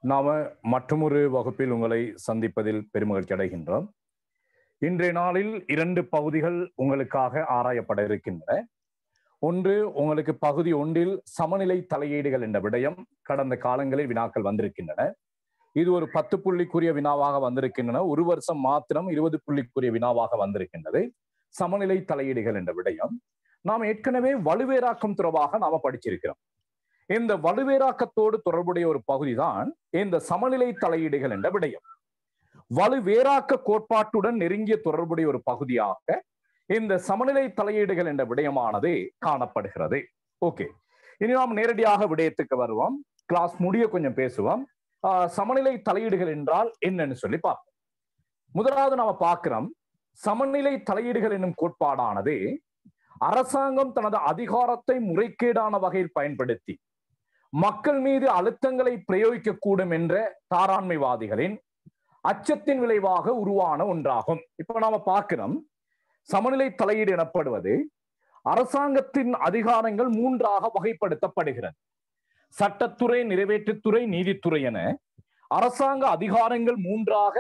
நாம மற்றொரு வகுப்பில் உங்களை சந்திப்பதில் பெருமகிழ்ச்சி அடைகின்றோம். இன்றைய நாளில் 2 பகுதிகள் உங்களுக்காக ஆராயப்பட இருக்கின்றன. ஒன்று, உங்களுக்கு பகுதி 1 சமநிலை தலையீடுகள் என்ற விடயம் கடந்த காலங்களில் வினாக்கள் வந்திருக்கின்றன. இது ஒரு 10 புள்ளிக்குரிய வினாவாக வந்திருக்கின்றன. ஒரு வருஷம் மாத்திரம் 20 புள்ளிக்குரிய வினாவாக வந்திருக்கின்றது. சமநிலை தலையீடுகள் என்ற விடயம் நாம் ஏற்கனவே வலுவேராக்கம் தொடர்பாக நாம படிச்சிருக்கிறோம். இந்த வலுவேராக்கத்தோடு தொடர்புடைய ஒரு பகுதி தான் இந்த சமநிலை தலையீடுகள் என்ற விடயம். வலுவேராக்க கோட்பாட்டுடன் நெருங்கிய தொடர்புடைய ஒரு பகுதியாக இந்த சமநிலை தலையீடுகள் என்ற விடயமானது காணப்படுகிறது. ஓகே, இனி நாம் நேரடியாக விடயத்துக்கு வருவோம். கிளாஸ் முடிய கொஞ்சம் பேசுவோம். சமநிலை தலையீடுகள் என்றால் என்னன்னு சொல்லி பார்ப்போம். முதலாவது நாம பார்க்கிறோம், சமநிலை தலையீடுகள் என்னும் கோட்பாடானது அரசாங்கம் தனது அதிகாரத்தை முறைகேடான வகையில் பயன்படுத்தி மக்கள் மீது அழுத்தங்களை பிரயோகிக்கக்கூடும் என்ற தாராண்மைவாதிகளின் அச்சத்தின் விளைவாக உருவான ஒன்றாகும். இப்ப நாம பார்க்கிறோம், சமநிலை தலையீடு எனப்படுவது அரசாங்கத்தின் அதிகாரங்கள் 3ஆக வகைப்படுத்தப்படுகிறது. சட்டத்துறை, நிறைவேற்றுத்துறை, நீதித்துறை என அரசாங்க அதிகாரங்கள் 3ஆக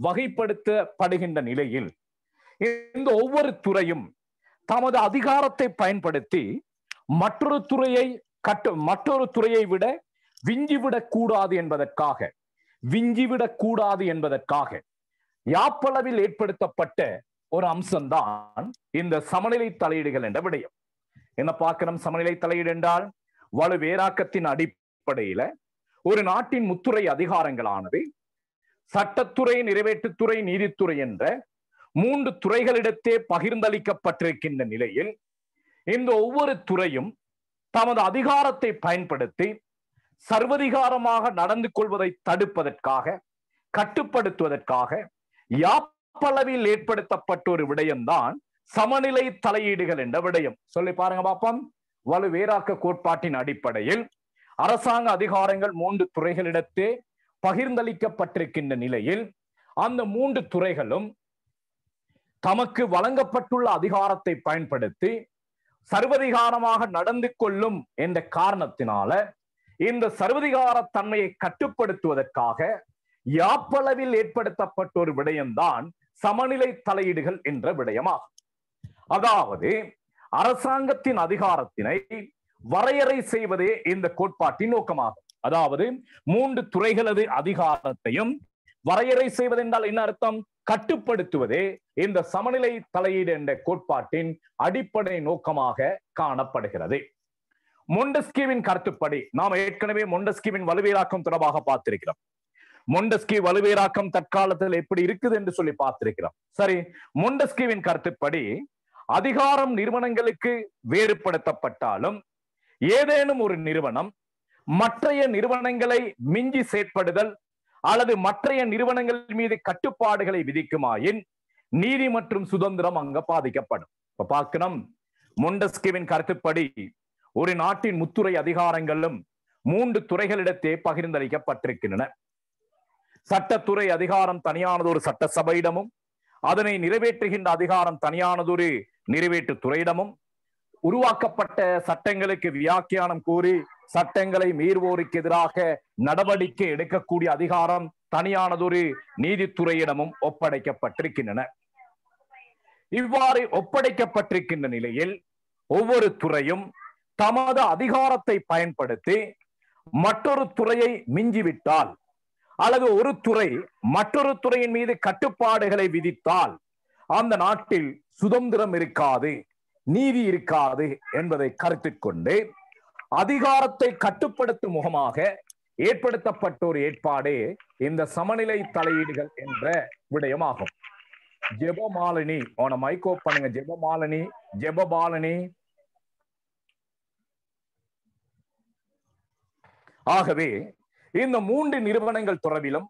வகைப்படுத்தப்படுகின்ற நிலையில் இந்த ஒவ்வொரு துறையும் தமது அதிகாரத்தை பயன்படுத்தி மற்றொரு துறையை விட விஞ்சிவிடக் கூடாது என்பதற்காக யாப்பளவில் ஏற்படுத்தப்பட்ட ஒரு அம்சம்தான் இந்த சமநிலை தலையீடுகள் என்ற விடயம். என்ன பார்க்கிறோம்? சமநிலை தலையீடு என்றால் வலுவேராக்கத்தின் அடிப்படையில ஒரு நாட்டின் முத்துறை அதிகாரங்களானது சட்டத்துறை, நிறைவேற்றுத்துறை, நீதித்துறை என்ற 3 துறைகளிடத்தே பகிர்ந்தளிக்கப்பட்டிருக்கின்ற நிலையில் இந்த ஒவ்வொரு துறையும் தமது அதிகாரத்தை பயன்படுத்தி சர்வதிகாரமாக நடந்து கொள்வதை தடுப்பதற்காக, கட்டுப்படுத்துவதற்காக யாப்பளவில் ஏற்படுத்தப்பட்ட ஒரு விடயம்தான் சமநிலை தலையீடுகள் என்ற விடயம். சொல்லி பாருங்க பாப்போம். வலுவேராக்க கோட்பாட்டின் அடிப்படையில் அரசாங்க அதிகாரங்கள் 3 துறைகளிடத்தே பகிர்ந்தளிக்கப்பட்டிருக்கின்ற நிலையில் அந்த 3 துறைகளும் தமக்கு வழங்கப்பட்டுள்ள அதிகாரத்தை பயன்படுத்தி சர்வதிகாரமாக நடந்து கொள்ளும் என்ற காரணத்தினால இந்த சர்வதிகார தன்மையை கட்டுப்படுத்துவதற்காக யாப்பளவில் ஏற்படுத்தப்பட்ட ஒரு விடயம்தான் சமநிலை தலையீடுகள் என்ற விடயமாகும். அதாவது அரசாங்கத்தின் அதிகாரத்தினை வரையறை செய்வதே இந்த கோட்பாட்டின் நோக்கமாகும். அதாவது 3 துறைகளது அதிகாரத்தையும் வரையறை செய்வது என்றால் என்ன அர்த்தம்? கட்டுப்படுத்துவதே இந்த சமநிலை தலையீடு என்ற கோட்பாட்டின் அடிப்படை நோக்கமாக காணப்படுகிறது. மொண்டஸ்கிவின் கருத்துப்படி நாம் ஏற்கனவே மொண்டஸ்கிவின் வலுவேராக்கம் தொடர்பாக பார்த்திருக்கிறோம். மொண்டஸ்கி வலுவேராக்கம் தற்காலத்தில் எப்படி இருக்குது என்று சொல்லி பார்த்திருக்கிறோம். சரி, மொண்டஸ்கிவின் கருத்துப்படி அதிகாரம் நிறுவனங்களுக்கு வேறுபடுத்தப்பட்டாலும் ஏதேனும் ஒரு நிறுவனம் மற்றைய நிறுவனங்களை மிஞ்சி செயற்படுதல் அல்லது மற்றைய நிறுவனங்கள் மீது கட்டுப்பாடுகளை விதிக்குமாயின் நீதி மற்றும் சுதந்திரம் அங்க பாதிக்கப்படும். இப்ப பார்க்கணும், மொண்டஸ்கிவின் கருத்துப்படி ஒரு நாட்டின் முத்துறை அதிகாரங்களும் 3 துறைகளிடத்தே பகிர்ந்தளிக்கப்பட்டிருக்கின்றன. சட்டத்துறை அதிகாரம் தனியானதொரு சட்டசபையிடமும், அதனை நிறைவேற்றுகின்ற அதிகாரம் தனியானதொரு நிறைவேற்று துறையிடமும், உருவாக்கப்பட்ட சட்டங்களுக்கு வியாக்கியானம் கூறி சட்டங்களை மீறுவோருக்கு எதிராக நடவடிக்கை எடுக்கக்கூடிய அதிகாரம் தனியானதொரு நீதித்துறையிடமும் ஒப்படைக்கப்பட்டிருக்கின்றன. இவ்வாறு ஒப்படைக்கப்பட்டிருக்கின்ற நிலையில் ஒவ்வொரு துறையும் தமது அதிகாரத்தை பயன்படுத்தி மற்றொரு துறையை மிஞ்சிவிட்டால் அல்லது ஒரு துறை மற்றொரு துறையின் மீது கட்டுப்பாடுகளை விதித்தால் அந்த நாட்டில் சுதந்திரம் இருக்காது, நீதி இருக்காது என்பதை கருத்தில் கொண்டு அதிகாரத்தை கட்டுப்படுத்தும் முகமாக ஏற்படுத்தப்பட்ட ஒரு ஏற்பாடே இந்த சமநிலை தலையீடுகள் என்ற விடயமாகும். ஜெபமாலினி, அவனை மைக் ஆஃப் பண்ணுங்க. ஜெபபாலினி. ஆகவே இந்த 3 நிறுவனங்கள் தொடர்பிலும்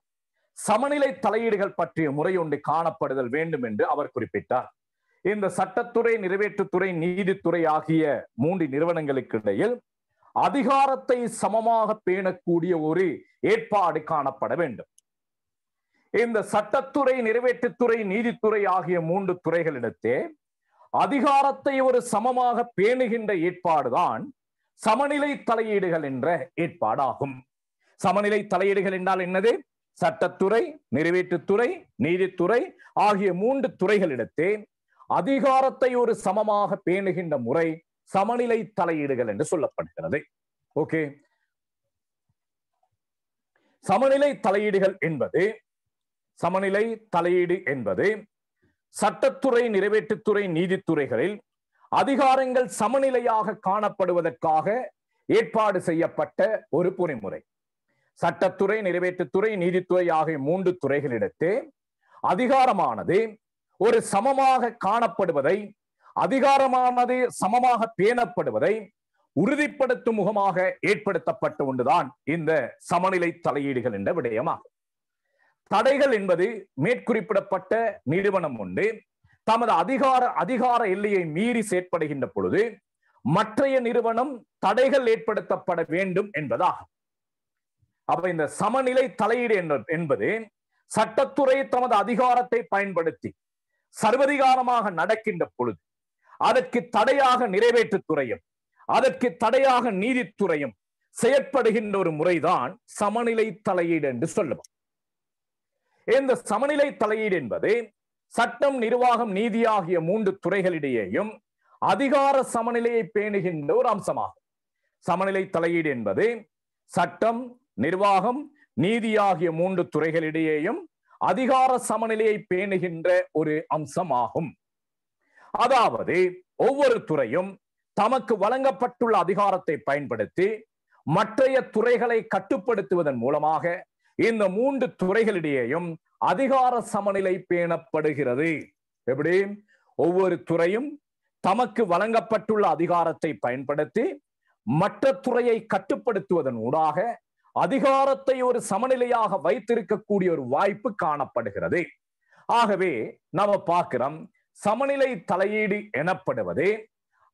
சமநிலை தலையீடுகள் பற்றிய முறை ஒன்று காணப்படுதல் வேண்டும் என்று அவர் குறிப்பிட்டார். இந்த சட்டத்துறை, நிறைவேற்றுத்துறை, நீதித்துறை ஆகிய 3 நிறுவனங்களுக்கு இடையில் அதிகாரத்தை சமமாக பேணக்கூடிய ஒரு ஏற்பாடு காணப்பட வேண்டும். இந்த சட்டத்துறை, நிறைவேற்றுத்துறை, நீதித்துறை ஆகிய 3 துறைகளிடத்தே அதிகாரத்தை ஒரு சமமாக பேணுகின்ற ஏற்பாடுதான் சமநிலை தலையீடுகள் என்ற ஏற்பாடாகும். சமநிலை தலையீடுகள் என்றால் என்னது? சட்டத்துறை, நிறைவேற்றுத்துறை, நீதித்துறை ஆகிய 3 துறைகளிடத்தே அதிகாரத்தை ஒரு சமமாக பேணுகின்ற முறை சமநிலை தலையீடுகள் என்று சொல்லப்படுகிறது. ஓகே, சமநிலை தலையீடுகள் என்பது சட்டத்துறை, நிறைவேற்றுத்துறை, நீதித்துறைகளில் அதிகாரங்கள் சமநிலையாக காணப்படுவதற்காக ஏற்பாடு செய்யப்பட்ட ஒரு பொறிமுறை. சட்டத்துறை, நிறைவேற்றுத்துறை, நீதித்துறை ஆகிய 3 துறைகளிடத்தே அதிகாரமானது ஒரு சமமாக காணப்படுவதை, அதிகாரமானது சமமாக பேணப்படுவதை உறுதிப்படுத்தும் முகமாக ஏற்படுத்தப்பட்ட ஒன்றுதான் இந்த சமநிலை தலையீடுகள் என்ற விடயமாகும். தடைகள் என்பது மேற்குறிப்பிடப்பட்ட நிறுவனம் ஒன்று தமது அதிகார எல்லையை மீறி செயற்படுகின்ற பொழுது மற்றைய நிறுவனம் தடைகள் ஏற்படுத்தப்பட வேண்டும் என்பதாகும். அப்ப இந்த சமநிலை தலையீடு என்பது சட்டத்துறை தமது அதிகாரத்தை பயன்படுத்தி சர்வதிகாரமாக நடக்கின்ற பொழுது அதற்கு தடையாக நிறைவேற்றுத்துறையும் அதற்கு தடையாக நீதித்துறையும் செயற்படுகின்ற ஒரு முறைதான் சமநிலை தலையீடு என்று சொல்லுவோம். இந்த சமநிலை தலையீடு என்பது சட்டம், நிர்வாகம், நீதி ஆகிய 3 துறைகளிடையேயும் அதிகார சமநிலையை பேணுகின்ற ஒரு அம்சமாகும். சமநிலை தலையீடு என்பது சட்டம், நிர்வாகம், நீதி ஆகிய 3 துறைகளிடையேயும் அதிகார சமநிலையை பேணுகின்ற ஒரு அம்சமாகும். அதாவது ஒவ்வொரு துறையும் தமக்கு வழங்கப்பட்டுள்ள அதிகாரத்தை பயன்படுத்தி மற்றைய துறைகளை கட்டுப்படுத்துவதன் மூலமாக இந்த 3 துறைகளிடையேயும் அதிகார சமநிலை பேணப்படுகிறது. எப்படி? ஒவ்வொரு துறையும் தமக்கு வழங்கப்பட்டுள்ள அதிகாரத்தை பயன்படுத்தி மற்ற துறையை கட்டுப்படுத்துவதன் ஊடாக அதிகாரத்தை ஒரு சமநிலையாக வைத்திருக்கக்கூடிய ஒரு வாய்ப்பு காணப்படுகிறது. ஆகவே நாம பார்க்கிறோம், சமநிலை தலையீடு எனப்படுவது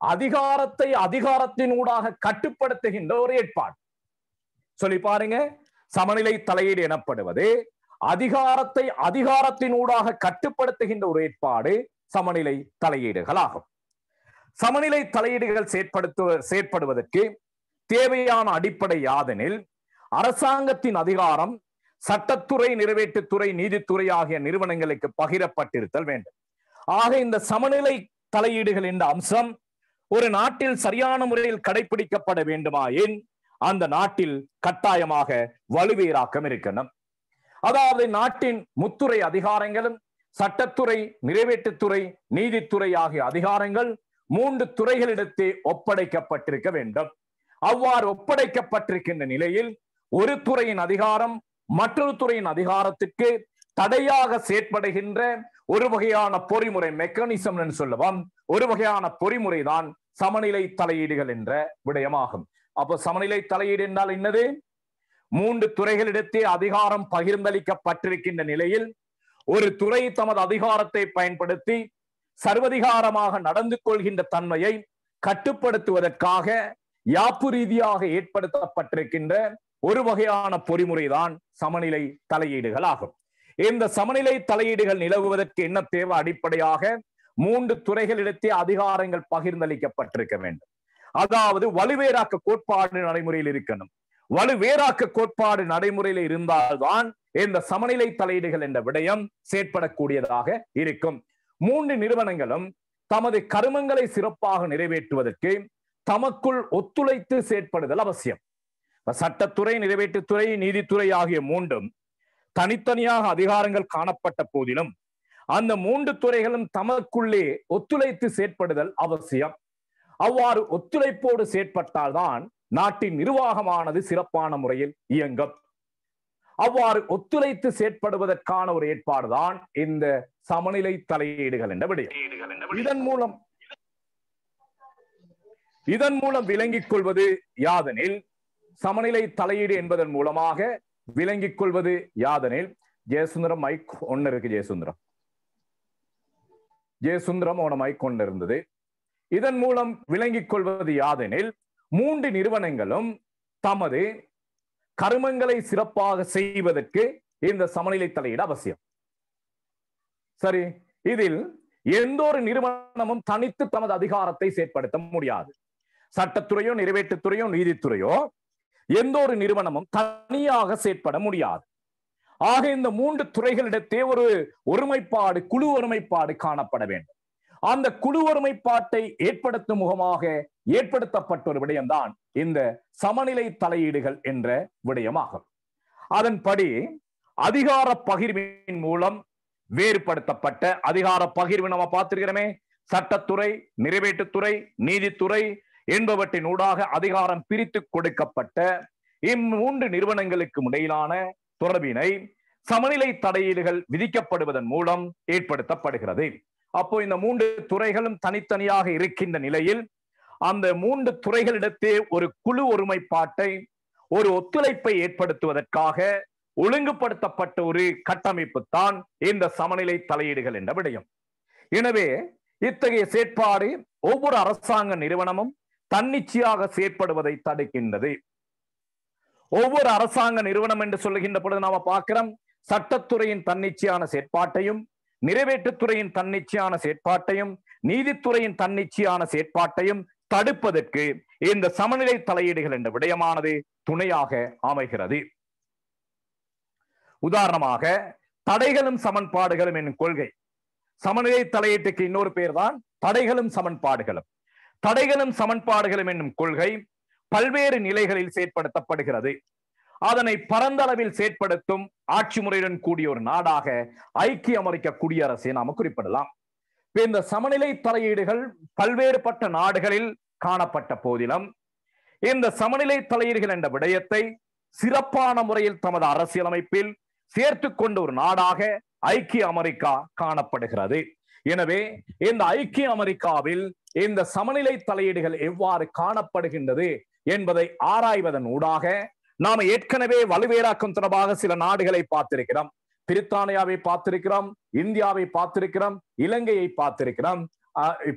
அதிகாரத்தை அதிகாரத்தினூடாக கட்டுப்படுத்துகின்ற ஒரு ஏற்பாடு. சொல்லி பாருங்க, சமநிலை தலையீடு எனப்படுவது அதிகாரத்தை அதிகாரத்தினூடாக கட்டுப்படுத்துகின்ற ஒரு ஏற்பாடு சமநிலை தலையீடுகளாகும். சமநிலை தலையீடுகள் செயற்படுவதற்கு தேவையான அடிப்படை யாதெனில் அரசாங்கத்தின் அதிகாரம் சட்டத்துறை, நிறைவேற்றுத்துறை, நீதித்துறை ஆகிய நிறுவனங்களுக்கு பகிரப்பட்டிருத்தல் வேண்டும். ஆக இந்த சமநிலை தலையீடுகள் என்ற அம்சம் ஒரு நாட்டில் சரியான முறையில் கடைபிடிக்கப்பட வேண்டுமாயின் அந்த நாட்டில் கட்டாயமாக வலுவேராக்கம் இருக்கணும். அதாவது நாட்டின் முத்துறை அதிகாரங்களும் சட்டத்துறை, நிறைவேற்றுத்துறை, நீதித்துறை ஆகிய அதிகாரங்கள் 3 துறைகளிடத்தே ஒப்படைக்கப்பட்டிருக்க வேண்டும். அவ்வாறு ஒப்படைக்கப்பட்டிருக்கின்ற நிலையில் ஒரு துறையின் அதிகாரம் மற்றொரு துறையின் அதிகாரத்துக்கு தடையாக செயற்படுகின்ற ஒரு வகையான பொறிமுறை, மெக்கானிசம் என்று சொல்லுவோம், ஒரு வகையான பொறிமுறை தான் சமநிலை தலையீடுகள் என்ற விடயமாகும். அப்போ சமநிலை தலையீடு என்றால் என்னது? 3 துறைகளிடத்தே அதிகாரம் பகிர்ந்தளிக்கப்பட்டிருக்கின்ற நிலையில் ஒரு துறை தமது அதிகாரத்தை பயன்படுத்தி சர்வதிகாரமாக நடந்து கொள்கின்ற தன்மையை கட்டுப்படுத்துவதற்காக யாப்பு ரீதியாக ஏற்படுத்தப்பட்டிருக்கின்ற ஒரு வகையான பொறிமுறைதான் சமநிலை தலையீடுகள் ஆகும். இந்த சமநிலை தலையீடுகள் நிலவுவதற்கு என்ன தேவை? அடிப்படையாக 3 துறைகளிடத்தே அதிகாரங்கள் பகிர்ந்தளிக்கப்பட்டிருக்க வேண்டும். அதாவது வலுவேராக்க கோட்பாடு நடைமுறையில் இருக்கணும். வலுவேராக்க கோட்பாடு நடைமுறையில் இருந்தால்தான் இந்த சமநிலை தலையீடுகள் என்ற விடயம் செயற்படக்கூடியதாக இருக்கும். 3 நிறுவனங்களும் தமது கருமங்களை சிறப்பாக நிறைவேற்றுவதற்கு தமக்குள் ஒத்துழைத்து செயற்படுதல் அவசியம். சட்டத்துறை, நிறைவேற்றுத்துறை, நீதித்துறை ஆகிய 3ம் தனித்தனியாக அதிகாரங்கள் காணப்பட்ட போதிலும் அந்த 3 துறைகளும் தமக்குள்ளே ஒத்துழைத்து செயற்படுதல் அவசியம். அவ்வாறு ஒத்துழைப்போடு செயற்பட்டால்தான் நாட்டின் நிர்வாகமானது சிறப்பான முறையில் இயங்கும். அவ்வாறு ஒத்துழைத்து செயற்படுவதற்கான ஒரு ஏற்பாடுதான் இந்த சமநிலை தலையீடுகள் என்ற விடயம். இதன் மூலம் விளங்கிக் கொள்வது யாதெனில், சமநிலை தலையீடு என்பதன் மூலமாக விளங்கிக் கொள்வது யாதெனில், ஜெயசுந்தரம் மைக் ஒன்னு இருக்கு, ஜெயசுந்தரம் அவன மைக் ஒன்று இருந்தது. இதன் மூலம் விளங்கிக் கொள்வது யாதெனில், 3 நிறுவனங்களும் தமது கருமங்களை சிறப்பாக செய்வதற்கு இந்த சமநிலை தலையீடு அவசியம். சரி, இதில் எந்த ஒரு நிறுவனமும் தனித்து தமது அதிகாரத்தை செயற்படுத்த முடியாது. சட்டத்துறையோ, நிறைவேற்றுத்துறையோ, நீதித்துறையோ எந்த ஒரு நிறுவனமும் தனியாக செயற்பட முடியாது. ஆக இந்த 3 துறைகளிடத்தே ஒரு ஒருமைப்பாடு, குழு ஒருமைப்பாடு காணப்பட வேண்டும். அந்த குழு ஒருமைப்பாட்டை ஏற்படுத்தும் முகமாக ஏற்படுத்தப்பட்ட ஒரு விடயம்தான் இந்த சமநிலை தலையீடுகள் என்ற விடயமாகும். அதன்படி அதிகார பகிர்வின் மூலம் வேறுபடுத்தப்பட்ட அதிகார பகிர்வு நம்ம பார்த்திருக்கிறோமே, சட்டத்துறை, நிறைவேற்றுத்துறை, நீதித்துறை என்பவற்றின் ஊடாக அதிகாரம் பிரித்து கொடுக்கப்பட்ட இம்மூன்று நிறுவனங்களுக்கு இடையிலான தொடர்பினை சமநிலை தடையீடுகள் விதிக்கப்படுவதன் மூலம் ஏற்படுத்தப்படுகிறது. அப்போ இந்த 3 துறைகளும் தனித்தனியாக இருக்கின்ற நிலையில் அந்த 3 துறைகளிடத்தே ஒரு குழு ஒருமைப்பாட்டை, ஒரு ஒத்துழைப்பை ஏற்படுத்துவதற்காக ஒழுங்குபடுத்தப்பட்ட ஒரு கட்டமைப்பு தான் இந்த சமநிலை தலையீடுகள் என்ற விடயம். எனவே இத்தகைய செயற்பாடு ஒவ்வொரு அரசாங்க நிறுவனமும் தன்னிச்சையாக செயற்படுவதை தடுக்கின்றது. ஒவ்வொரு அரசாங்க நிறுவனம் என்று சொல்லுகின்ற பொழுது நாம பார்க்கிறோம், சட்டத்துறையின் தன்னிச்சையான செயற்பாட்டையும், நிறைவேற்றுத்துறையின் தன்னிச்சையான செயற்பாட்டையும், நீதித்துறையின் தன்னிச்சையான செயற்பாட்டையும் தடுப்பதற்கு இந்த சமநிலை தலையீடுகள் என்ற விடயமானது துணையாக அமைகிறது. உதாரணமாக தடைகளும் சமன்பாடுகளும் என்னும் கொள்கை. சமநிலை தலையீட்டுக்கு இன்னொரு பேர் தான் தடைகளும் சமன்பாடுகளும். தடைகளும் சமன்பாடுகளும் என்னும் கொள்கை பல்வேறு நிலைகளில் செயற்படுத்தப்படுகிறது. அதனை பரந்தளவில் செயற்படுத்தும் ஆட்சி முறையுடன் கூடிய ஒரு நாடாக ஐக்கிய அமெரிக்க குடியரசை நாம குறிப்பிடலாம். இந்த சமநிலை தலையீடுகள் பல்வேறுபட்ட நாடுகளில் காணப்பட்ட போதிலும் இந்த சமநிலை தலையீடுகள் என்ற விடயத்தை சிறப்பான முறையில் தமது அரசியலமைப்பில் சேர்த்து கொண்ட ஒரு நாடாக ஐக்கிய அமெரிக்கா காணப்படுகிறது. எனவே இந்த ஐக்கிய அமெரிக்காவில் இந்த சமநிலை தலையீடுகள் எவ்வாறு காணப்படுகின்றது என்பதை ஆராய்வதன் ஊடாக நாம ஏற்கனவே வலுவேராக்கம் தொடர்பாக சில நாடுகளை பார்த்திருக்கிறோம். பிரித்தானியாவை பார்த்திருக்கிறோம், இந்தியாவை பார்த்திருக்கிறோம், இலங்கையை பார்த்திருக்கிறோம்.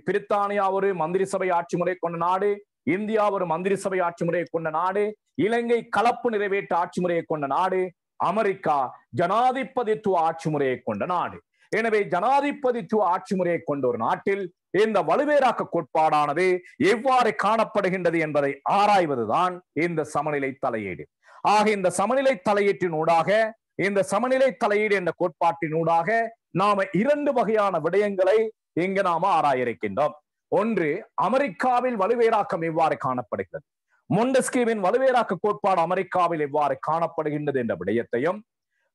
பிரித்தானியா ஒரு மந்திரி சபை ஆட்சி முறை கொண்ட நாடு, இந்தியா ஒரு மந்திரி சபை ஆட்சி முறையை கொண்ட நாடு, இலங்கை கலப்பு நிறைவேற்று ஆட்சி முறையை கொண்ட நாடு, அமெரிக்கா ஜனாதிபதித்துவ ஆட்சி முறையை கொண்ட நாடு. எனவே ஜனாதிபதித்துவ ஆட்சி முறையை கொண்ட ஒரு நாட்டில் இந்த வலுவேராக்க கோட்பாடானது எவ்வாறு காணப்படுகின்றது என்பதை ஆராய்வதுதான் இந்த சமநிலை தலையீடு. ஆக இந்த சமநிலை தலையீட்டினூடாக, இந்த சமநிலை தலையீடு என்ற கோட்பாட்டினூடாக நாம 2 வகையான விடயங்களை இங்கு நாம ஆராய இருக்கின்றோம். ஒன்று, அமெரிக்காவில் வலுவேராக்கம் எவ்வாறு காணப்படுகிறது, மொண்டெஸ்கியூவின் வலுவேராக்க கோட்பாடு அமெரிக்காவில் எவ்வாறு காணப்படுகின்றது என்ற விடயத்தையும்,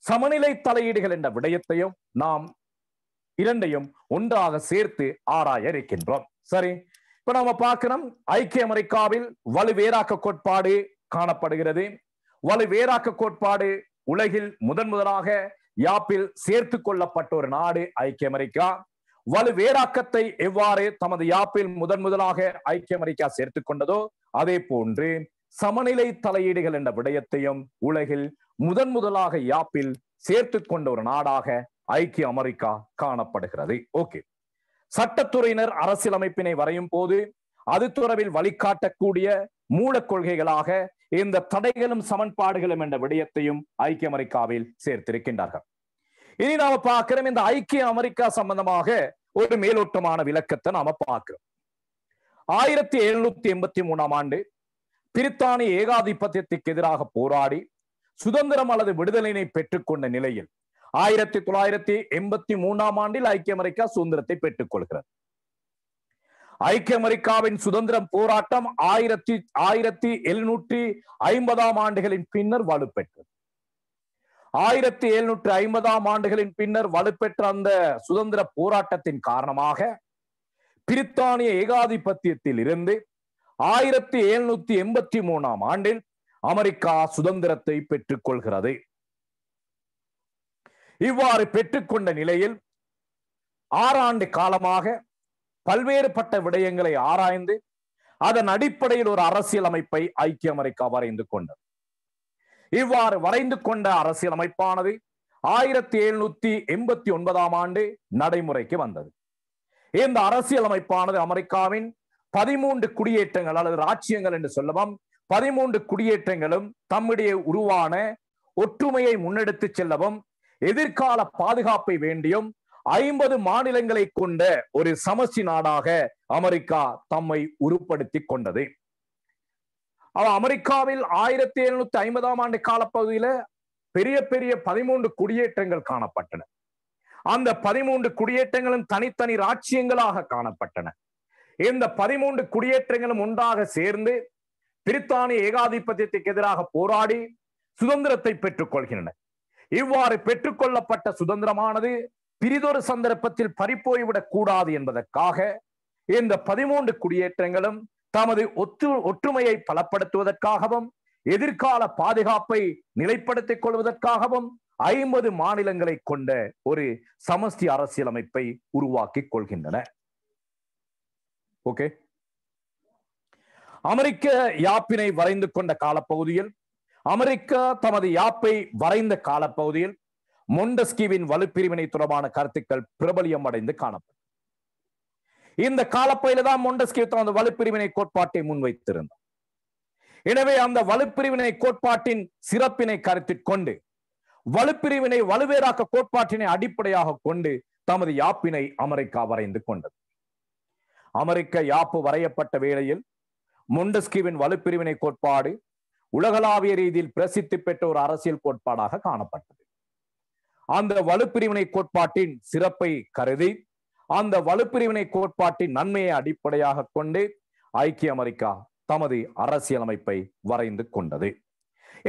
சமநிலை தலையீடுகள் என்ற விடயத்தையும் நாம் இரண்டையும் ஒன்றாக சேர்த்து ஆராய இருக்கின்றோம். சரி, இப்ப நாம பார்க்கிறோம், ஐக்கிய அமெரிக்காவில் வலுவேராக்க கோட்பாடு காணப்படுகிறது. வலுவேராக்க கோட்பாடு உலகில் முதலாக யாப்பில் சேர்த்து கொள்ளப்பட்ட ஒரு நாடு ஐக்கிய அமெரிக்கா. வலுவேராக்கத்தை எவ்வாறு தமது யாப்பில் முதலாக ஐக்கிய அமெரிக்கா சேர்த்துக் கொண்டதோ அதே போன்று சமநிலை தலையீடுகள் என்ற விடயத்தையும் உலகில் முதலாக யாப்பில் சேர்த்து கொண்ட ஒரு நாடாக ஐக்கிய அமெரிக்கா காணப்படுகிறது. ஓகே, சட்டத்துறையினர் அரசியலமைப்பினை வரையும் போது அது தொடர்பில் வழிகாட்டக்கூடிய மூல கொள்கைகளாக இந்த தடைகளும் சமன்பாடுகளும் என்ற விடயத்தையும் ஐக்கிய அமெரிக்காவில் சேர்த்திருக்கின்றார்கள். இனி நாம பார்க்கிறோம், இந்த ஐக்கிய அமெரிக்கா சம்பந்தமாக ஒரு மேலோட்டமான விளக்கத்தை நாம பார்க்கிறோம். 1783 ஆண்டு பிரித்தானிய ஏகாதிபத்தியத்துக்கு எதிராக போராடி சுதந்திரம் அல்லது விடுதலையினை பெற்றுக்கொண்ட நிலையில் 1983 ஆண்டில் ஐக்கிய அமெரிக்கா சுதந்திரத்தை பெற்றுக் கொள்கிறது. ஐக்கிய அமெரிக்காவின் சுதந்திரம் போராட்டம் 1750 ஆண்டுகளின் பின்னர் வலுப்பெற்றது. 1750 ஆண்டுகளின் பின்னர் வலுப்பெற்ற அந்த சுதந்திர போராட்டத்தின் காரணமாக பிரித்தானிய ஏகாதிபத்தியத்தில் இருந்து 1783 ஆண்டில் அமெரிக்கா சுதந்திரத்தை பெற்றுக் கொள்கிறது. இவ்வாறு பெற்றுக்கொண்ட நிலையில் 6 ஆண்டு காலமாக பல்வேறுபட்ட விடயங்களை ஆராய்ந்து அதன் அடிப்படையில் ஒரு அரசியல் அமைப்பை ஐக்கிய அமெரிக்கா வரைந்து கொண்டது. இவ்வாறு வரைந்து கொண்ட அரசியல் அமைப்பானது 1789 ஆண்டு நடைமுறைக்கு வந்தது. இந்த அரசியல் அமைப்பானது அமெரிக்காவின் 13 குடியேற்றங்கள் அல்லது ராச்சியங்கள் என்று சொல்லவும் 13 குடியேற்றங்களும் தம்முடைய உருவான ஒற்றுமையை முன்னெடுத்து செல்லவும் எதிர்கால பாதுகாப்பை வேண்டியும் 50 மாநிலங்களை கொண்ட ஒரு சமஷ்டி நாடாக அமெரிக்கா தம்மை உருப்படுத்தி கொண்டது. அமெரிக்காவில் 1750 ஆண்டு காலப்பகுதியில பெரிய பெரிய 13 குடியேற்றங்கள் காணப்பட்டன. அந்த 13 குடியேற்றங்களும் தனித்தனி ராஜ்யங்களாக காணப்பட்டன. இந்த 13 குடியேற்றங்களும் ஒன்றாக சேர்ந்து பிரித்தானிய ஏகாதிபத்தியத்துக்கு எதிராக போராடி சுதந்திரத்தை பெற்றுக் கொள்கின்றன. இவ்வாறு பெற்றுக்கொள்ளப்பட்ட சுதந்திரமானது பிரிதொரு சந்தர்ப்பத்தில் பறிப்போய்விடக் கூடாது என்பதற்காக இந்த 13 குடியேற்றங்களும் தமது ஒற்றுமையை பலப்படுத்துவதற்காகவும் எதிர்கால பாதுகாப்பை நிலைப்படுத்திக் கொள்வதற்காகவும் 50 மாநிலங்களை கொண்ட ஒரு சமஷ்டி அரசியலமைப்பை உருவாக்கிக் கொள்கின்றன. ஓகே, அமெரிக்க யாப்பினை வரைந்து கொண்ட காலப்பகுதியில், அமெரிக்கா தமது யாப்பை வரைந்த காலப்பகுதியில் மொண்டஸ்கிவின் வலுப்பிரிவினை தொடர்பான கருத்துக்கள் பிரபலியம் அடைந்து காணப்படும். இந்த காலப்பகுதியில தான் மொண்டஸ்கிவி தமது வலுப்பிரிவினை கோட்பாட்டை முன்வைத்திருந்தார். எனவே அந்த வலுப்பிரிவினை கோட்பாட்டின் சிறப்பினை கருத்தில் கொண்டு வலுப்பிரிவினை வலுவேறாக்க கோட்பாட்டினை அடிப்படையாக கொண்டு தமது யாப்பினை அமெரிக்கா வரைந்து கொண்டது. அமெரிக்க யாப்பு வரையப்பட்ட வேளையில் மொண்டஸ்கிவின் வலுப்பிரிவினை கோட்பாடு உலகளாவிய ரீதியில் பிரசித்தி பெற்ற ஒரு அரசியல் கோட்பாடாக காணப்பட்டது. அந்த வலுப்பிரிவினை கோட்பாட்டின் சிறப்பை கருதி அந்த வலுப்பிரிவினை கோட்பாட்டின் நன்மையை அடிப்படையாக கொண்டு ஐக்கிய அமெரிக்கா தமது அரசியலமைப்பை வரைந்து கொண்டது.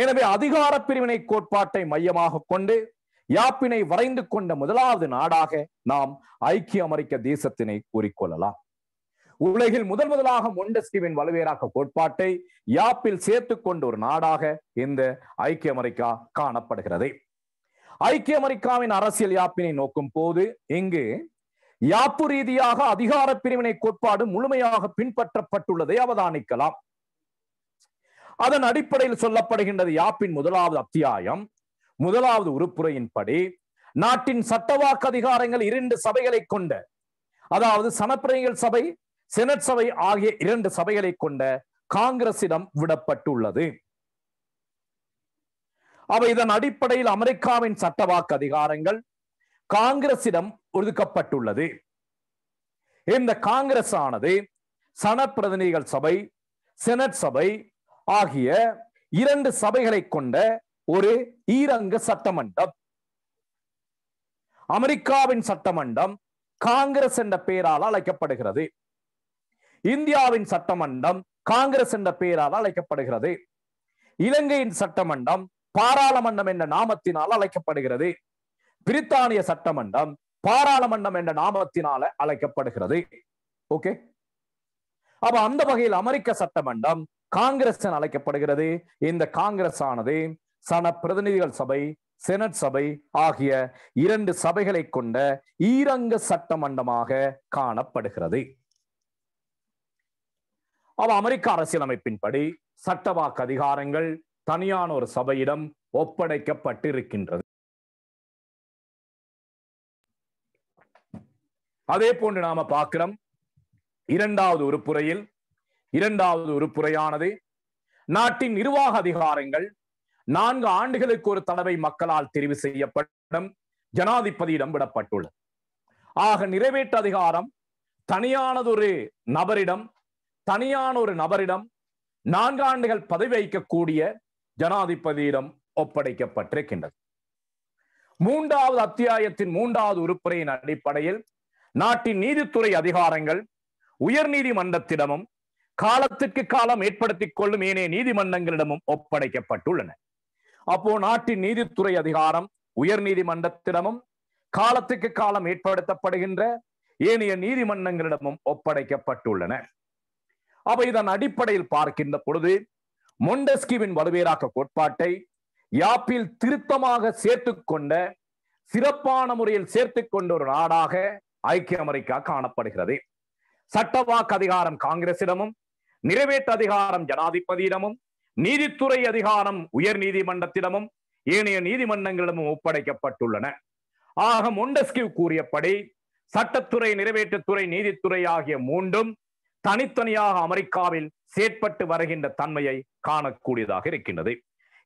எனவே அதிகார பிரிவினை கோட்பாட்டை மையமாக கொண்டு யாப்பினை வரைந்து கொண்ட முதலாவது நாடாக நாம் ஐக்கிய அமெரிக்க தேசத்தினை கூறிக்கொள்ளலாம். உலகில் முதலாக மொண்டஸ்கிவின் வலுவேறாக்க கோட்பாட்டை யாப்பில் சேர்த்துக் கொண்ட ஒரு நாடாக இந்த ஐக்கிய அமெரிக்கா காணப்படுகிறது. ஐக்கிய அமெரிக்காவின் அரசியல் யாப்பினை நோக்கும் போது இங்கு யாப்பு ரீதியாக அதிகார பிரிவினை கோட்பாடு முழுமையாக பின்பற்றப்பட்டுள்ளதை அவதானிக்கலாம். அதன் அடிப்படையில் சொல்லப்படுகின்றது. யாப்பின் முதலாவது அத்தியாயம் முதலாவது உறுப்புரையின்படி நாட்டின் சட்டவாக்கு அதிகாரங்கள் 2 சபைகளை கொண்ட, அதாவது சனப்பிரதிநிதிகள் சபை, செனட் சபை ஆகிய 2 சபைகளை கொண்ட காங்கிரசிடம் விடப்பட்டுள்ளது. இதன் அடிப்படையில் அமெரிக்காவின் சட்டவாக்கு அதிகாரங்கள் காங்கிரசிடம் ஒதுக்கப்பட்டுள்ளது. இந்த காங்கிரஸ் ஆனது சனப்பிரதிநிதிகள் சபை, செனட் சபை ஆகிய 2 சபைகளை கொண்ட ஒரு ஈரங்க சட்டமன்றம். அமெரிக்காவின் சட்டமன்றம் காங்கிரஸ் என்ற பெயரால் அழைக்கப்படுகிறது. இந்தியாவின் சட்டமன்றம் காங்கிரஸ் என்ற பெயரால் அழைக்கப்படுகிறது. இலங்கையின் சட்டமன்றம் பாராளுமன்றம் என்ற நாமத்தினால் அழைக்கப்படுகிறது. பிரித்தானிய சட்டமன்றம் பாராளுமன்றம் என்ற நாமத்தினால அழைக்கப்படுகிறது. ஓகே, அந்த வகையில் அமெரிக்க சட்டமன்றம் காங்கிரஸ் என அழைக்கப்படுகிறது. இந்த காங்கிரஸ் ஆனது சன பிரதிநிதிகள் சபை, செனட் சபை ஆகிய 2 சபைகளை கொண்ட ஈரங்க சட்டமன்றமாக காணப்படுகிறது. அமெரிக்க அரசியலமைப்பின்படி சட்டவாக்கு அதிகாரங்கள் தனியான ஒரு சபையிடம் ஒப்படைக்கப்பட்டிருக்கின்றது. அதே போன்று நாம பார்க்கிறோம் இரண்டாவது உறுப்புரையானது நாட்டின் நிர்வாக அதிகாரங்கள் 4 ஆண்டுகளுக்கு ஒரு தடவை மக்களால் தெரிவு செய்யப்படும் ஜனாதிபதியிடம் விடப்பட்டுள்ளது. நிறைவேற்று அதிகாரம் தனியானதொரு நபரிடம் 4 ஆண்டுகள் பதவி வகிக்கக்கூடிய ஜனாதிபதியிடம் ஒப்படைக்கப்பட்டிருக்கின்றது. 3வது அத்தியாயத்தின் 3வது உறுப்புரையின் அடிப்படையில் நாட்டின் நீதித்துறை அதிகாரங்கள் உயர் நீதிமன்றத்திடமும் காலத்திற்கு காலம் ஏற்படுத்திக் கொள்ளும் ஏனைய நீதிமன்றங்களிடமும் ஒப்படைக்கப்பட்டுள்ளன. நாட்டின் நீதித்துறை அதிகாரம் உயர் நீதிமன்றத்திடமும் காலத்துக்கு காலம் ஏற்படுத்தப்படுகின்ற ஏனைய நீதிமன்றங்களிடமும் ஒப்படைக்கப்பட்டுள்ளன. இதன் அடிப்படையில் பார்க்கின்ற பொழுது மொண்டஸ்கிவின் வலுவேறாக்க கோட்பாட்டை யாப்பில் திருத்தமாக சேர்த்துக்கொண்ட, சிறப்பான முறையில் சேர்த்துக்கொண்ட ஒரு நாடாக ஐக்கிய அமெரிக்கா காணப்படுகிறது. சட்டவாக்கு அதிகாரம் காங்கிரசிடமும், நிறைவேற்று அதிகாரம் ஜனாதிபதியிடமும், நீதித்துறை அதிகாரம் உயர் நீதிமன்றத்திடமும் ஏனைய நீதிமன்றங்களிடமும் ஒப்படைக்கப்பட்டுள்ளன. மொண்டஸ்கிவ் கூறியபடி சட்டத்துறை, நிறைவேற்றுத்துறை, நீதித்துறை ஆகிய 3ம் தனித்தனியாக அமெரிக்காவில் செயற்பட்டு வருகின்ற தன்மையை காணக்கூடியதாக இருக்கின்றது.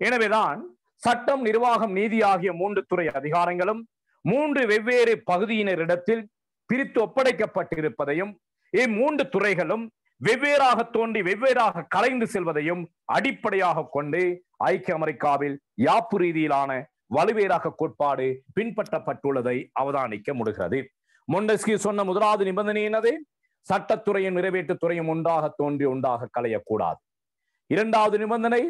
எனவேதான் சட்டம், நிர்வாகம், நீதி ஆகிய 3 துறை அதிகாரங்களும் 3 வெவ்வேறு பகுதியினரிடத்தில் பிரித்து ஒப்படைக்கப்பட்டிருப்பதையும், இம் 3 துறைகளும் வெவ்வேறாக தோன்றி வெவ்வேறாக கலைந்து செல்வதையும் அடிப்படையாக கொண்டு ஐக்கிய அமெரிக்காவில் யாப்பு ரீதியிலான வலுவேறாக கோட்பாடு பின்பற்றப்பட்டுள்ளதை அவதானிக்க முடிகிறது. மொண்டெஸ்கியூ சொன்ன முதலாவது நிபந்தனை என்னது? சட்டத்துறையும் நிறைவேற்றுத்துறையும் ஒன்றாக தோன்றி ஒன்றாக களையக்கூடாது. இரண்டாவது நிபந்தனை,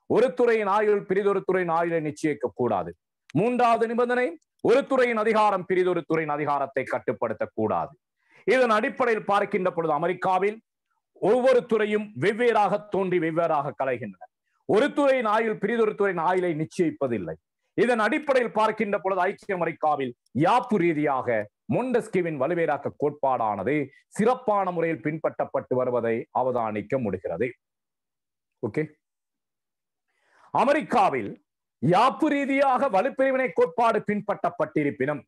ஒரு துறையின் ஆயுள் பிரிதொரு துறையின் ஆயுளை நிச்சயிக்க கூடாது. மூன்றாவது நிபந்தனை, ஒரு துறையின் அதிகாரம் பிரிதொரு துறையின் அதிகாரத்தை கட்டுப்படுத்தக்கூடாது. இதன் அடிப்படையில் பார்க்கின்ற பொழுது அமெரிக்காவில் ஒவ்வொரு துறையும் வெவ்வேறாக தோன்றி வெவ்வேறாக களைகின்றன. ஒரு துறையின் ஆயுள் பிரிதொரு துறையின் ஆயுளை நிச்சயிப்பதில்லை. இதன் அடிப்படையில் பார்க்கின்ற பொழுது ஐக்கிய அமெரிக்காவில் யாப்பு ரீதியாக மொண்டெஸ்கியூவின் வலுவேறாக்க கோட்பாடானது சிறப்பான முறையில் பின்பற்றப்பட்டு வருவதை அவதானிக்க முடிகிறது. ஓகே, அமெரிக்காவில் யாப்பு ரீதியாக வலுப்பிரிவினை கோட்பாடு பின்பற்றப்பட்டிருப்பினும்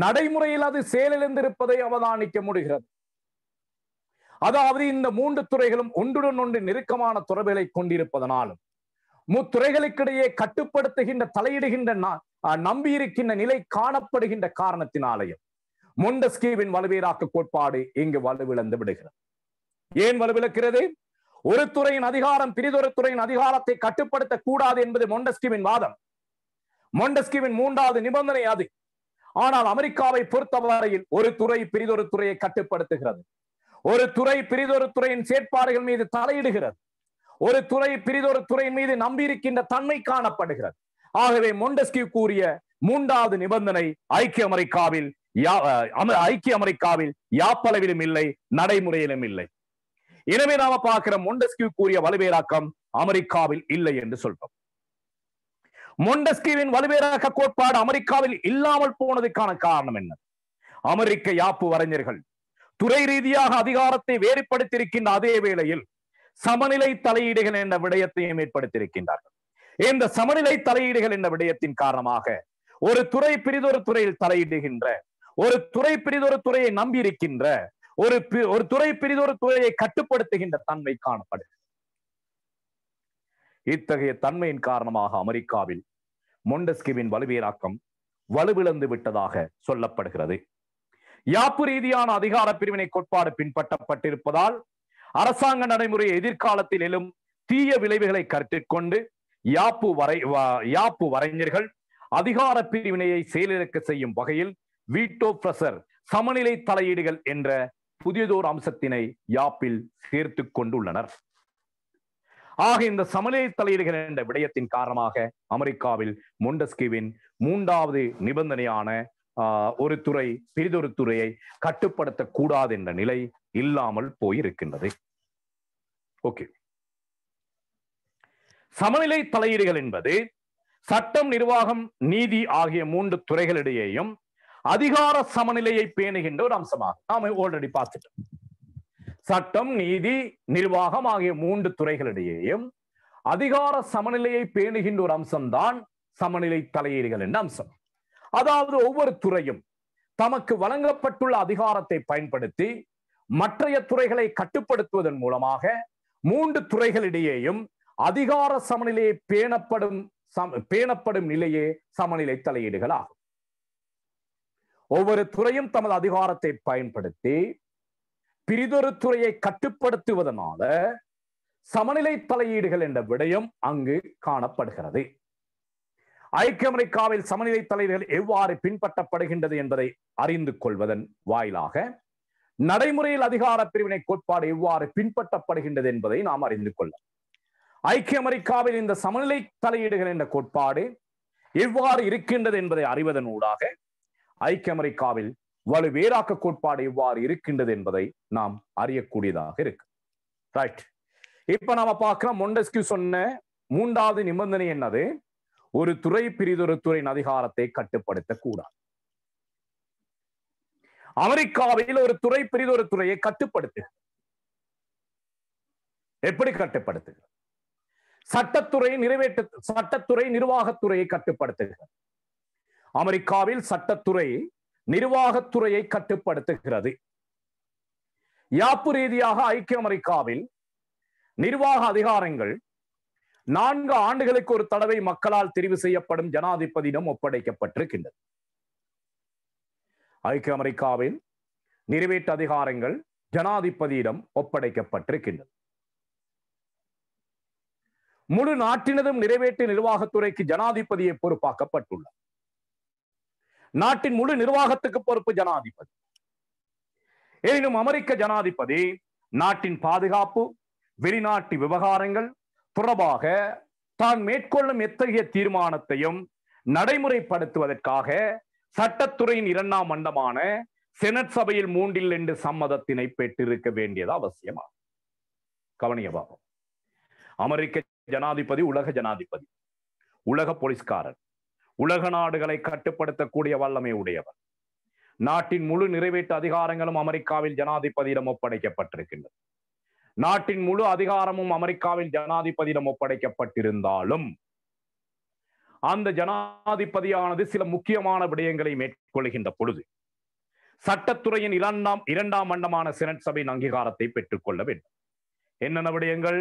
நடைமுறையில் அது செயலிழந்திருப்பதை அவதானிக்க முடிகிறது. அதாவது இந்த மூன்று துறைகளும் ஒன்றுடன் ஒன்று நெருக்கமான தொடர்புகளை கொண்டிருப்பதனாலும் முத்துறைகளுக்கிடையே கட்டுப்படுத்துகின்ற தலையிடுகின்ற நம்பியிருக்கின்ற நிலை காணப்படுகின்ற காரணத்தினாலேயும் மொண்டெஸ்கியூவின் வலுவேறாக்க கோட்பாடு இங்கு வலுவிழந்து விடுகிறது. ஏன் வலுவிழக்கிறது? ஒரு துறையின் அதிகாரம் பிரிதொரு துறையின் அதிகாரத்தை கட்டுப்படுத்த கூடாது என்பது மொண்டெஸ்கியூவின் வாதம். மொண்டெஸ்கியூவின் மூன்றாவது நிபந்தனை அது. ஆனால் அமெரிக்காவை பொறுத்தவரையில் ஒரு துறை பிரிதொரு துறையை கட்டுப்படுத்துகிறது. ஒரு துறை பிரிதொரு துறையின் செயற்பாடுகள் மீது தலையிடுகிறது. ஒரு துறை பிரிதொரு துறையின் மீது நம்பியிருக்கின்ற தன்மை காணப்படுகிறது. ஆகவே மொண்டெஸ்கியூ கூறிய மூன்றாவது நிபந்தனை ஐக்கிய அமெரிக்காவில் யாப்பளவிலும் இல்லை, நடைமுறையிலும் இல்லை. எனவே நாம பார்க்கிற மொண்டெஸ்கியூ கூறிய வலுவேறாக்கம் அமெரிக்காவில் இல்லை என்று சொல்றோம். மொண்டெஸ்கியூவின் வலுவேறாக்க கோட்பாடு அமெரிக்காவில் இல்லாமல் போனதுக்கான காரணம் என்ன? அமெரிக்க யாப்பு வரைஞர்கள் துறை ரீதியாக அதிகாரத்தை வேறுபடுத்தியிருக்கின்ற அதே வேளையில் சமநிலை தலையீடுகள் என்ற விடயத்தையும் ஏற்படுத்தியிருக்கின்றார்கள். இந்த சமநிலை தலையீடுகள் என்ற விடயத்தின் காரணமாக ஒரு துறை பிரிதொரு துறையில் தலையிடுகின்ற, ஒரு துறை பிரிதொரு துறையை நம்பியிருக்கின்ற, ஒரு துறை பிரிதொரு துறையை கட்டுப்படுத்துகின்ற தன்மை காணப்படுகிறது. இத்தகைய தன்மையின் காரணமாக அமெரிக்காவில் மொண்டெஸ்கியூவின் வலுவேறாக்கம் வலுவிழந்து விட்டதாக சொல்லப்படுகிறது. யாப்பு ரீதியான அதிகார பிரிவினை கோட்பாடு பின்பற்றப்பட்டிருப்பதால் அரசாங்க நடைமுறை எதிர்காலத்தில் எழும் தீய விளைவுகளை கருத்தில் கொண்டு யாப்பு வரைஞர்கள் அதிகார பிரிவினையை செயலிழக்க செய்யும் வகையில் வீட்டோ பிரஷர் சமநிலை தலையீடுகள் என்ற புதியதோர் அம்சத்தினை யாப்பில் சேர்த்து கொண்டுள்ளனர். ஆக இந்த சமநிலை தலையீடுகள் என்ற விடயத்தின் காரணமாக அமெரிக்காவில் மொண்டெஸ்கியூவின் மூன்றாவது நிபந்தனையான ஒரு துறை பிரிதொரு துறையை கட்டுப்படுத்தக்கூடாது என்ற நிலை இல்லாமல் போயிருக்கின்றது. ஓகே, சமநிலை தலையீடுகள் என்பது சட்டம், நிர்வாகம், நீதி ஆகிய மூன்று துறைகளிடையேயும் அதிகார சமநிலையை பேணுகின்ற ஒரு அம்சமாகும். நாம ஆல்ரெடி பார்த்துட்டோம். சட்டம், நீதி, நிர்வாகம் ஆகிய மூன்று துறைகளிடையேயும் அதிகார சமநிலையை பேணுகின்ற ஒரு அம்சம்தான் சமநிலை தலையீடுகள் என்ற அம்சம். அதாவது ஒவ்வொரு துறையும் தமக்கு வழங்கப்பட்டுள்ள அதிகாரத்தை பயன்படுத்தி மற்றைய துறைகளை கட்டுப்படுத்துவதன் மூலமாக மூன்று துறைகளிடையேயும் அதிகார சமநிலையை பேணப்படும் நிலையே சமநிலை தலையீடுகள் ஆகும். ஒவ்வொரு துறையும் தமது அதிகாரத்தை பயன்படுத்தி பிரிதொரு துறையை கட்டுப்படுத்துவதனால சமநிலை தலையீடுகள் என்ற விடயம் அங்கு காணப்படுகிறது. ஐக்கிய அமெரிக்காவில் சமநிலை தலையீடுகள் எவ்வாறு பின்பற்றப்படுகின்றது என்பதை அறிந்து கொள்வதன் வாயிலாக நடைமுறையில் அதிகார பிரிவினை கோட்பாடு எவ்வாறு பின்பற்றப்படுகின்றது என்பதை நாம் அறிந்து கொள்ளலாம். ஐக்கிய அமெரிக்காவில் இந்த சமநிலை தலையீடுகள் என்ற கோட்பாடு எவ்வாறு இருக்கின்றது என்பதை அறிவதன் ஊடாக ஐக்கிய அமெரிக்காவில் வலுவேறாக்க கோட்பாடு எவ்வாறு இருக்கின்றது என்பதை நாம் அறியக்கூடியதாக இருக்கு. ரைட், இப்ப நாம பார்க்கிறோம் மொண்டெஸ்கியூ சொன்ன மூன்றாவது நிபந்தனை என்னது? ஒரு துறை பிரிதொரு துறையின் அதிகாரத்தை கட்டுப்படுத்தக்கூடாது. அமெரிக்காவில் ஒரு துறை பிரிதொரு துறையை கட்டுப்படுத்துகிறது. எப்படி கட்டுப்படுத்துகிறது? சட்டத்துறை நிர்வாகத்துறையை கட்டுப்படுத்துகிறது. அமெரிக்காவில் சட்டத்துறை நிர்வாகத்துறையை கட்டுப்படுத்துகிறது. யாப்பு ரீதியாக ஐக்கிய அமெரிக்காவில் நிர்வாக அதிகாரங்கள் 4 ஆண்டுகளுக்கு ஒரு தடவை மக்களால் தெரிவு செய்யப்படும் ஜனாதிபதியிடம் ஒப்படைக்கப்பட்டிருக்கின்றது. ஐக்கிய அமெரிக்காவில் நிறைவேற்று அதிகாரங்கள் ஜனாதிபதியிடம் ஒப்படைக்கப்பட்டிருக்கின்றது. முழு நாட்டினதும் நிறைவேற்று நிர்வாகத்துறைக்கு ஜனாதிபதியை பொறுப்பாக்கப்பட்டுள்ளார். நாட்டின் முழு நிர்வாகத்துக்கு பொறுப்பு ஜனாதிபதி. எனினும் அமெரிக்க ஜனாதிபதி நாட்டின் பாதுகாப்பு, வெளிநாட்டு விவகாரங்கள் தொடர்பாக தான் மேற்கொள்ளும் எத்தகைய தீர்மானத்தையும் நடைமுறைப்படுத்துவதற்காக சட்டத்துறையின் 2ஆம் மண்டமான செனட் சபையில் 3/2 சம்மதத்தினை பெற்றிருக்க வேண்டியது அவசியமாகும். கவனிய பாப்போம். அமெரிக்க ஜனாதிபதி உலக ஜனாதிபதி, உலக போலீஸ்காரர், உலக நாடுகளை கட்டுப்படுத்தக்கூடிய வல்லமை உடையவர். நாட்டின் முழு நிறைவேற்று அதிகாரங்களும் அமெரிக்காவில் ஜனாதிபதியிடம் ஒப்படைக்கப்பட்டிருக்கின்றது. நாட்டின் முழு அதிகாரமும் அமெரிக்காவில் ஜனாதிபதியிடம் ஒப்படைக்கப்பட்டிருந்தாலும் அந்த ஜனாதிபதியானது சில முக்கியமான விடயங்களை மேற்கொள்கின்ற பொழுது சட்டத்துறையின் 2ஆம் மண்டமான செனட் சபையின் அங்கீகாரத்தை பெற்றுக் கொள்ள வேண்டும். என்னென்ன விடயங்கள்?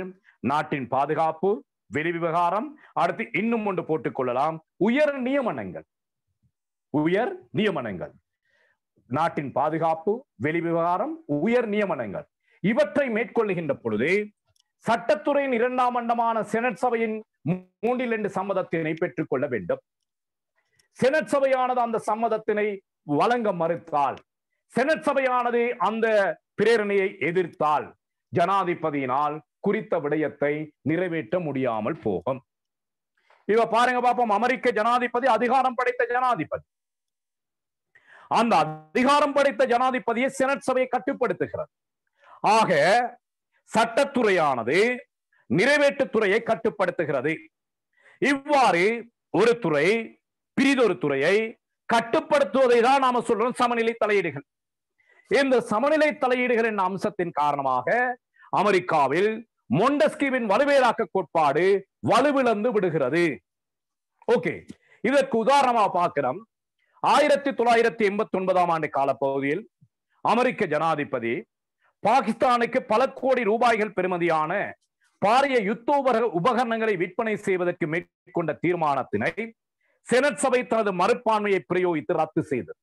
நாட்டின் பாதுகாப்பு, வெளி விவகாரம், அடுத்து இன்னும் ஒன்று போட்டுக் கொள்ளலாம், உயர் நியமனங்கள். உயர் நியமனங்கள், நாட்டின் பாதுகாப்பு, வெளி விவகாரம், உயர் நியமனங்கள் இவற்றை மேற்கொள்ளுகின்ற பொழுது சட்டத்துறையின் 2ஆம் மண்டமான செனட் சபையின் 3/2 சம்மதத்தினை பெற்றுக் கொள்ள வேண்டும். செனட் சபையானது அந்த சம்மதத்தினை வழங்க மறுத்தால், செனட் சபையானது அந்த பிரேரணையை எதிர்த்தால் ஜனாதிபதியினால் குறித்த விடயத்தை நிறைவேற்ற முடியாமல் போகும். இவ பாருங்க பாப்போம். அமெரிக்க ஜனாதிபதி அதிகாரம் படைத்த ஜனாதிபதி. அந்த அதிகாரம் படைத்த ஜனாதிபதியை செனட் சபையை கட்டுப்படுத்துகிறது. ஆக சட்டத்துறையானது நிறைவேற்றுத்துறையை கட்டுப்படுத்துகிறது. இவ்வாறு ஒரு துறை பிரிதொரு துறையை கட்டுப்படுத்துவதை தான் நாம சொல்றோம் சமநிலை தலையீடுகள். இந்த சமநிலை தலையீடுகள் என்ற அம்சத்தின் காரணமாக அமெரிக்காவில் மொண்டஸ்கிவின் வலுவேலாக்க கோட்பாடு வலுவிழந்து விடுகிறது. ஓகே, இதற்கு உதாரணமா பார்க்கிறோம். 1989ஆம் ஆண்டு காலப்பகுதியில் அமெரிக்க ஜனாதிபதி பாகிஸ்தானுக்கு பல கோடி ரூபாய்கள் பெறுமதியான பாரிய யுத்த உபகரணங்களை விற்பனை செய்வதற்கு மேற்கொண்ட தீர்மானத்தினை செனட் சபை தனது மறுப்பான்மையை பிரயோகித்து ரத்து செய்தது.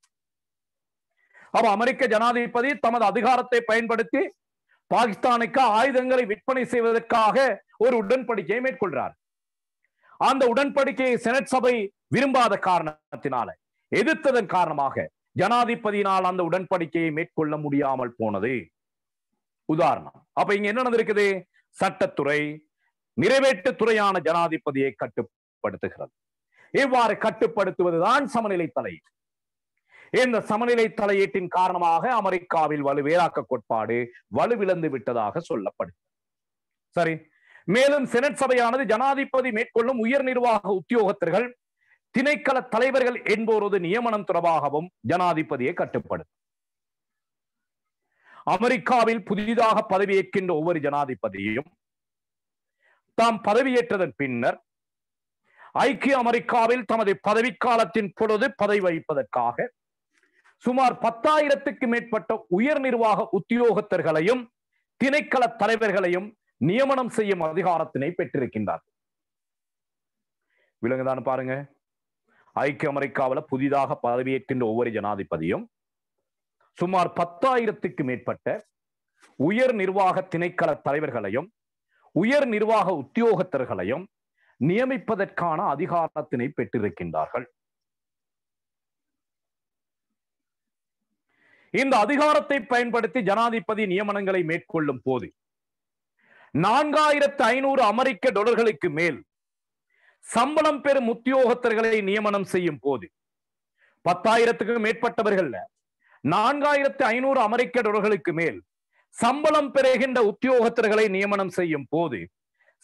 அப்ப அமெரிக்க ஜனாதிபதி தமது அதிகாரத்தை பயன்படுத்தி பாகிஸ்தானுக்கு ஆயுதங்களை விற்பனை செய்வதற்காக ஒரு உடன்படிக்கையை மேற்கொள்கிறார். அந்த உடன்படிக்கையை செனட் சபை விரும்பாத காரணத்தினால, எதிர்த்ததன் காரணமாக ஜனாதிபதியினால் அந்த உடன்படிக்கையை மேற்கொள்ள முடியாமல் போனது. உதாரணம். அப்ப இங்க என்ன நடந்திருக்குது? சட்டத்துறை நிறைவேற்றுத்துறையான ஜனாதிபதியை கட்டுப்படுத்துகிறது. இவ்வாறு கட்டுப்படுத்துவதுதான் சமநிலை தலையீடு. இந்த சமநிலை தலையீட்டின் காரணமாக அமெரிக்காவில் வலுவேலாக்க கோட்பாடு வலுவிழந்து விட்டதாக சொல்லப்படுகிறது. சரி, மேலும் செனட் சபையானது ஜனாதிபதி மேற்கொள்ளும் உயர் நிர்வாக உத்தியோகத்தர்கள், திணைக்கள தலைவர்கள் என்போரது நியமனம் தொடர்பாகவும் ஜனாதிபதியை கட்டுப்படுத்தும். அமெரிக்காவில் புதிதாக பதவியேற்கின்ற ஒவ்வொரு ஜனாதிபதியும் தாம் பதவியேற்றதன் பின்னர் ஐக்கிய அமெரிக்காவில் தமது பதவிக்காலத்தின் பொழுது பதவி வகிப்பதற்காக சுமார் 10,000க்கு மேற்பட்ட உயர் நிர்வாக உத்தியோகத்தர்களையும் திணைக்கள தலைவர்களையும் நியமனம் செய்யும் அதிகாரத்தினை பெற்றிருக்கின்றார். விலங்குதான் பாருங்க. ஐக்கிய அமெரிக்காவில் புதிதாக பதவியேற்கின்ற ஒவ்வொரு ஜனாதிபதியும் சுமார் 10,000க்கு மேற்பட்ட உயர் நிர்வாக திணைக்கள தலைவர்களையும் உயர் நிர்வாக உத்தியோகத்தர்களையும் நியமிப்பதற்கான அதிகாரத்தினை பெற்றிருக்கின்றார்கள். இந்த அதிகாரத்தை பயன்படுத்தி ஜனாதிபதி நியமனங்களை மேற்கொள்ளும் போது 4,500 அமெரிக்க டாலர்களுக்கு மேல் சம்பளம் பெறும் உத்தியோகத்தர்களை நியமனம் செய்யும் போது 10,000க்கு மேற்பட்டவர்கள் 4,500 அமெரிக்க டாலர்களுக்கு மேல் சம்பளம் பெறுகின்ற உத்தியோகத்தர்களை நியமனம் செய்யும் போது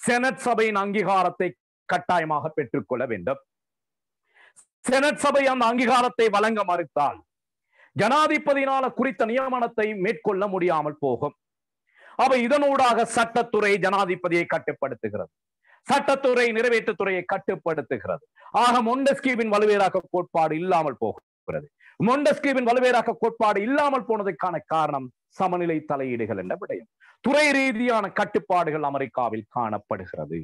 செனட் சபையின் அங்கீகாரத்தை கட்டாயமாக பெற்றுக்கொள்ள வேண்டும். செனட் சபை அந்த அங்கீகாரத்தை வழங்க மறுத்தால் ஜனாதிபதியினால குறித்த நியமனத்தை மேற்கொள்ள முடியாமல் போகும். அப்ப இதனூடாக சட்டத்துறை ஜனாதிபதியை கட்டுப்படுத்துகிறது, சட்டத்துறை நிறைவேற்றுத்துறையை கட்டுப்படுத்துகிறது. ஆக மொண்டஸ்கிவின் வலுவேலாக்க கோட்பாடு இல்லாமல் போகிறது. மொண்டஸ்கிவின் வலுவேலாக்க கோட்பாடு இல்லாமல் போனதற்கான காரணம் சமநிலை தலையீடுகள் என்ற விடயம். துறை ரீதியான கட்டுப்பாடுகள் அமெரிக்காவில் காணப்படுகிறது.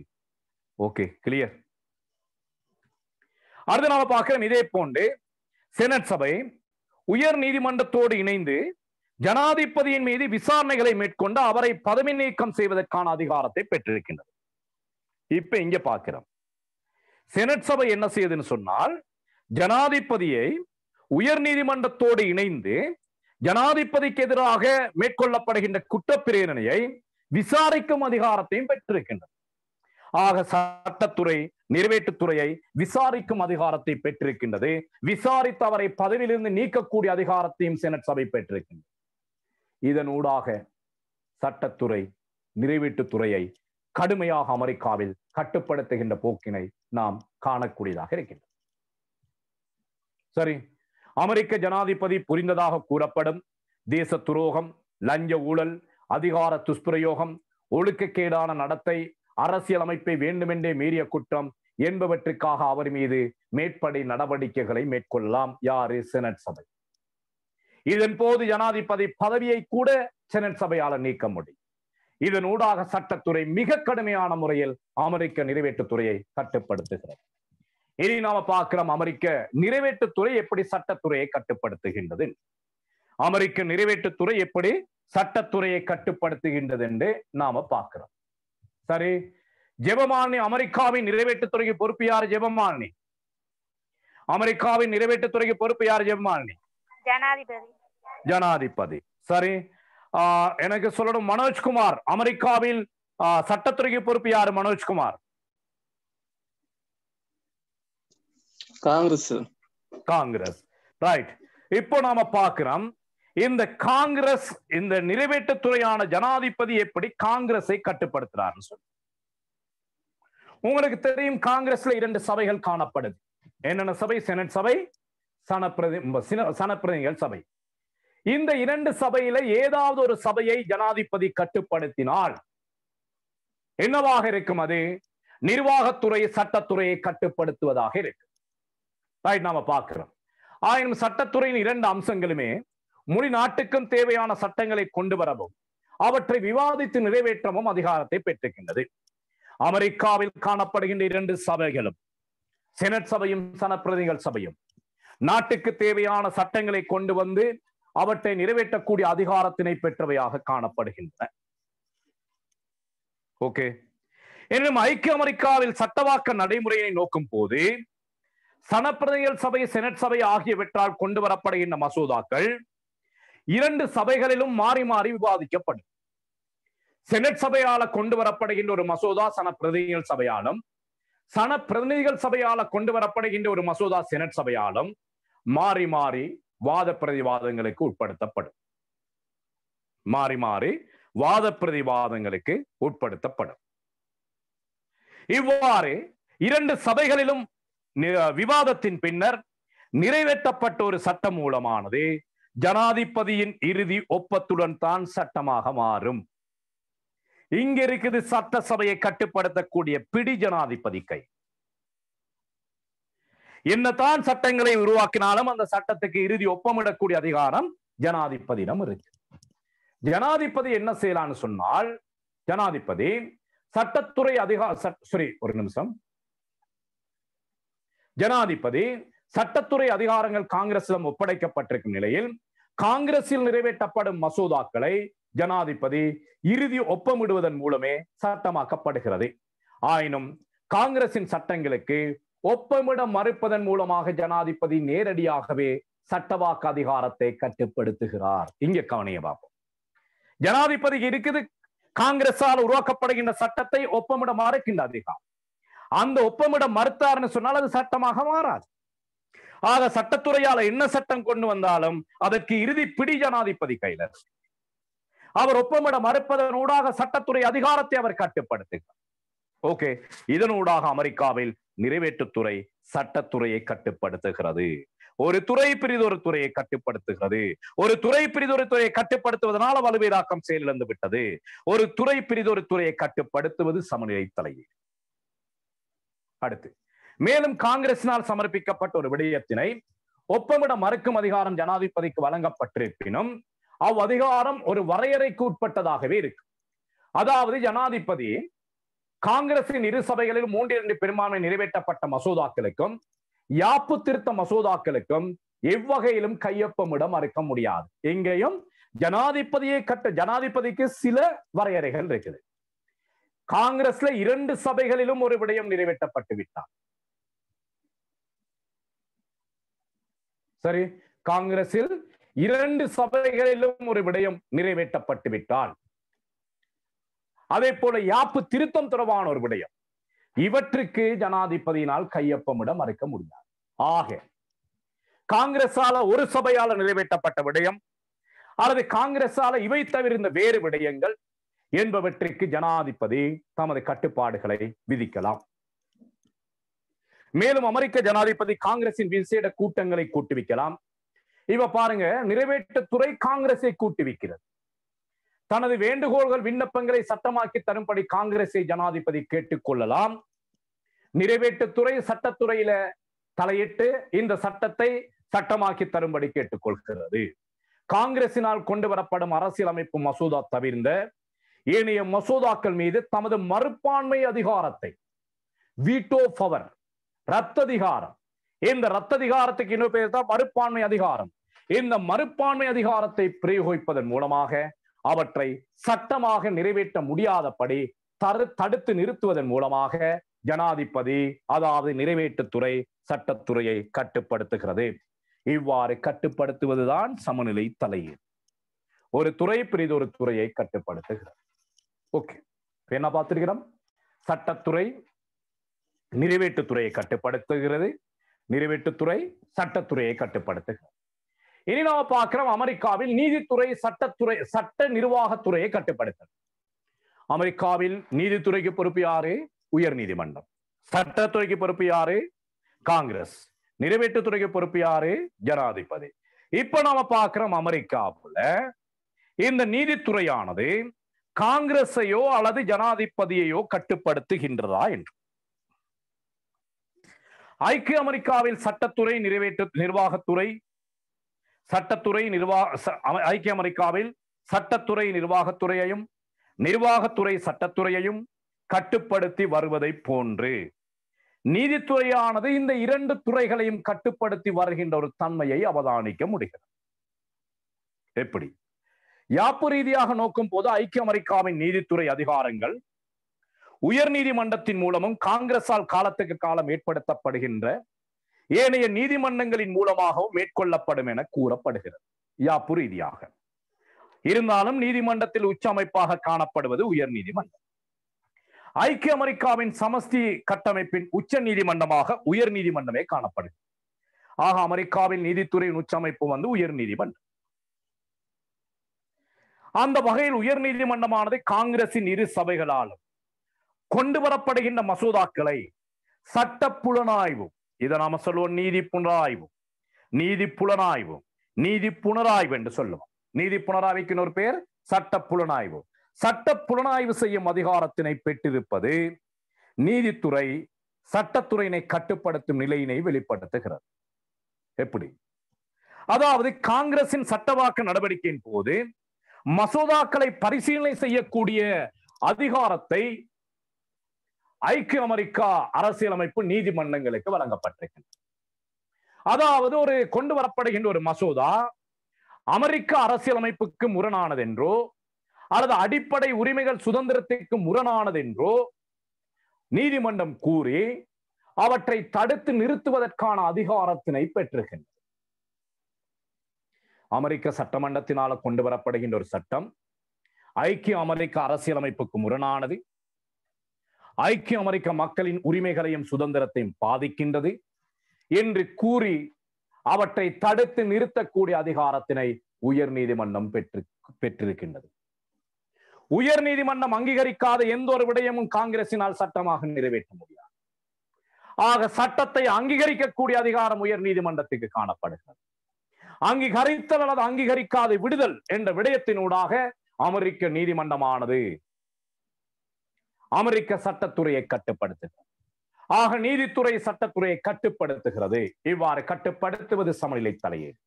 Okay, clear. அடுத்து நாம பார்க்கிறோம், இதே போன்று செனட் சபை உயர் நீதிமன்றத்தோடு இணைந்து ஜனாதிபதியின் மீது விசாரணைகளை மேற்கொண்டு அவரை பதவி நீக்கம் செய்வதற்கான அதிகாரத்தை பெற்றிருக்கின்றது. இப்ப இங்க பார்க்கிறோம், செனட் சபை என்ன செய்யுதுன்னு சொன்னால், ஜனாதிபதியை உயர் நீதிமன்றத்தோடு இணைந்து ஜனாதிபதிக்கு எதிராக மேற்கொள்ளப்படுகின்ற குற்றப்பிரேரணையை விசாரிக்கும் அதிகாரத்தையும் பெற்றிருக்கின்றது. ஆக சட்டத்துறை நிறைவேற்றுத்துறையை விசாரிக்கும் அதிகாரத்தை பெற்றிருக்கின்றது. விசாரித்து அவரை பதவியிலிருந்து நீக்கக்கூடிய அதிகாரத்தையும் செனட் சபை பெற்றிருக்கின்றது. இதனூடாக சட்டத்துறை நிறைவேற்றுத்துறையை கடுமையாக அமெரிக்காவில் கட்டுப்படுத்துகின்ற போக்கினை நாம் காணக்கூடியதாக இருக்கின்றது. சரி, அமெரிக்க ஜனாதிபதி புரிந்ததாக கூறப்படும் தேச துரோகம், லஞ்ச ஊழல், அதிகார துஷ்பிரயோகம், ஒழுக்கக்கேடான நடத்தை, அரசியல் அமைப்பை வேண்டுமென்றே மீறிய குற்றம் என்பவற்றுக்காக அவர் மீது மேற்படி நடவடிக்கைகளை மேற்கொள்ளலாம். யாரு? செனட் சபை. இதன் போது ஜனாதிபதி பதவியை கூட செனட் சபையால் நீக்க முடியும். இதனூடாக சட்டத்துறை மிக கடுமையான முறையில் அமெரிக்க நிறைவேற்றுத்துறையை கட்டுப்படுத்துகிறது. இனி நாம பார்க்கிறோம், அமெரிக்க நிறைவேற்றுத்துறை எப்படி சட்டத்துறையை கட்டுப்படுத்துகின்றது, அமெரிக்க நிறைவேற்றுத்துறை எப்படி சட்டத்துறையை கட்டுப்படுத்துகின்றது என்று நாம பார்க்கிறோம். சரி, ஜெபமாலினி அமெரிக்காவின் நிறைவேற்றுத்துறைக்கு பொறுப்பு யாரு? ஜெபமாலினி. அமெரிக்காவின் நிறைவேற்றுத்துறைக்கு பொறுப்பு யாரு? ஜெபமாலினி. ஜனாதிபதி. சரி, எனக்கு சொல்லணும், மனோஜ்குமார் அமெரிக்காவில் சட்டத்துறைக்கு பொறுப்பு யாரு? மனோஜ்குமார். காங்கிரஸ். காங்கிரஸ். ரைட். இப்போ நாம பார்க்கிறோம், இந்த காங்கிரஸ், இந்த நிறைவேற்றுத்துறையான ஜனாதிபதி எப்படி காங்கிரஸை கட்டுப்படுத்துறாருன்னு சொல்லி. உங்களுக்கு தெரியும், காங்கிரஸ்ல 2 சபைகள் காணப்படுது. என்னென்ன சபை? செனட் சபை, சனப்பிரதிநிதிகள் சபை. இந்த 2 சபையில ஏதாவது ஒரு சபையை ஜனாதிபதி கட்டுப்படுத்தினால் என்னவாக இருக்கும்? அது நிர்வாகத்துறை, சட்டத்துறையை கட்டுப்படுத்துவதாக இருக்கு. ரைட், நாம பார்க்கிறோம். ஆயினும் சட்டத்துறையின் 2 அம்சங்களுமே முழு நாட்டுக்கும் தேவையான சட்டங்களை கொண்டு வரவும் அவற்றை விவாதித்து நிறைவேற்றவும் அதிகாரத்தை பெற்றிருக்கின்றது. அமெரிக்காவில் காணப்படுகின்ற 2 சபைகளும், செனட் சபையும் சனப்பிரதிநிதிகள் சபையும், நாட்டுக்கு தேவையான சட்டங்களை கொண்டு வந்து அவற்றை நிறைவேற்றக்கூடிய அதிகாரத்தினை பெற்றவையாக காணப்படுகின்றன. ஓகே. எனினும் ஐக்கிய அமெரிக்காவில் சட்டவாக்க நடைமுறையை நோக்கும் போது சனப்பிரதிநிதிகள் சபை, செனட் சபை ஆகியவற்றால் கொண்டு வரப்படுகின்ற மசோதாக்கள் 2 சபைகளிலும் மாறி மாறி விவாதிக்கப்படும். செனட் சபையால கொண்டு வரப்படுகின்ற ஒரு மசோதா சனப்பிரதிநிதிகள் சபையாலும், சனப்பிரதிநிதிகள் சபையால கொண்டு வரப்படுகின்ற ஒரு மசோதா செனட் சபையாலும் மாறி மாறி வாத பிரதிவாதங்களுக்கு உட்படுத்தப்படும். மாறி மாறி வாத பிரதிவாதங்களுக்கு உட்படுத்தப்படும். இவ்வாறு 2 சபைகளிலும் விவாதத்தின் பின்னர் நிறைவேற்றப்பட்ட ஒரு சட்ட மூலமானது ஜனாதிபதியின் இறுதி ஒப்பத்துடன் தான் சட்டமாக மாறும். இங்க இருக்குது சட்டசபையை கட்டுப்படுத்தக்கூடிய பிடி ஜனாதிபதி கை. என்னதான் சட்டங்களை உருவாக்கினாலும் அந்த சட்டத்துக்கு இறுதி ஒப்பமிடக்கூடிய அதிகாரம் ஜனாதிபதியிடம் இருக்கு. ஜனாதிபதி என்ன செய்யலான்னு சொன்னால், ஜனாதிபதி சட்டத்துறை ஒரு நிமிஷம். ஜனாதிபதி சட்டத்துறை அதிகாரங்கள் காங்கிரசிடம் ஒப்படைக்கப்பட்டிருக்கும் நிலையில் காங்கிரஸில் நிறைவேற்றப்படும் மசோதாக்களை ஜனாதிபதி இறுதி ஒப்பமிடுவதன் மூலமே சட்டமாக்கப்படுகிறது. ஆயினும் காங்கிரசின் சட்டங்களுக்கு ஒப்பமிட மறுப்பதன் மூலமாக ஜனாதிபதி நேரடியாகவே சட்டவாக்க அதிகாரத்தை கட்டுப்படுத்துகிறார். இங்க கவனிய பார்ப்போம். ஜனாதிபதிக்கு இருக்குது காங்கிரஸால் உருவாக்கப்படுகின்ற சட்டத்தை ஒப்பமிட மறுக்கின்ற அதிகாரம். அந்த ஒப்பமிட மறுத்தார்னு சொன்னால் அது சட்டமாக மாறாது. ஆக சட்டத்துறையால என்ன சட்டம் கொண்டு வந்தாலும் அதற்கு இறுதி பிடி ஜனாதிபதி கையில. அவர் ஒப்பமிட மறுப்பதனூடாக சட்டத்துறை அதிகாரத்தை அவர் கட்டுப்படுத்துகிறார். ஓகே, இதனூடாக அமெரிக்காவில் நிறைவேற்றுத்துறை சட்டத்துறையை கட்டுப்படுத்துகிறது. ஒரு துறை பிரிதொரு துறையை கட்டுப்படுத்துகிறது. ஒரு துறை பிரிதொரு துறையை கட்டுப்படுத்துவதனால வலுவேதாக்கம் செயலிழந்து விட்டது. ஒரு துறை பிரிதொரு துறையை கட்டுப்படுத்துவது சமநிலை தலையீடு. அடுத்து, மேலும் காங்கிரசினால் சமர்ப்பிக்கப்பட்ட ஒரு விடயத்தினை ஒப்பமிட மறுக்கும் அதிகாரம் ஜனாதிபதிக்கு வழங்கப்பட்டிருப்பினும் அதிகாரம் ஒரு வரையறைக்கு உட்பட்டதாகவே இருக்கு. அதாவது ஜனாதிபதி காங்கிரசின் 2 சபைகளில் 3/2 பெரும்பான்மை நிறைவேற்றப்பட்ட மசோதாக்களுக்கும் யாப்பு திருத்த மசோதாக்களுக்கும் எவ்வகையிலும் கையொப்பமிட மறுக்க முடியாது. எங்கேயும் ஜனாதிபதிக்கு சில வரையறைகள் இருக்குது. காங்கிரஸ்ல 2 சபைகளிலும் ஒரு விடயம் நிறைவேற்றப்பட்டு விட்டார். சரி, காங்கிரஸில் 2 சபைகளிலும் ஒரு விடயம் நிறைவேற்றப்பட்டு விட்டால், அதே போல யாப்பு திருத்தம் தொடர்பான ஒரு விடயம், இவற்றுக்கு ஜனாதிபதியினால் கையொப்பமிட மறுக்க முடியாது. ஆக காங்கிரஸால ஒரு சபையால நிறைவேற்றப்பட்ட விடயம் அல்லது காங்கிரஸால இவை தவிர்ந்த வேறு விடயங்கள் என்பவற்றிற்கு ஜனாதிபதி தமது கட்டுப்பாடுகளை விதிக்கலாம். மேலும் அமெரிக்க ஜனாதிபதி காங்கிரசின் விசேட கூட்டங்களை கூட்டுவிக்கலாம். இவ பாருங்க, நிறைவேற்றுத்துறை காங்கிரஸை கூட்டுவிக்கிறது. தனது வேண்டுகோள்கள் விண்ணப்பங்களை சட்டமாக்கி தரும்படி காங்கிரஸை ஜனாதிபதி கேட்டுக்கொள்ளலாம். நிறைவேற்றுத்துறை சட்டத்துறையில தலையிட்டு இந்த சட்டத்தை சட்டமாக்கி தரும்படி கேட்டுக்கொள்கிறது. காங்கிரசினால் கொண்டு வரப்படும் அரசியலமைப்பு மசோதா தவிர்ந்த ஏனைய மசோதாக்கள் மீது தமது மறுப்பான்மை அதிகாரத்தை, வீட்டோ பவர், ரத்ததிகாரம், இந்த ரத்ததிகாரத்துக்கு இன்னொரு பேர் தான் மறுப்பான்மை அதிகாரம், இந்த மறுப்பான்மை அதிகாரத்தை பிரயோகிப்பதன் மூலமாக அவற்றை சட்டமாக நிறைவேற்ற முடியாதபடி தடுத்து நிறுத்துவதன் மூலமாக ஜனாதிபதி, அதாவது நிறைவேற்றுத்துறை சட்டத்துறையை கட்டுப்படுத்துகிறது. இவ்வாறு கட்டுப்படுத்துவதுதான் சமநிலை தலையீடு. ஒரு துறை பிரிதொரு துறையை கட்டுப்படுத்துகிறது. ஓகே, என்ன பார்த்திருக்கிறோம்? சட்டத்துறை நிறைவேற்றுத்துறையை கட்டுப்படுத்துகிறது, நிறைவேற்றுத்துறை சட்டத்துறையை கட்டுப்படுத்துகிறது. இனி நாம பார்க்கிறோம் அமெரிக்காவில் நீதித்துறை சட்ட நிர்வாகத்துறையை கட்டுப்படுத்துகிறது. அமெரிக்காவில் நீதித்துறைக்கு பொறுப்பு யாரு? உயர் நீதிமன்றம். சட்டத்துறைக்கு பொறுப்பு யாரு? காங்கிரஸ். நிறைவேற்றுத்துறைக்கு பொறுப்பு யாரு? ஜனாதிபதி. இப்ப நாம பார்க்கிறோம் அமெரிக்காவுல இந்த நீதித்துறையானது காங்கிரஸையோ அல்லது ஜனாதிபதியையோ கட்டுப்படுத்துகின்றதா என்று. ஐக்கிய அமெரிக்காவில் சட்டத்துறை நிர்வாகத்துறை சட்டத்துறை ஐக்கிய அமெரிக்காவில் சட்டத்துறை நிர்வாகத்துறையையும் நிர்வாகத்துறை சட்டத்துறையையும் கட்டுப்படுத்தி வருவதை போன்று நீதித்துறையானது இந்த 2 துறைகளையும் கட்டுப்படுத்தி வருகின்ற ஒரு தன்மையை அவதானிக்க முடிகிறது. எப்படி? யாப்பு ரீதியாக நோக்கும் போது ஐக்கிய அமெரிக்காவின் நீதித்துறை அதிகாரங்கள் உயர் நீதிமன்றத்தின் மூலமும் காங்கிரஸால் காலத்துக்கு காலம் ஏற்படுத்தப்படுகின்ற ஏனைய நீதிமன்றங்களின் மூலமாகவும் மேற்கொள்ளப்படும் என கூறப்படுகிறது யாப்பு ரீதியாக. இருந்தாலும் நீதிமன்றத்தில் உச்ச அமைப்பாக காணப்படுவது உயர் நீதிமன்றம். ஐக்கிய அமெரிக்காவின் சமஷ்டி கட்டமைப்பின் உச்ச நீதிமன்றமாக உயர் நீதிமன்றமே காணப்படுகிறது. ஆக அமெரிக்காவின் நீதித்துறையின் உச்சமைப்பு உயர் நீதிமன்றம். அந்த வகையில் உயர் நீதிமன்றமானது காங்கிரசின் 2 சபைகளாலும் கொண்டு வரப்படுகின்ற மசோதாக்களை சட்ட புலனாய்வு, இதை நாம சொல்லுவோம் நீதி புனராய்வு, நீதி புலனாய்வு, நீதி புனராய்வு என்று சொல்லுவோம். நீதி புனராய்வுக்கு ஒரு பேர் சட்ட புலனாய்வு. சட்ட புலனாய்வு செய்யும் அதிகாரத்தினை பெற்றிருப்பது நீதித்துறை சட்டத்துறையினை கட்டுப்படுத்தும் நிலையினை வெளிப்படுத்துகிறது. எப்படி? அதாவது காங்கிரசின் சட்டவாக்க நடவடிக்கையின் போது மசோதாக்களை பரிசீலனை செய்யக்கூடிய அதிகாரத்தை ஐக்கிய அமெரிக்கா அரசியலமைப்பு நீதிமன்றங்களுக்கு வழங்கப்பட்டிருக்கிறது. அதாவது ஒரு கொண்டு வரப்படுகின்ற ஒரு மசோதா அமெரிக்க அரசியலமைப்புக்கு முரணானது என்றோ அல்லது அடிப்படை உரிமைகள் சுதந்திரத்திற்கு முரணானது என்றோ நீதிமன்றம் கூறி அவற்றை தடுத்து நிறுத்துவதற்கான அதிகாரத்தினை பெற்றிருக்கின்றது. அமெரிக்க சட்டமன்றத்தினால கொண்டு வரப்படுகின்ற ஒரு சட்டம் ஐக்கிய அமெரிக்க அரசியலமைப்புக்கு முரணானது, ஐக்கிய அமெரிக்க மக்களின் உரிமைகளையும் சுதந்திரத்தையும் பாதிக்கின்றது என்று கூறி அவற்றை தடுத்து நிறுத்தக்கூடிய அதிகாரத்தினை உயர் நீதிமன்றம் பெற்றிருக்கின்றது. உயர் நீதிமன்றம் அங்கீகரிக்காத எந்த ஒரு விடயமும் காங்கிரசினால் சட்டமாக நிறைவேற்ற முடியாது. ஆக சட்டத்தை அங்கீகரிக்கக்கூடிய அதிகாரம் உயர் நீதிமன்றத்துக்கு காணப்படுகிறது. அங்கீகரித்தல் அல்லது அங்கீகரிக்காத விடுதல் என்ற விடயத்தினூடாக அமெரிக்க நீதிமன்றமானது அமெரிக்க சட்டத்துறையை கட்டுப்படுத்துகிறது. ஆக நீதித்துறை சட்டத்துறையை கட்டுப்படுத்துகிறது. இவ்வாறு கட்டுப்படுத்துவது சமநிலை தலையீடு.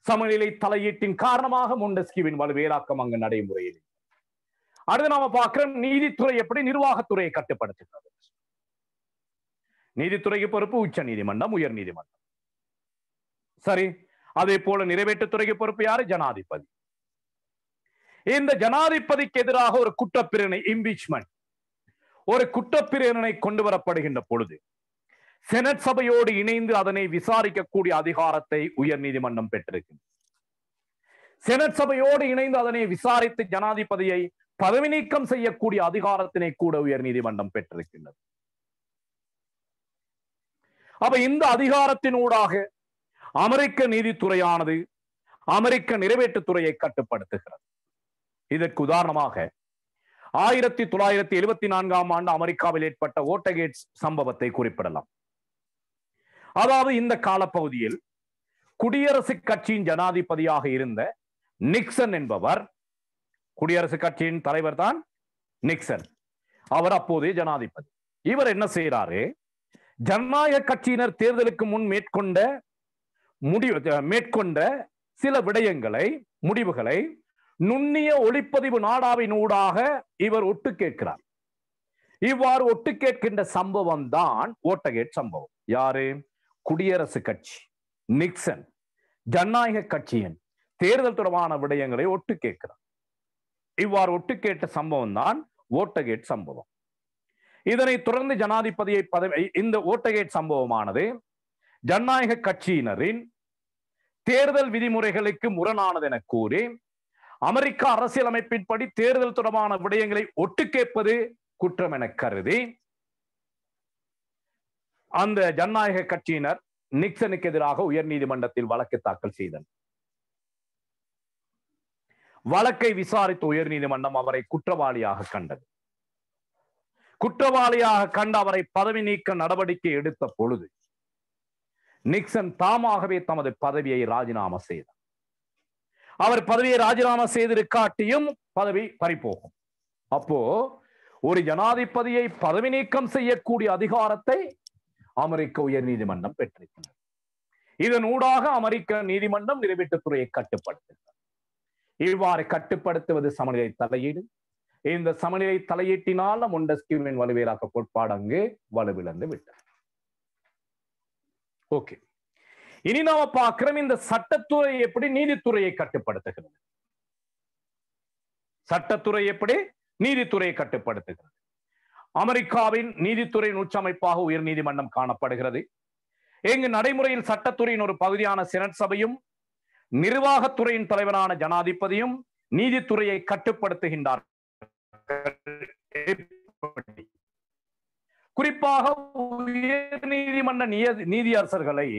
சமநிலை தலையீட்டின் காரணமாக மொண்டெஸ்கியூவின் வலுவேலாக்கம் அங்கு நடைமுறையில். அடுத்து நாம பார்க்கிறோம் நீதித்துறை எப்படி நிர்வாகத்துறையை கட்டுப்படுத்துகிறது. நீதித்துறைக்கு பொறுப்பு உச்ச நீதிமன்றம், உயர் நீதிமன்றம். சரி, அதே போல நிறைவேற்றுத்துறைக்கு பொறுப்பு யாரு? ஜனாதிபதி. இந்த ஜனாதிபதிக்கு எதிராக ஒரு குற்றப்பிரிவினை இம்பீச்மெண்ட் ஒரு குற்றப்பிரிவினை கொண்டு வரப்படுகின்ற பொழுது செனட் சபையோடு இணைந்து அதனை விசாரிக்கக்கூடிய அதிகாரத்தை உயர் நீதிமன்றம் பெற்றிருக்கின்றது. செனட் சபையோடு இணைந்து அதனை விசாரித்து ஜனாதிபதியை பதவி நீக்கம் செய்யக்கூடிய அதிகாரத்தினை கூட உயர் நீதிமன்றம் பெற்றிருக்கின்றது. அப்ப இந்த அதிகாரத்தினூடாக அமெரிக்க நீதித்துறையானது அமெரிக்க நிறைவேற்றுத்துறையை கட்டுப்படுத்துகிறது. இதற்கு உதாரணமாக 1974 அமெரிக்காவில் ஏற்பட்ட ஓட்டகேட் சம்பவத்தை குறிப்பிடலாம். அதாவது இந்த காலப்பகுதியில் குடியரசுக் கட்சியின் ஜனாதிபதியாக இருந்த நிக்சன் என்பவர், குடியரசுக் கட்சியின் தலைவர் தான் நிக்சன், அவர் அப்போதைய ஜனாதிபதி. இவர் என்ன செய்யறாரு, ஜனநாயக கட்சியினர் தேர்தலுக்கு முன் மேற்கொண்ட சில விடயங்களை முடிவுகளை நுண்ணிய ஒளிப்பதிவு நாடாவினூடாக இவர் ஒட்டு கேட்கிறார். இவ்வாறு ஒட்டு கேட்கின்ற சம்பவம் தான் ஓட்டகேட் சம்பவம். யாரு? குடியரசுக் கட்சி நிக்சன் ஜனநாயக கட்சியின் தேர்தல் தொடர்பான விடயங்களை ஒட்டு கேட்கிறார். இவ்வாறு ஒட்டு கேட்ட சம்பவம் தான் ஓட்டகேட் சம்பவம். இதனைத் தொடர்ந்து ஜனாதிபதியை இந்த ஓட்டகேட் சம்பவமானது ஜனநாயக கட்சியினரின் தேர்தல் விதிமுறைகளுக்கு முரணானது என கூறி அமெரிக்க அரசியலமைப்பின்படி தேர்தல் தொடர்பான விடயங்களை ஒட்டு கேட்பது குற்றம் என கருதி அந்த ஜனநாயக கட்சியினர் நிக்சனுக்கு எதிராக உயர் நீதிமன்றத்தில் வழக்கு தாக்கல் செய்தனர். வழக்கை விசாரித்த உயர் நீதிமன்றம் அவரை குற்றவாளியாக கண்டது. குற்றவாளியாக கண்டு அவரை பதவி நீக்க நடவடிக்கை எடுத்த பொழுது நிக்சன் தாமாகவே தமது பதவியை ராஜினாமா செய்தார். அவர் பதவியை ராஜினாமா செய்திருக்காட்டியும் பதவி பறிபோகும். அப்போ ஒரு ஜனாதிபதியை பதவி நீக்கம் செய்யக்கூடிய அதிகாரத்தை அமெரிக்க உயர் நீதிமன்றம் பெற்றிருக்கிறது. இதனூடாக அமெரிக்க நீதிமன்றம் நிறைவேற்றுத்துறையை கட்டுப்படுத்துகிறது. இவ்வாறு கட்டுப்படுத்துவது சமநிலை தலையீடு. இந்த சமநிலை தலையீட்டினால மொண்டஸ்கியூவின் வலுவேராக்க கோட்பாடு அங்கு வலுவிழந்து விட்டது. ஓகே, இனி நாம பார்க்கிறோம் இந்த சட்டத்துறை எப்படி நீதித்துறையை கட்டுப்படுத்துகிறது. சட்டத்துறை எப்படி நீதித்துறையை கட்டுப்படுத்துகிறது. அமெரிக்காவின் நீதித்துறையின் உச்சமைப்பாக உயர் நீதிமன்றம் காணப்படுகிறது. இங்கு நடைமுறையில் சட்டத்துறையின் ஒரு பகுதியான செனட் சபையும் நிர்வாகத்துறையின் தலைவரான ஜனாதிபதியும் நீதித்துறையை கட்டுப்படுத்துகின்றார். குறிப்பாக உயர் நீதிமன்ற நீதியரசர்களை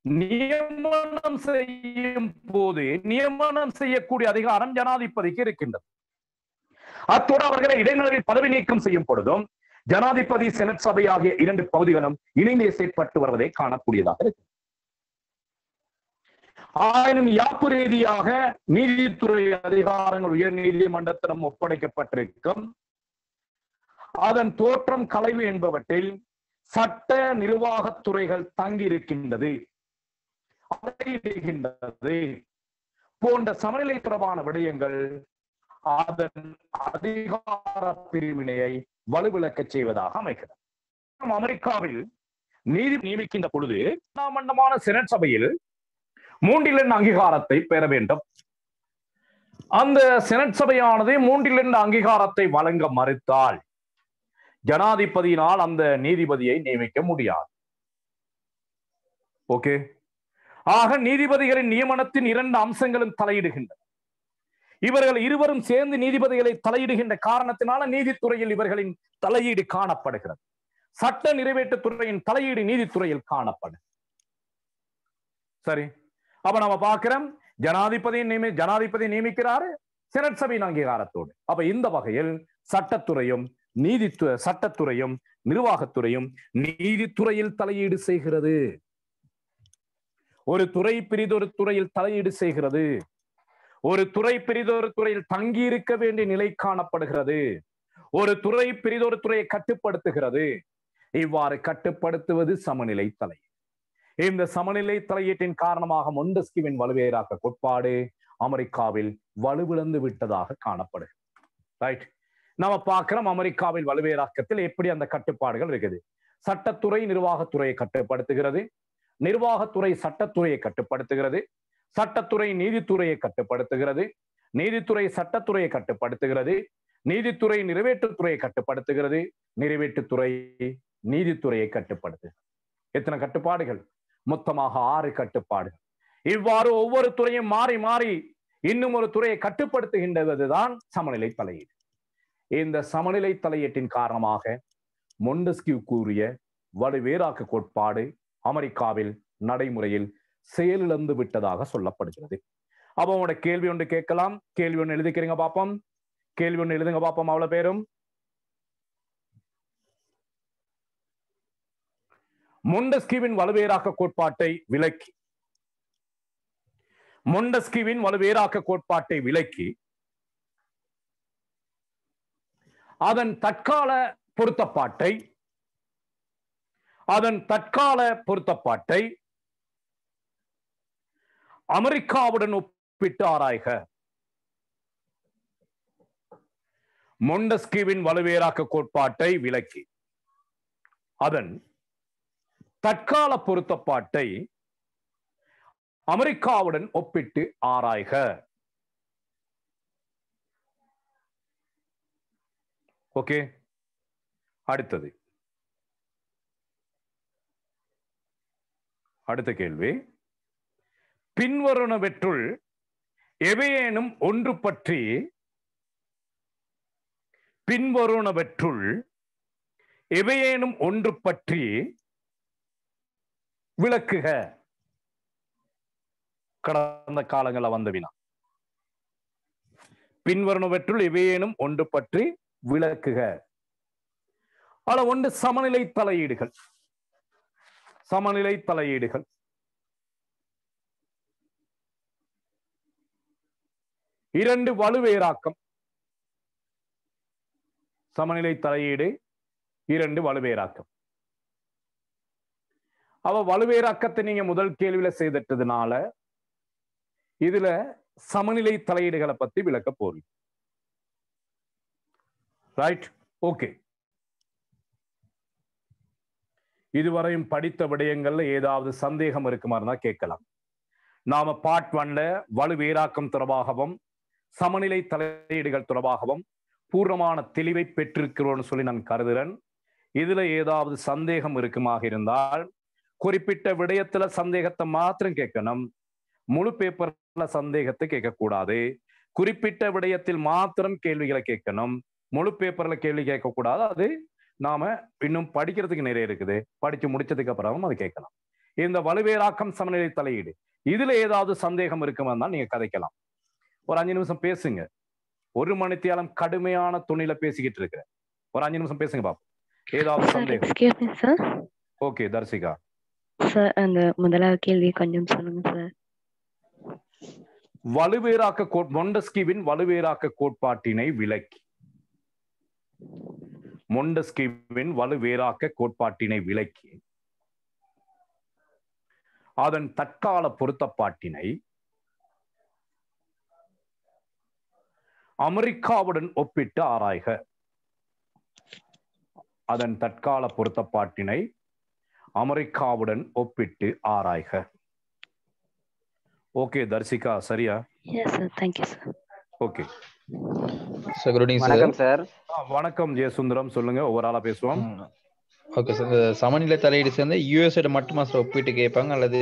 நியமனம் செய்யும் போது நியமனம் செய்யக்கூடிய அதிகாரம் ஜனாதிபதிக்கு இருக்கின்றது. அத்தோடு அவர்களை இடைநிலையில் பதவி நீக்கம் செய்யும் பொழுதும் ஜனாதிபதி செனட் சபை ஆகிய இரண்டு பகுதிகளும் இணைந்தே செயற்பட்டு வருவதை காணக்கூடியதாக இருக்கு. ஆயினும் யாப்பு ரீதியாக நீதித்துறை அதிகாரங்கள் உயர் நீதிமன்றத்திடம் ஒப்படைக்கப்பட்டிருக்கும். அதன் தோற்றம் களைவு என்பவற்றில் சட்ட நிர்வாகத்துறைகள் தங்கியிருக்கின்றது போன்ற சமநிலை தொடர்பான விடயங்கள் அதன் அதிகார பிரிவினையை வலுவிழக்க செய்வதாக அமைக்கிறது. அமெரிக்காவில் நீதி நியமிக்கின்ற பொழுது மண்டமான செனட் சபையில் 3 அங்கீகாரத்தை பெற வேண்டும். அந்த செனட் சபையானது 3 அங்கீகாரத்தை வழங்க மறுத்தால் ஜனாதிபதியினால் அந்த நீதிபதியை நியமிக்க முடியாது. ஓகே, ஆக நீதிபதிகளின் நியமனத்தின் 2 அம்சங்களும் தலையிடுகின்றன. இவர்கள் இருவரும் சேர்ந்து நீதிபதிகளை தலையிடுகின்ற காரணத்தினால நீதித்துறையில் இவர்களின் தலையீடு காணப்படுகிறது. சட்ட நிறைவேற்றுத்துறையின் தலையீடு நீதித்துறையில் காணப்படும். சரி, அப்ப நம்ம பார்க்கிறோம் ஜனாதிபதி நியமிக்கிறாரு செனட் சபையின் அங்கீகாரத்தோடு. அப்ப இந்த வகையில் சட்டத்துறையும் நிர்வாகத்துறையும் நீதித்துறையில் தலையீடு செய்கிறது. ஒரு துறை பிரிதொரு துறையில் தலையீடு செய்கிறது. ஒரு துறை பிரிதொரு துறையில் தங்கி இருக்க வேண்டிய நிலை காணப்படுகிறது. ஒரு துறை பிரிதொரு துறையை கட்டுப்படுத்துகிறது. இவ்வாறு கட்டுப்படுத்துவது சமநிலை தலையீடு. இந்த சமநிலை தலையீட்டின் காரணமாக மொண்டஸ்கியூவின் வலுவேராக்க கோட்பாடு அமெரிக்காவில் வலுவிழந்து விட்டதாக காணப்படுகிறது. ரைட், நம்ம பார்க்கிறோம் அமெரிக்காவில் வலுவேராக்கத்தில் எப்படி அந்த கட்டுப்பாடுகள் இருக்குது. சட்டத்துறை நிர்வாகத்துறையை கட்டுப்படுத்துகிறது, நிர்வாகத்துறை சட்டத்துறையை கட்டுப்படுத்துகிறது, சட்டத்துறை நீதித்துறையை கட்டுப்படுத்துகிறது, நீதித்துறை சட்டத்துறையை கட்டுப்படுத்துகிறது, நீதித்துறை நிறைவேற்றுத்துறையை கட்டுப்படுத்துகிறது, நிறைவேற்றுத்துறை நீதித்துறையை கட்டுப்படுத்துகிறது. எத்தனை கட்டுப்பாடுகள்? மொத்தமாக 6 கட்டுப்பாடுகள். இவ்வாறு ஒவ்வொரு துறையும் மாறி மாறி இன்னும் ஒரு துறையை கட்டுப்படுத்துகின்றதுதான் சமநிலை தலையீடு. இந்த சமநிலை தலையீட்டின் காரணமாக மொண்டஸ்கியூ கூறிய வலுவேறாக்க கோட்பாடு அமெரிக்காவில் நடைமுறையில் செயலிழந்து விட்டதாக சொல்லப்படுகிறது. அப்ப உங்களோட கேள்வி ஒன்று கேட்கலாம். கேள்வி ஒன்று எழுதிக்கிறீங்க பாப்போம். கேள்வி ஒன்று எழுதுங்க பாப்போம். அவ்வளவு பேரும் மொண்டஸ்கியூவின் வலுவேறாக்க கோட்பாட்டை விலக்கி அதன் தற்கால பொருத்தப்பாட்டை அமெரிக்காவுடன் ஒப்பிட்டு ஆராய்க. மொண்டஸ்கியூவின் வலுவேறாக்க கோட்பாட்டை விலக்கி அதன் தற்கால பொருத்தப்பாட்டை அமெரிக்காவுடன் ஒப்பிட்டு ஆராய்க. ஓகே, அடுத்த கேள்வி, பின்வருவனவற்றுள் எவையேனும் ஒன்று பற்றி விளக்குக. கடந்த காலங்களில் வந்த வினா. பின்வருவனவற்றுள் எவையேனும் ஒன்று பற்றி விளக்குக. ஆனா ஒன்று சமநிலை தலையீடுகள். இரண்டு வலுவேறாக்கம். சமநிலை தலையீடு, இரண்டு வலுவேறாக்கம். அவ வலுவேறாக்கத்தை நீங்க முதல் கேள்வியில செய்ததுனால இதுல சமநிலை தலையீடுகளை பத்தி விளக்க போறீங்க. Right, okay. இதுவரையும் படித்த விடயங்கள்ல ஏதாவது சந்தேகம் இருக்குமாறு தான் கேட்கலாம். நாம பார்ட் 1ல வலுவேறாக்கம் தொடர்பாகவும் சமநிலை தலையீடுகள் தொடர்பாகவும் பூர்ணமான தெளிவை பெற்றிருக்கிறோம்னு சொல்லி நான் கருதுறேன். இதுல ஏதாவது சந்தேகம் இருக்குமாக இருந்தால் குறிப்பிட்ட விடயத்துல சந்தேகத்தை மாத்திரம் கேட்கணும். முழு பேப்பர்ல சந்தேகத்தை கேட்கக்கூடாது. குறிப்பிட்ட விடயத்தில் மாத்திரம் கேள்விகளை கேட்கணும். முழு பேப்பர்ல கேள்வி கேட்கக்கூடாது. அது நாம இன்னும் படிக்கிறதுக்கு நிறைய இருக்குது. படிச்சு முடிச்சதுக்கு அப்புறம் அது கேட்கலாம். இந்த வலுவேறாக்கம் சமநிலை தலையீடு இதுல ஏதாவது சந்தேகம் இருக்குமா தான் நீங்க கதைக்கலாம். ஒரு 5 நிமிஷம் பேசுங்க. 1 மணித்தியாலம் கடுமையான துணியில பேசிக்கிட்டு இருக்கிறேன். ஒரு 5 நிமிஷம் பேசுங்க பாப்போம். ஏதாவது சந்தேகம்? ஓகே தர்சிகா. சார் அந்த முதலாவது கேள்வி கொஞ்சம் சொல்லுங்க சார். மொண்டஸ்கியூவின் வலுவேறாக்க கோட்பாட்டினை விளக்கி. மொண்டஸ்கியூவின் வலுவேறாக்க கோட்பாட்டினை விளக்கி அதன் தற்கால பொருத்தப்பாட்டினை அமெரிக்காவுடன் ஒப்பிட்டு ஆராய்க. அதன் தற்கால பொருத்தப்பாட்டினை அமெரிக்காவுடன் ஒப்பிட்டு ஆராய்க. ஓகே தர்சிகா, சரியா? Yes sir, thank you sir. Okay sir, good evening sir. வணக்கம் சார். வணக்கம் ஜெயசுந்தரம், சொல்லுங்க. ஒவ்வொரு ஆளா பேசுவோம். ஓகே சார், சமநிலை தலையீடு சேர்ந்து யூஎஸ்ஏ மட்டுமா சார் ஒப்பிட்டு கேட்பாங்க அல்லது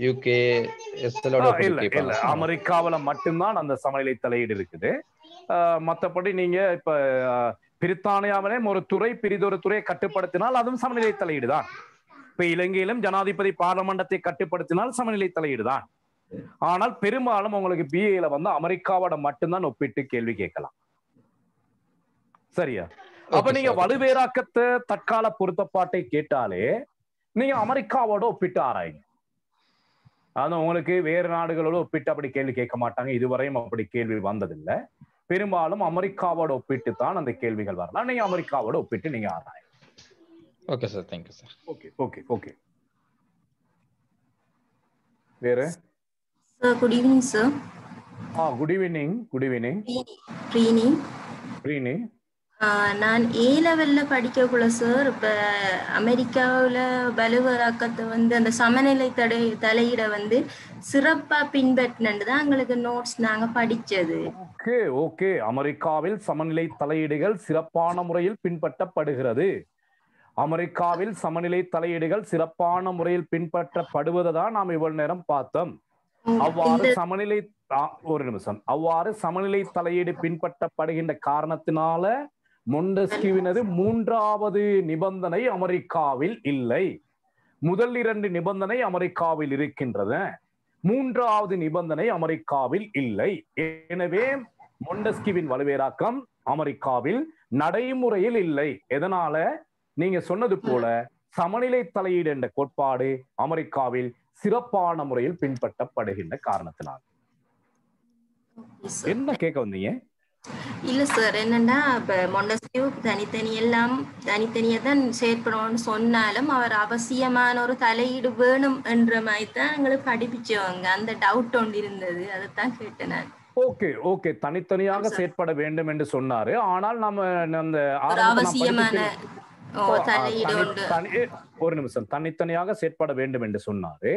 யூகே எஸ்எலோட ஒப்பிட்டு கேட்பாங்க? இல்ல, அமெரிக்காவுல மட்டும்தான் அந்த சமநிலை தலையீடு இருக்குது. மற்றபடி நீங்க இப்ப பிரித்தானியாவிலே ஒரு துறை பிரிதொரு துறையை கட்டுப்படுத்தினால் அதுவும் சமநிலை தலையீடு தான். இப்ப இலங்கையிலும் ஜனாதிபதி பார்லமெண்டத்தை கட்டுப்படுத்தினால் சமநிலை தலையீடு தான். ஆனால் பெரும்பாலும் உங்களுக்கு பிஏல அமெரிக்காவோட மட்டும்தான் ஒப்பிட்டு கேள்வி கேட்கலாம். சரியா? அப்ப நீங்க வலுவேறாக்கத்தை தற்கால பொருத்தப்பாட்டை கேட்டாலே நீங்க அமெரிக்காவோட ஒப்பிட்டு ஆராயுங்க. ஆனா உங்களுக்கு வேறு நாடுகளோட ஒப்பிட்டு அப்படி கேள்வி கேட்க மாட்டாங்க. இதுவரையும் அப்படி கேள்வி வந்ததில்லை. பெரும்பாலும் அமெரிக்காவோட ஒப்பிட்டு தான் அந்த கேள்விகள் வரலாம். நீங்க அமெரிக்காவோட ஒப்பிட்டு நீங்க ஆராயுங்க. Okay sir, thank you sir. Okay okay okay. வேற? Good evening sir. Good evening. Good evening. பிரீனி. பிரீனி. நான் ஏ லெவலில் படிக்கக்குள்ள சார் இப்போ அமெரிக்காவில் வலுவராக்கத்தை அந்த சமநிலை தலையிட சிறப்பாக பின்பற்றினது தான் எங்களுக்கு நோட்ஸ் நாங்கள் படித்தது. Okay okay. அமெரிக்காவில் சமநிலை தலையீடுகள் சிறப்பான முறையில் பின்பற்றப்படுகிறது. அமெரிக்காவில் சமநிலை தலையீடுகள் சிறப்பான முறையில் பின்பற்றப்படுவதை தான் நாம் இவ்வளவு நேரம் பார்த்தோம். அவ்வாறு சமநிலை ஒரு நிமிஷம் அவ்வாறு சமநிலை தலையீடு பின்பற்றப்படுகின்ற காரணத்தினால மொண்டெஸ்கியூவினது 3வது நிபந்தனை அமெரிக்காவில் இல்லை. முதல் 2 நிபந்தனை அமெரிக்காவில் இருக்கின்றன, 3வது நிபந்தனை அமெரிக்காவில் இல்லை. எனவே மொண்டெஸ்கியூவின் வலுவேராக்கம் அமெரிக்காவில் நடைமுறையில் இல்லை. எதனால? நீங்க சொன்னது போல சமநிலை தலையீடு என்ற கோட்பாடு அமெரிக்காவில் சிறப்பான முறையில் பின்பற்றப்படுகின்ற காரணத்தினால். என்ன கேட்க வந்தீங்க? இல்ல சார், என்னன்னா இப்ப மொண்டெஸ்கியூ தனித்தனியா தான் செயற்படணும்னு சொன்னாலும் அவர் அவசியமான ஒரு தலையீடு வேணும் என்ற மாதிரி தான் எங்களுக்கு படிப்பிச்சவங்க. அந்த டவுட் ஒன்று இருந்தது, அதைத்தான் கேட்டேன் நான். Okay okay. தனித்தனியாக செயற்பட வேண்டும் என்று சொன்னாரு. ஆனால் நம்ம அந்த அவசியமான ஒரு நிமிஷம் தனித்தனியாக செயற்பட வேண்டும் என்று சொன்னாரு.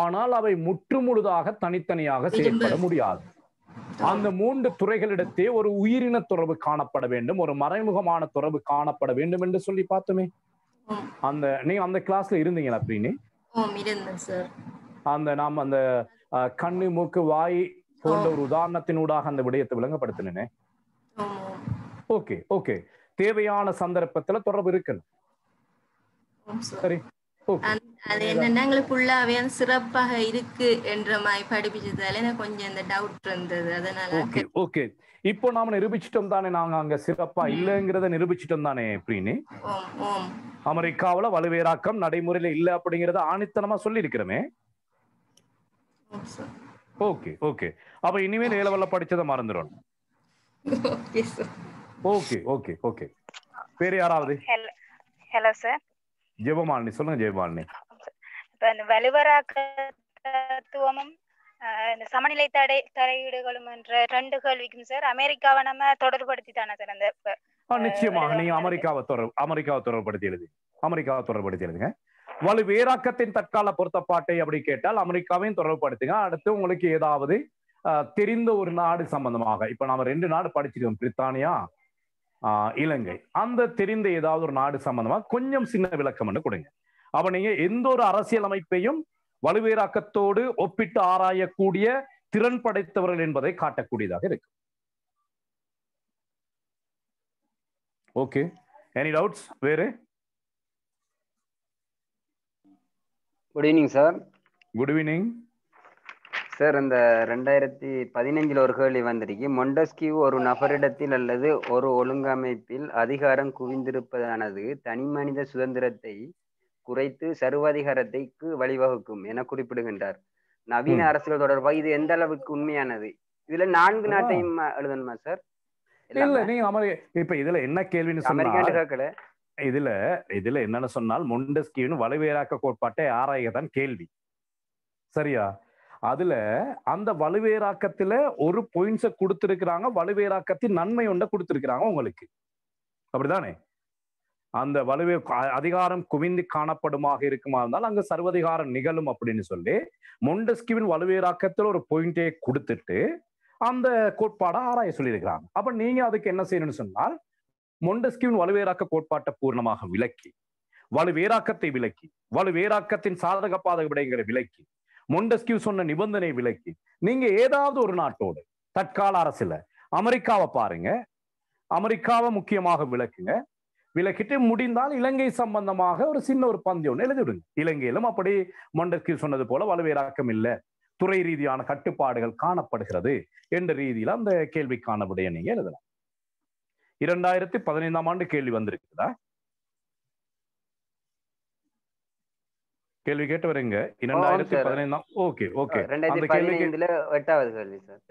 ஆனால் அவை முற்றுமுழுதாக தனித்தனியாக செயற்பட முடியாது. அந்த 3 துறைகளிடத்தே ஒரு உயிரின தொடர்பு காணப்பட வேண்டும், ஒரு மறைமுகமான தொடர்பு காணப்பட வேண்டும் என்று சொல்லி பார்த்தோமே. நீங்க அந்த கிளாஸ்ல இருந்தீங்களா அப்படின்னு? நாம் அந்த கண்ணு மூக்கு வாய் போன்ற ஒரு உதாரணத்தினூடாக அந்த விடயத்தை விளங்கப்படுத்தினேன். Okay okay. தேவையான சந்தர்ப்பத்துல தொடர்பு இருக்கு. சரி, அது என்னன்னா எங்களுக்கு ஃபுல்லாவே சிறப்பாக இருக்கு என்ற மாதிரி படிப்பிச்சதால எனக்கு கொஞ்சம் இந்த டவுட் இருந்தது, அதனால. Okay okay. இப்போ நாம நிரூபிச்சிட்டோம் தானே, நாங்க அங்க சிறப்பா இல்லைங்கிறத நிரூபிச்சிட்டோம் தானே அப்படின்னு. அமெரிக்காவுல வலுவேராக்கம் நடைமுறையில இல்ல அப்படிங்கறத ஆணித்தனமா சொல்லி இருக்கிறோமே. Okay okay. அப்ப இனிமேல் ஏ லெவல்ல படிச்சதை மறந்துடும். Okay okay okay. வேற யாராவது? Hello sir. ஜெபமாலினி சொல்லுங்க. ஜெபமாலினி, இப்ப இந்த வலுவராக்க தத்துவமும் சமநிலை தலையீடுகளும் என்ற 2 கேள்விக்கும் சார் அமெரிக்காவை நம்ம தொடர்படுத்தி தானே சார் அந்த நிச்சயமாக நீங்க அமெரிக்காவை தொடர்படுத்தி எழுதுங்க. வலுவேராக்கத்தின் தற்கால பொருத்தப்பாட்டை அப்படி கேட்டால் அமெரிக்காவையும் தொடர்புபடுத்துங்க. அடுத்து உங்களுக்கு ஏதாவது தெரிந்த ஒரு நாடு சம்பந்தமாக, இப்ப நாம 2 நாடு படிச்சிருக்கோம், பிரித்தானியா, இலங்கை. அந்த தெரிந்த ஏதாவது ஒரு நாடு சம்பந்தமா கொஞ்சம் சின்ன விளக்கம் கொடுங்க. அப்ப நீங்க எந்த ஒரு அரசியல் அமைப்பையும் வலுவேராக்கத்தோடு ஒப்பிட்டு ஆராயக்கூடிய திறன் படைத்தவர்கள் என்பதை காட்டக்கூடியதாக இருக்கு. Okay, any doubts? வேறு? Good evening sir. Good evening sir. இந்த 2015 ஒரு கேள்வி வந்திருக்கு. மொண்டெஸ்கியூ ஒரு நபரிடத்தில் அல்லது ஒரு ஒழுங்கமைப்பில் அதிகாரம் குவிந்திருப்பதானது தனி மனித சுதந்திரத்தை குறைத்து சர்வாதிகாரத்தைக்கு வழிவகுக்கும் என குறிப்பிடுகின்றார். நவீன அரசியல் தொடர்பாக இது எந்த அளவுக்கு உண்மையானது? இதுல 4 நாட்டையும் எழுதணுமா சார்? இல்ல, நீங்க இப்ப இதுல என்ன கேள்வின்னு சொன்னா, இதுல என்னன்னு சொன்னால் மொண்டெஸ்கியூவின் வலுவேராக்க கோட்பாட்டை ஆராயதான் கேள்வி, சரியா? அதுல அந்த வலுவேராக்கத்துல ஒரு பாயிண்ட்ஸ கொடுத்திருக்கிறாங்க, வலுவேராக்கத்தின் நன்மை ஒன்றை கொடுத்திருக்கிறாங்க உங்களுக்கு, அப்படிதானே? அந்த அதிகாரம் குவிந்து காணப்படுமாக இருக்குமா இருந்தால் அங்க சர்வதிகாரம் நிகழும் அப்படின்னு சொல்லி மொண்டெஸ்கியூவின் வலுவேராக்கத்துல ஒரு பாயிண்டே கொடுத்துட்டு அந்த கோட்பாடை ஆராய சொல்லியிருக்கிறாங்க. அப்ப நீங்க அதுக்கு என்ன செய்யணும்னு சொன்னால், மொண்டெஸ்கியூவின் வலுவேராக்க கோட்பாட்டை பூர்ணமாக விளக்கி, வலுவேராக்கத்தை விளக்கி, வலுவேராக்கத்தின் சாதக பாதக விடயங்களை விளக்கி, மொண்டெஸ்கியூ சொன்ன நிபந்தனை விளக்கி, நீங்க ஏதாவது ஒரு நாட்டோடு தற்கால அரசுல அமெரிக்காவை பாருங்க, அமெரிக்காவை முக்கியமாக விளக்குங்க. விளக்கிட்டு முடிந்தால் இலங்கை சம்பந்தமாக ஒரு சின்ன ஒரு பந்தி ஒன்று எழுதிவிடுங்க. இலங்கையிலும் அப்படி மொண்டெஸ்கியூ சொன்னது போல வலுவேராக்கம் இல்லை, துறை ரீதியான கட்டுப்பாடுகள் காணப்படுகிறது என்ற ரீதியில அந்த கேள்விக்கான விடைய நீங்க எழுதலாம். 2015 கேள்வி வந்திருக்குதா? கேள்வி கேட்டு வரீங்க. 2015. Okay okay.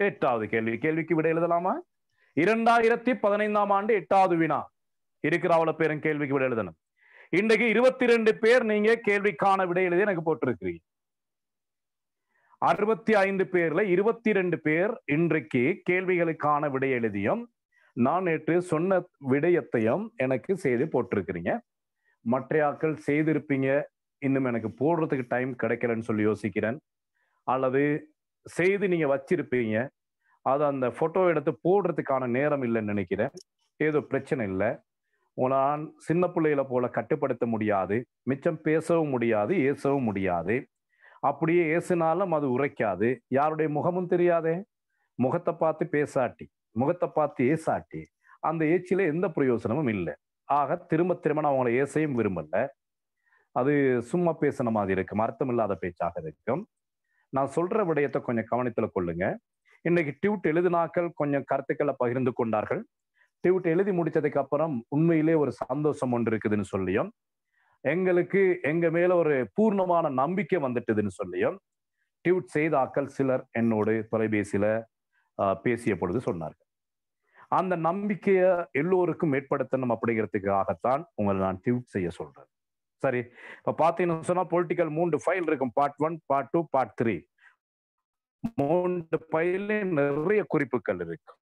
8வது கேள்விக்கு விட எழுதலாமா? 2015 8வது வினா இருக்கிற அவ்வளவு பேரும் கேள்விக்கு விட எழுதணும். இன்றைக்கு 22 பேர் நீங்க கேள்விக்கான விடை எழுதி எனக்கு போட்டிருக்கிறீங்க. 65 பேர்ல 22 பேர் இன்றைக்கு கேள்விகளுக்கான விடை எழுதியும் நான் நேற்று சொன்ன விடயத்தையும் எனக்கு செய்து போட்டிருக்கிறீங்க. மற்ற ஆட்கள் செய்திருப்பீங்க, இன்னும் எனக்கு போடுறதுக்கு டைம் கிடைக்கலன்னு சொல்லி யோசிக்கிறேன். அல்லது செய்து நீங்க வச்சிருப்பீங்க, அது அந்த போட்டோ எடுத்து போடுறதுக்கான நேரம் இல்லைன்னு நினைக்கிறேன். ஏதோ பிரச்சனை இல்லை. நான் சின்ன பிள்ளைகளை போல கட்டுப்படுத்த முடியாது, மிச்சம் பேசவும் முடியாது, ஏசவும் முடியாது. அப்படியே ஏசினாலும் அது உரைக்காது. யாருடைய முகமும் தெரியாதே. முகத்தை பார்த்து பேசாட்டி, முகத்தை பார்த்து ஏசாட்டி அந்த ஏச்சில எந்த பிரயோசனமும் இல்லை. ஆக திரும்ப திரும்ப நான் அவங்களை ஏசையும் விரும்பல. அது சும்மா பேசின மாதிரி இருக்கும், அர்த்தம் இல்லாத பேச்சாக இருக்கும். நான் சொல்ற விடயத்தை கொஞ்சம் கவனத்துல கொள்ளுங்க. இன்னைக்கு டியூட் எழுதினாக்கள் கொஞ்சம் கருத்துக்களை பகிர்ந்து கொண்டார்கள். டியூட் எழுதி முடிச்சதுக்கு அப்புறம் உண்மையிலே ஒரு சந்தோஷம் ஒன்று இருக்குதுன்னு சொல்லியும், எங்களுக்கு எங்க மேல ஒரு பூர்ணமான நம்பிக்கை வந்துட்டுதுன்னு சொல்லியும் டியூட் செய்த ஆக்கள் சிலர் என்னோடு தொலைபேசியில பேசிய பொழுது சொன்னார்கள். அந்த நம்பிக்கையை எல்லோருக்கும் ஏற்படுத்தணும் அப்படிங்கிறதுக்காகத்தான் உங்களை நான் டியூட் செய்ய சொல்றேன். சரி, இப்ப பாத்தீங்கன்னு சொன்னா பொலிட்டிக்கல் 3 ஃபைல் இருக்கும். Part 1, part 2, part 3. 3 ஃபைல்ல நிறைய குறிப்புகள் இருக்கு.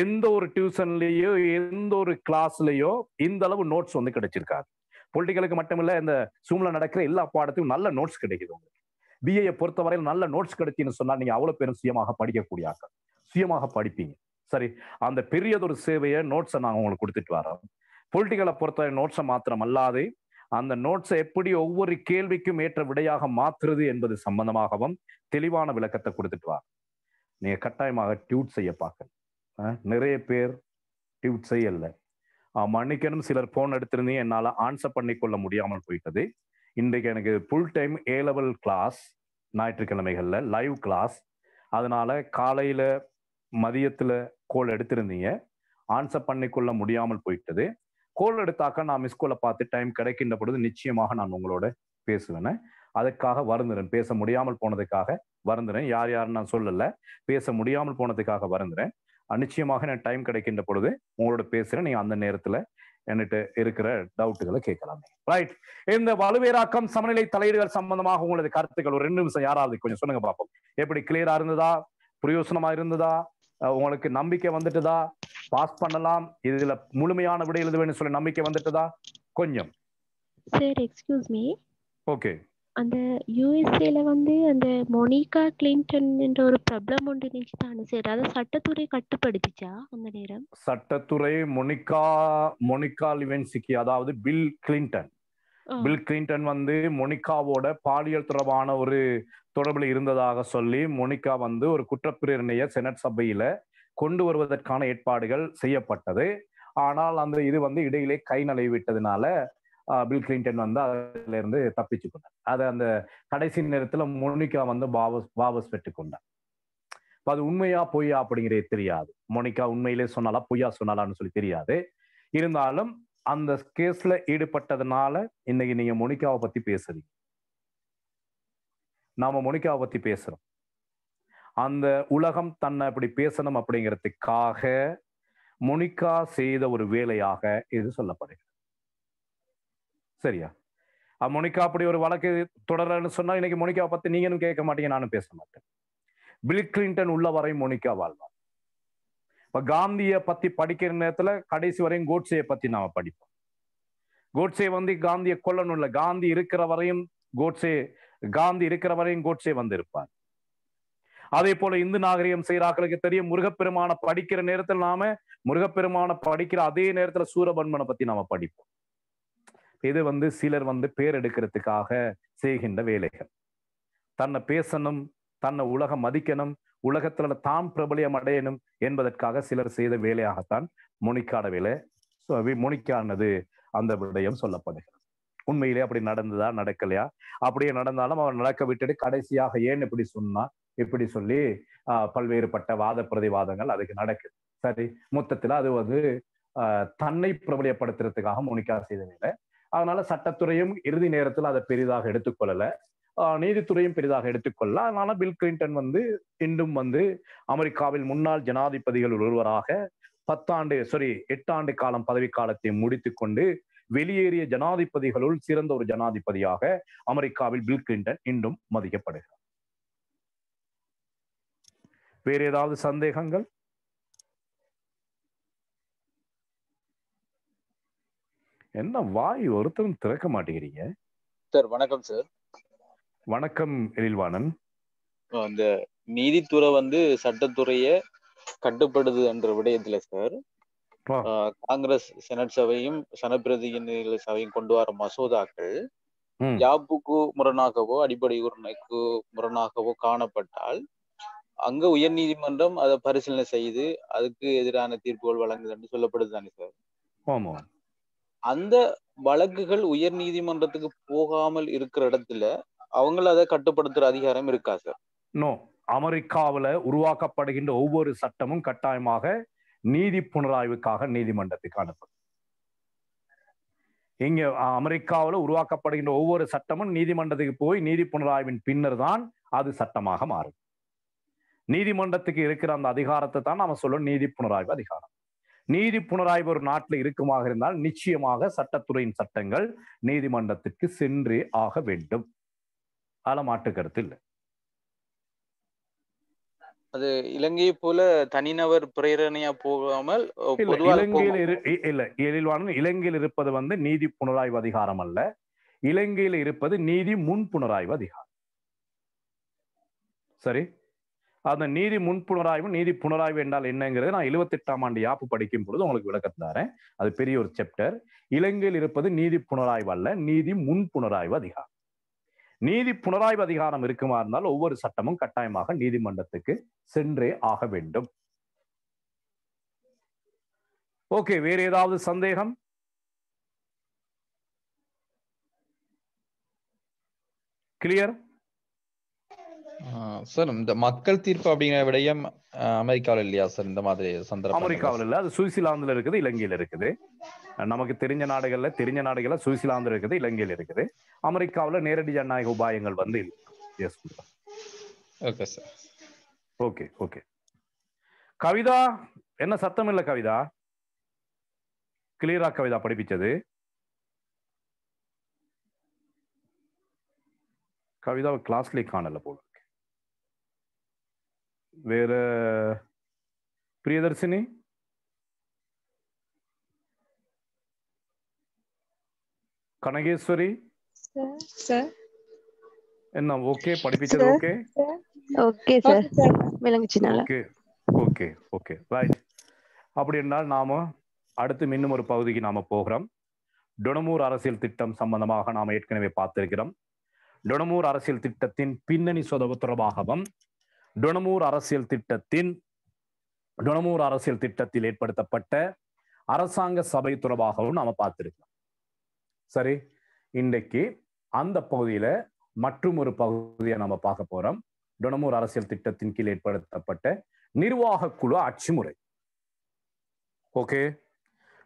எந்த ஒரு டியூஷன்லயோ எந்த ஒரு கிளாஸ்லயோ இந்த அளவு நோட்ஸ் வந்து கிடைச்சிருக்காது. பொலிட்டிக்கலுக்கு மட்டுமில்ல, இந்த சூம்ல நடக்கிற எல்லா பாடத்துக்கும் நல்ல நோட்ஸ் கிடைக்குது. உங்களுக்கு பிஏ பொறுத்தவரையில் நல்ல நோட்ஸ் கிடைச்சின்னு சொன்னா நீங்க அவ்வளவு பேரும் சுயமாக படிக்கக்கூடிய ஆக்கள், சுயமாக படிப்பீங்க. சரி, அந்த பெரியதொரு சேவையை நோட்ஸை நாங்கள் உங்களுக்கு கொடுத்துட்டு வரோம். பொலிட்டிக்கலை பொறுத்தவரை நோட்ஸை மாத்திரம் அல்லாது அந்த நோட்ஸை எப்படி ஒவ்வொரு கேள்விக்கும் ஏற்ற விடையாக மாற்றுறது என்பது சம்பந்தமாகவும் தெளிவான விளக்கத்தை கொடுத்துட்டு வரோம். நீங்க கட்டாயமாக டியூட் செய்ய பார்க்கணும். நிறைய பேர் டியூட் செய்யல. மன்னிக்கணும், சிலர் போன் எடுத்திருந்தீங்க, என்னால் ஆன்சர் பண்ணி கொள்ள முடியாமல் போயிட்டது. இன்றைக்கு எனக்கு ஃபுல் டைம் A-level கிளாஸ், ஞாயிற்றுக்கிழமைகள்ல லைவ் கிளாஸ். அதனால காலையில மதியத்துல கோல் எடுத்திருந்தீங்க, ஆன்சர் பண்ணிக்கொள்ள முடியாமல் போயிட்டது. கோல் எடுத்தாக்க நான் மிஸ்கோலை பார்த்து டைம் கிடைக்கின்ற பொழுது நிச்சயமாக நான் உங்களோட பேசுவேன். அதுக்காக வருந்துறேன். பேச முடியாமல் போனதுக்காக வருந்துறேன். யார் யாருன்னு நான் சொல்லல, பேச முடியாமல் போனதுக்காக வருந்துறேன். நிச்சயமாக நான் டைம் கிடைக்கின்ற பொழுது உங்களோட பேசுறேன். நீங்க அந்த நேரத்துல என்கிட்ட இருக்கிற டவுட்டுகளை கேட்கலாம். ரைட். இந்த வலுவேராக்கம் சமநிலை தலையீடுகள் சம்பந்தமாக உங்களது கருத்துக்கள் ஒரு 2 நிமிஷம் யாராவது கொஞ்சம் சொல்லுங்க பார்ப்போம். எப்படி கிளியரா இருந்ததா, பிரயோசனமா இருந்ததா, உங்களுக்கு நம்பிக்கை வந்துட்டுதா, பாஸ் பண்ணலாம், இதுல முழுமையான விடை எழுதுவேன்னு சொல்லி நம்பிக்கை வந்துட்டுதா? கொஞ்சம் சார் எக்ஸ்கியூஸ் மீ. ஓகே. அந்த யூஎஸ்ஏல வந்து அந்த மோனிகா கிளின்டன் என்ற ஒரு ப்ராப்ளம் ஒன்று இருந்துச்சு தானே சார்? அதை சட்டத்துறை கட்டுப்படுத்திச்சா அந்த நேரம்? சட்டத்துறை மோனிகா லிவென்ஸ்கி, அதாவது பில் கிளின்டன் வந்து மோனிகாவோட பாலியல் தொடர்பான ஒரு தொடர்புல இருந்ததாக சொல்லி மோனிகா வந்து ஒரு குற்றப்பிரேரணையை செனட் சபையில கொண்டு வருவதற்கான ஏற்பாடுகள் செய்யப்பட்டது. ஆனால் அந்த இது வந்து இடையிலே கை நழுவி விட்டதுனால பில் கிளின்டன் வந்து அதுல இருந்து தப்பிச்சு கொண்டார். அது அந்த கடைசி நேரத்துல மோனிகா வந்து வாபஸ் பெற்றுக் கொண்டார். அது உண்மையா பொய்யா அப்படிங்கிறது தெரியாது. மோனிகா உண்மையிலே சொன்னாலா பொய்யா சொன்னாலான்னு சொல்லி தெரியாது. இருந்தாலும் அந்த கேஸ்ல ஈடுபட்டதுனால இன்னைக்கு நீங்க மோனிகாவை பத்தி பேசுறீங்க, நாம மோனிகாவை பத்தி பேசுறோம். அந்த உலகம் தன்னை அப்படி பேசணும் அப்படிங்கிறதுக்காக மோனிகா செய்த ஒரு வேலையாக இது சொல்லப்படுகிறது. சரியா? மோனிகா அப்படி ஒரு வழக்கு தொடரன்னு சொன்னா இன்னைக்கு மோனிகாவை பத்தி நீங்களும் கேட்க மாட்டீங்க, நானும் பேச மாட்டேன். பில் கிளின்டன் உள்ள வரை மோனிகா வாழ்வார். இப்ப காந்தியை பத்தி படிக்கிற நேரத்துல கடைசி வரையும் கோட்சேயை பத்தி நாம படிப்போம். கோட்சே வந்து காந்தியை கொல்லணும் இல்ல, காந்தி இருக்கிற வரையும் கோட்சே வந்து இருப்பார். அதே போல இந்து நாகரிகம் செய்யறாக்களுக்கு தெரியும், முருகப்பெருமான படிக்கிற நேரத்தில் நாம முருகப்பெருமான படிக்கிற அதே நேரத்துல சூரபன்மனை பத்தி நாம படிப்போம். இது வந்து சிலர் வந்து பேர் எடுக்கிறதுக்காக செய்கின்ற வேலைகள். தன்னை பேசணும், தன்னை உலகம் மதிக்கணும், உலகத்துல தான் பிரபலியம் அடையணும் என்பதற்காக சிலர் செய்த வேலையாகத்தான் மோனிகாட வேலை. மோனிகானது அந்த விடயம் சொல்லப்படுகிறது. உண்மையிலே அப்படி நடந்ததா நடக்கலையா? அப்படியே நடந்தாலும் அவர் நடக்க விட்டுட்டு கடைசியாக ஏன் இப்படி சொன்னா இப்படி சொல்லி பல்வேறுபட்ட வாத பிரதிவாதங்கள் அதுக்கு நடக்குது. சரி, மொத்தத்துல அது வந்து தன்னை பிரபலியப்படுத்துறதுக்காக மோனிகா செய்த வேலை. அதனால சட்டத்துறையும் இறுதி நேரத்தில் அதை பெரிதாக எடுத்துக்கொள்ளல, நீதித்துறையும் பெரிதாக எடுத்துக்கொள்ள. அதனால பில் கிளின்டன் வந்து இன்றும் வந்து அமெரிக்காவில் முன்னாள் ஜனாதிபதிகள் ஒருவராக 8 ஆண்டு காலம் பதவி காலத்தை முடித்து கொண்டு வெளியேறிய ஜனாதிபதிகளுள் சிறந்த ஒரு ஜனாதிபதியாக அமெரிக்காவில் பில் கிளின்டன் இன்றும் மதிக்கப்படுகிறார். வேறு ஏதாவது சந்தேகங்கள்? என்ன வாய் ஒருத்தரும் திறக்க மாட்டேங்கிறீங்க? சார் வணக்கம் சார். வணக்கம் எழில்வாணன். இந்த நீதித்துறை சட்டத்துறைய கட்டுப்படுது என்ற விடயத்துல சார் காங்கிரஸ் செனட் சபையும் சனப்பிரதிநிதிகள் சபையும் கொண்டு வர மசோதாக்கள் யாப்புக்கு முரணாகவோ அடிப்படை உரிமைக்கு முரணாகவோ காணப்பட்டால் அங்க உயர் நீதிமன்றம் அதை பரிசீலனை செய்து அதுக்கு எதிரான தீர்ப்புகள் வழங்குது என்று சொல்லப்படுது தானே சார்? ஆமா. அந்த வழக்குகள் உயர் நீதிமன்றத்துக்கு போகாமல் இருக்கிற இடத்துல அவங்கள அதை கட்டுப்படுத்துற அதிகாரம் இருக்கா சார்? நோ. அமெரிக்காவில உருவாக்கப்படுகின்ற ஒவ்வொரு சட்டமும் கட்டாயமாக நீதி புனராய்வுக்காக நீதிமன்றத்துக்கு அனுப்பப்படும். இங்க அமெரிக்காவில் உருவாக்கப்படுகின்ற ஒவ்வொரு சட்டமும் நீதிமன்றத்துக்கு போய் நீதி புனராய்வின் பின்னர் தான் அது சட்டமாக மாறும். நீதிமன்றத்துக்கு இருக்கிற அந்த அதிகாரத்தை தான் நாம சொல்லுவோம் நீதி புனராய்வு அதிகாரம். நீதி புனராய்வு ஒரு நாட்டில் இருக்குமாக இருந்தால் நிச்சயமாக சட்டத்துறையின் சட்டங்கள் நீதிமன்றத்திற்கு சென்றே ஆக வேண்டும். அதில் மாற்று கருத்து இல்லை. அது இலங்கையை போல தனிநபர் பிரேரணையா போகாமல் இலங்கையில் இருப்பது நீதி புனராய்வு அதிகாரம் அல்ல. இலங்கையில் இருப்பது நீதி முன் புனராய்வு அதிகாரம். சரி, அந்த நீதி முன் புனராய்வு நீதி புனராய்வு என்றால் என்னங்கிறது நான் 78ஆம் ஆண்டு யாப்பு படிக்கும் பொழுது உங்களுக்கு விளக்கம் தரேன். அது பெரிய ஒரு சாப்டர். இலங்கையில் இருப்பது நீதி புனராய்வு அல்ல, நீதி முன் புனராய்வு அதிகாரம். நீதி புனராய்வு அதிகாரம் இருக்குமா இருந்தால் ஒவ்வொரு சட்டமும் கட்டாயமாக நீதிமன்றத்துக்கு சென்றே ஆக வேண்டும். ஓகே, வேற ஏதாவது சந்தேகம்? Clear sir? இந்த மக்கள் தீர்ப்பு அப்படிங்கிற விடயம் அமெரிக்காவில் இல்லையா சார்? இந்த மாதிரி சந்தர்ப்பம் அமெரிக்காவில் இல்ல, அது சுவிட்சர்லாந்துல இருக்குது, இலங்கையில் இருக்குது. நமக்கு தெரிஞ்ச நாடுகள்ல சுவிட்சர்லாந்து இருக்குது, இலங்கையில் இருக்குது. அமெரிக்காவில் நேரடி ஜனநாயக உபாயங்கள் okay sir. Okay okay. Kavitha, என்ன சத்தம் இல்ல கவிதா? கிளியரா கவிதா படிப்பிச்சது? கவிதா கிளாஸ்ல காணல போல. வேற பிரியதர்ஷினி? கனகேஸ்வரி? என்ன ஓகே படிப்பிச்சது? ஓகே ஓகே சார், விளங்குச்சுனால. Okay okay okay right. அப்படி என்றால் நாம அடுத்து இன்னும் ஒரு பகுதிக்கு நாம போகிறோம். டொனமூர் அரசியல் திட்டம் சம்பந்தமாக நாம ஏற்கனவே பார்த்திருக்கிறோம். டொனமூர் அரசியல் திட்டத்தின் பின்னணி தொடர்பாகவும் டொனமூர் அரசியல் திட்டத்தில் ஏற்படுத்தப்பட்ட அரசாங்க சபை தொடர்பாகவும் நாம பார்த்திருக்கிறோம். சரி, இன்றைக்கு அந்த பகுதியில மற்றும் ஒரு பகுதியை நாம பார்க்க போறோம். டொனமூர் அரசியல் திட்டத்தின் கீழ் ஏற்படுத்தப்பட்ட நிர்வாக குழு ஆட்சி முறை. ஓகே,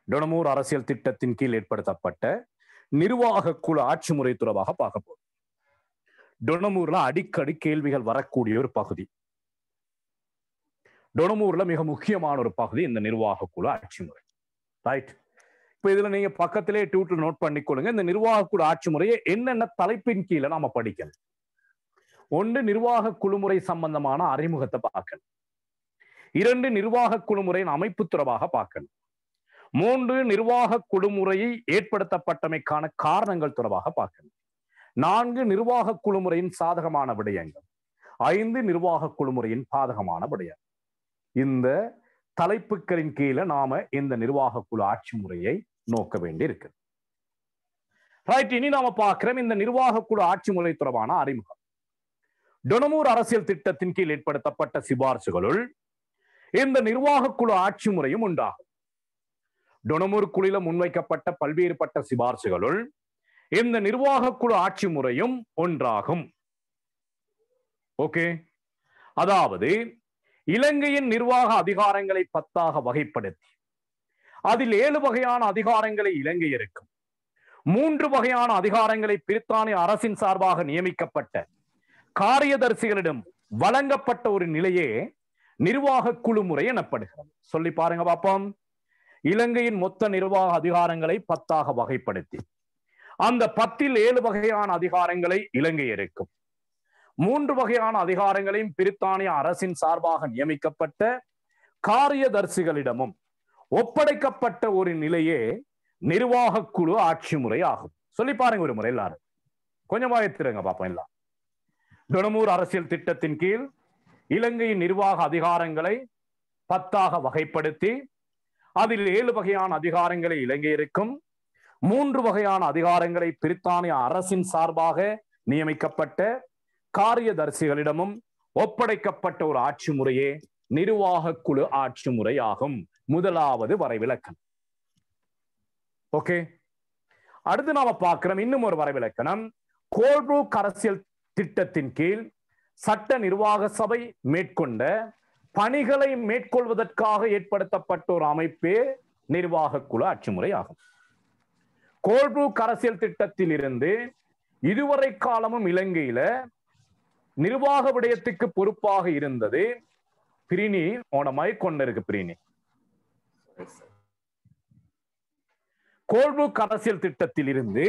டொனமூர் அரசியல் திட்டத்தின் கீழ் ஏற்படுத்தப்பட்ட நிர்வாக குழு ஆட்சி முறை தொடர்பாக பார்க்க போறோம். டொனமூர்ல அடிக்கடி கேள்விகள் வரக்கூடிய ஒரு பகுதி. டொனமூர்ல மிக முக்கியமான ஒரு பகுதி இந்த நிர்வாக குழு ஆட்சி முறை. ரைட். இப்ப இதுல நீங்க பக்கத்திலே டூட்டில் நோட் பண்ணிக்கொள்ளுங்க. இந்த நிர்வாக குழு ஆட்சி முறையை என்னென்ன தலைப்பின் கீழே நாம படிக்கணும். ஒன்று, நிர்வாக குழுமுறை சம்பந்தமான அறிமுகத்தை பார்க்கணும். 2, நிர்வாக குழுமுறையின் அமைப்பு தொடர்பாக பார்க்கணும். 3, நிர்வாக குழுமுறையை ஏற்படுத்தப்பட்டமைக்கான காரணங்கள் தொடர்பாக பார்க்கணும். 4, நிர்வாக குழுமுறையின் சாதகமான விடயங்கள். 5, நிர்வாக குழுமுறையின் பாதகமான விடயங்கள். இந்த தலைப்புகளின் கீழே நாம இந்த நிர்வாக குழு ஆட்சி முறையை நோக்க வேண்டி இருக்கு. ரைட். இனி நாம பார்க்கிறோம் இந்த நிர்வாக குழு ஆட்சி முறை தொடர்பான அறிமுகம். டொனமூர் அரசியல் திட்டத்தின் கீழ் ஏற்படுத்தப்பட்ட சிபார்சுகளுள் இந்த நிர்வாக குழு ஆட்சி முறையும் உண்டாகும். டொனமூர் குழுல முன்வைக்கப்பட்ட பல்வேறுபட்ட சிபார்சுகளுள் இந்த நிர்வாக குழு ஆட்சி முறையும் ஒன்றாகும். ஓகே, அதாவது இலங்கையின் நிர்வாக அதிகாரங்களை 10ஆக வகைப்படுத்தி அதில் 7 வகையான அதிகாரங்களை இலங்கை இருக்கும். 3 வகையான அதிகாரங்களை பிரித்தானிய அரசின் சார்பாக நியமிக்கப்பட்ட காரியதர்சிகளிடம் வழங்கப்பட்ட ஒரு நிலையே நிர்வாக குழு முறை எனப்படுகிறது. சொல்லி பாருங்க பாப்போம். இலங்கையின் மொத்த நிர்வாக அதிகாரங்களை 10ஆக வகைப்படுத்தி அந்த 10ல் 7 வகையான அதிகாரங்களை இலங்கை இருக்கும். 3 வகையான அதிகாரங்களையும் பிரித்தானிய அரசின் சார்பாக நியமிக்கப்பட்ட காரியதர்சிகளிடமும் ஒப்படைக்கப்பட்ட ஒரு நிலையே நிர்வாக குழு ஆட்சி முறை ஆகும். சொல்லி பாருங்க ஒரு முறை எல்லாரும், கொஞ்சம் வாயத்திருங்க பாப்போம். எல்லாம் டொனமூர் அரசியல் திட்டத்தின் கீழ் இலங்கையின் நிர்வாக அதிகாரங்களை 10 வகைப்படுத்தி அதில் 7 வகையான அதிகாரங்களை இலங்கையருக்கும் 3 வகையான அதிகாரங்களை பிரித்தானிய அரசின் சார்பாக நியமிக்கப்பட்ட காரியதர்சிகளிடமும் ஒப்படைக்கப்பட்ட ஒரு ஆட்சி முறையே நிர்வாக குழு ஆட்சி முறை ஆகும். முதலாவது வரைவிலக்கணம். ஓகே, அடுத்து நாம பார்க்கிறோம் இன்னும் ஒரு வரைவிலக்கணம். கோல்ப்ரூக் அரசியல் திட்டத்தின் கீழ் சட்ட நிர்வாக சபை மேற்கொண்ட பணிகளை மேற்கொள்வதற்காக ஏற்படுத்தப்பட்ட ஒரு அமைப்பே நிர்வாக குழு ஆட்சி முறை ஆகும். கோல்ப்ரூக் அரசியல் திட்டத்தில் இருந்து இதுவரை காலமும் இலங்கையில நிர்வாக விடயத்துக்கு பொறுப்பாக இருந்தது பிரினி ஓனமாய் கொண்டிருக்கு. பிரினி கோல்ப்ரூக் அரசியல் திட்டத்தில் இருந்து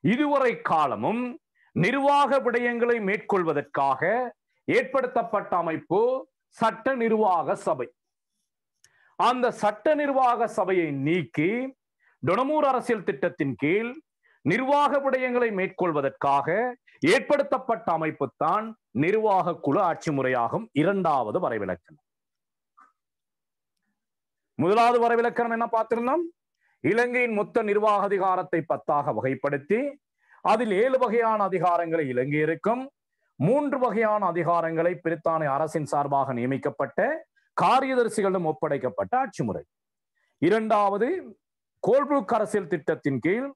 இதுவரை காலமும் நிர்வாக விடயங்களை மேற்கொள்வதற்காக ஏற்படுத்தப்பட்ட அமைப்பு சட்ட நிர்வாக சபை. அந்த சட்ட நிர்வாக சபையை நீக்கி டொனமூர் அரசியல் திட்டத்தின் கீழ் நிர்வாக விடயங்களை மேற்கொள்வதற்காக ஏற்படுத்தப்பட்ட அமைப்பு தான் நிர்வாக குழு ஆட்சி முறையாகும். இரண்டாவது வரைவிலக்கணம். முதலாவது வரைவிலக்கணம் என்ன பார்த்திருந்தோம்? இலங்கையின் மொத்த நிர்வாக அதிகாரத்தை 10 வகைப்படுத்தி அதில் 7 வகையான அதிகாரங்களை இலங்கையருக்கும் 3 வகையான அதிகாரங்களை பிரித்தானிய அரசின் சார்பாக நியமிக்கப்பட்ட காரியதர்சிகளிடம் ஒப்படைக்கப்பட்ட ஆட்சி முறை. இரண்டாவது, கோல்ப்ரூக் அரசியல் திட்டத்தின் கீழ்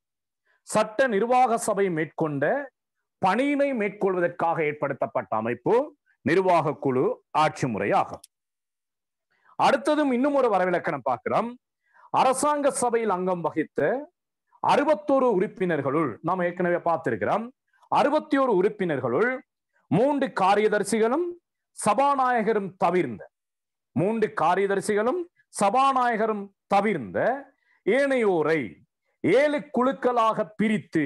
சட்ட நிர்வாக சபை மேற்கொண்ட பணியினை மேற்கொள்வதற்காக ஏற்படுத்தப்பட்ட அமைப்பு நிர்வாக குழு ஆட்சி முறை ஆகும். அடுத்ததும் இன்னும் ஒரு வரவிலக்கணம் பார்க்கிறோம். அரசாங்க சபையில் அங்கம் வகித்த 61 உறுப்பினர்களுள் நாம் ஏற்கனவே பார்த்திருக்கிறோம். 61 உறுப்பினர்களுள் 3 காரியதர்சிகளும் சபாநாயகரும் தவிர்ந்த 3 காரியதர்சிகளும் சபாநாயகரும் தவிர்ந்த ஏனையோரை 7 குழுக்களாக பிரித்து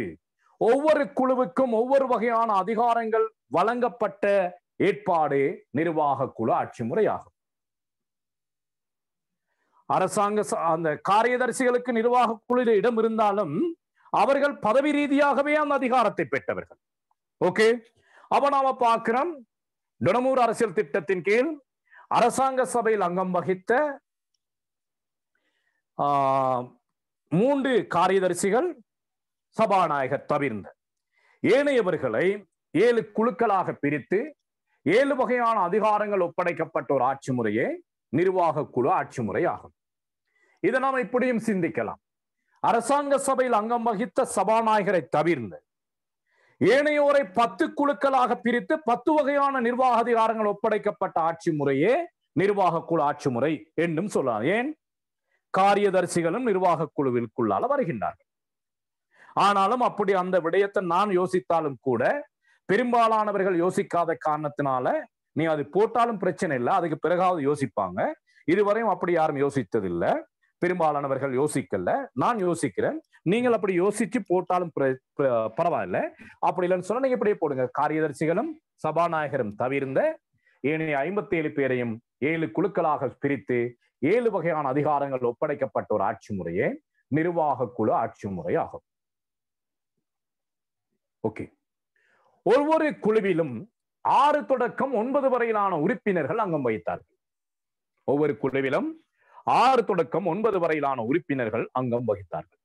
ஒவ்வொரு குழுவுக்கும் ஒவ்வொரு வகையான அதிகாரங்கள் வழங்கப்பட்ட ஏற்பாடு நிர்வாக குழு ஆட்சி முறையாகும். அரசாங்க அந்த காரியதர்சிகளுக்கு நிர்வாக குழுவில் இடம் இருந்தாலும் அவர்கள் பதவி ரீதியாகவே அந்த அதிகாரத்தை பெற்றவர்கள். ஓகே, அப்ப நாம பார்க்கிறோம் டொனமூர் அரசியல் திட்டத்தின் கீழ் அரசாங்க சபையில் அங்கம் வகித்த 3 காரியதர்சிகள் சபாநாயகர் தவிர்ந்த ஏனையவர்களை 7 குழுக்களாக பிரித்து 7 வகையான அதிகாரங்கள் ஒப்படைக்கப்பட்ட ஒரு ஆட்சி முறையே நிர்வாக குழு ஆட்சி முறை ஆகும். இதை நாம் இப்படியும் சிந்திக்கலாம். அரசாங்க சபையில் அங்கம் வகித்த சபாநாயகரை தவிர்ந்த ஏனையோரை 10 குழுக்களாக பிரித்து 10 வகையான நிர்வாக அதிகாரங்கள் ஒப்படைக்கப்பட்ட ஆட்சி முறையே நிர்வாக குழு ஆட்சி முறை என்றும் சொல்லலாம். ஏன்? காரியதர்சிகளும் நிர்வாக குழுவிற்குள்ளால வருகின்றார்கள். ஆனாலும் அப்படி அந்த விடயத்தை நான் யோசித்தாலும் கூட பெரும்பாலானவர்கள் யோசிக்காத காரணத்தினால நீ அது போட்டாலும் பிரச்சனை இல்லை, அதுக்கு பிறகாவது யோசிப்பாங்க. இதுவரையும் அப்படி யாரும் யோசித்ததில்லை, பெரும்பாலானவர்கள் யோசிக்கல. நான் யோசிக்கிறேன், நீங்கள் அப்படி யோசிச்சு போட்டாலும் பரவாயில்ல. அப்படி இல்லைன்னு சொன்னா நீங்க இப்படியே போடுங்க. காரியதர்சிகளும் சபாநாயகரும் தவிர்ந்த ஏனைய 57 பேரையும் 7 குழுக்களாக பிரித்து 7 வகையான அதிகாரங்கள் ஒப்படைக்கப்பட்ட ஒரு ஆட்சி முறையே நிர்வாக குழு ஆட்சி முறை ஆகும். ஓகே, ஒவ்வொரு குழுவிலும் 6 தொடக்கம் 9 வரையிலான உறுப்பினர்கள் அங்கம் வகித்தார்கள். ஒவ்வொரு குழுவிலும் 6 தொடக்கம் 9 வரையிலான உறுப்பினர்கள் அங்கம் வகித்தார்கள்.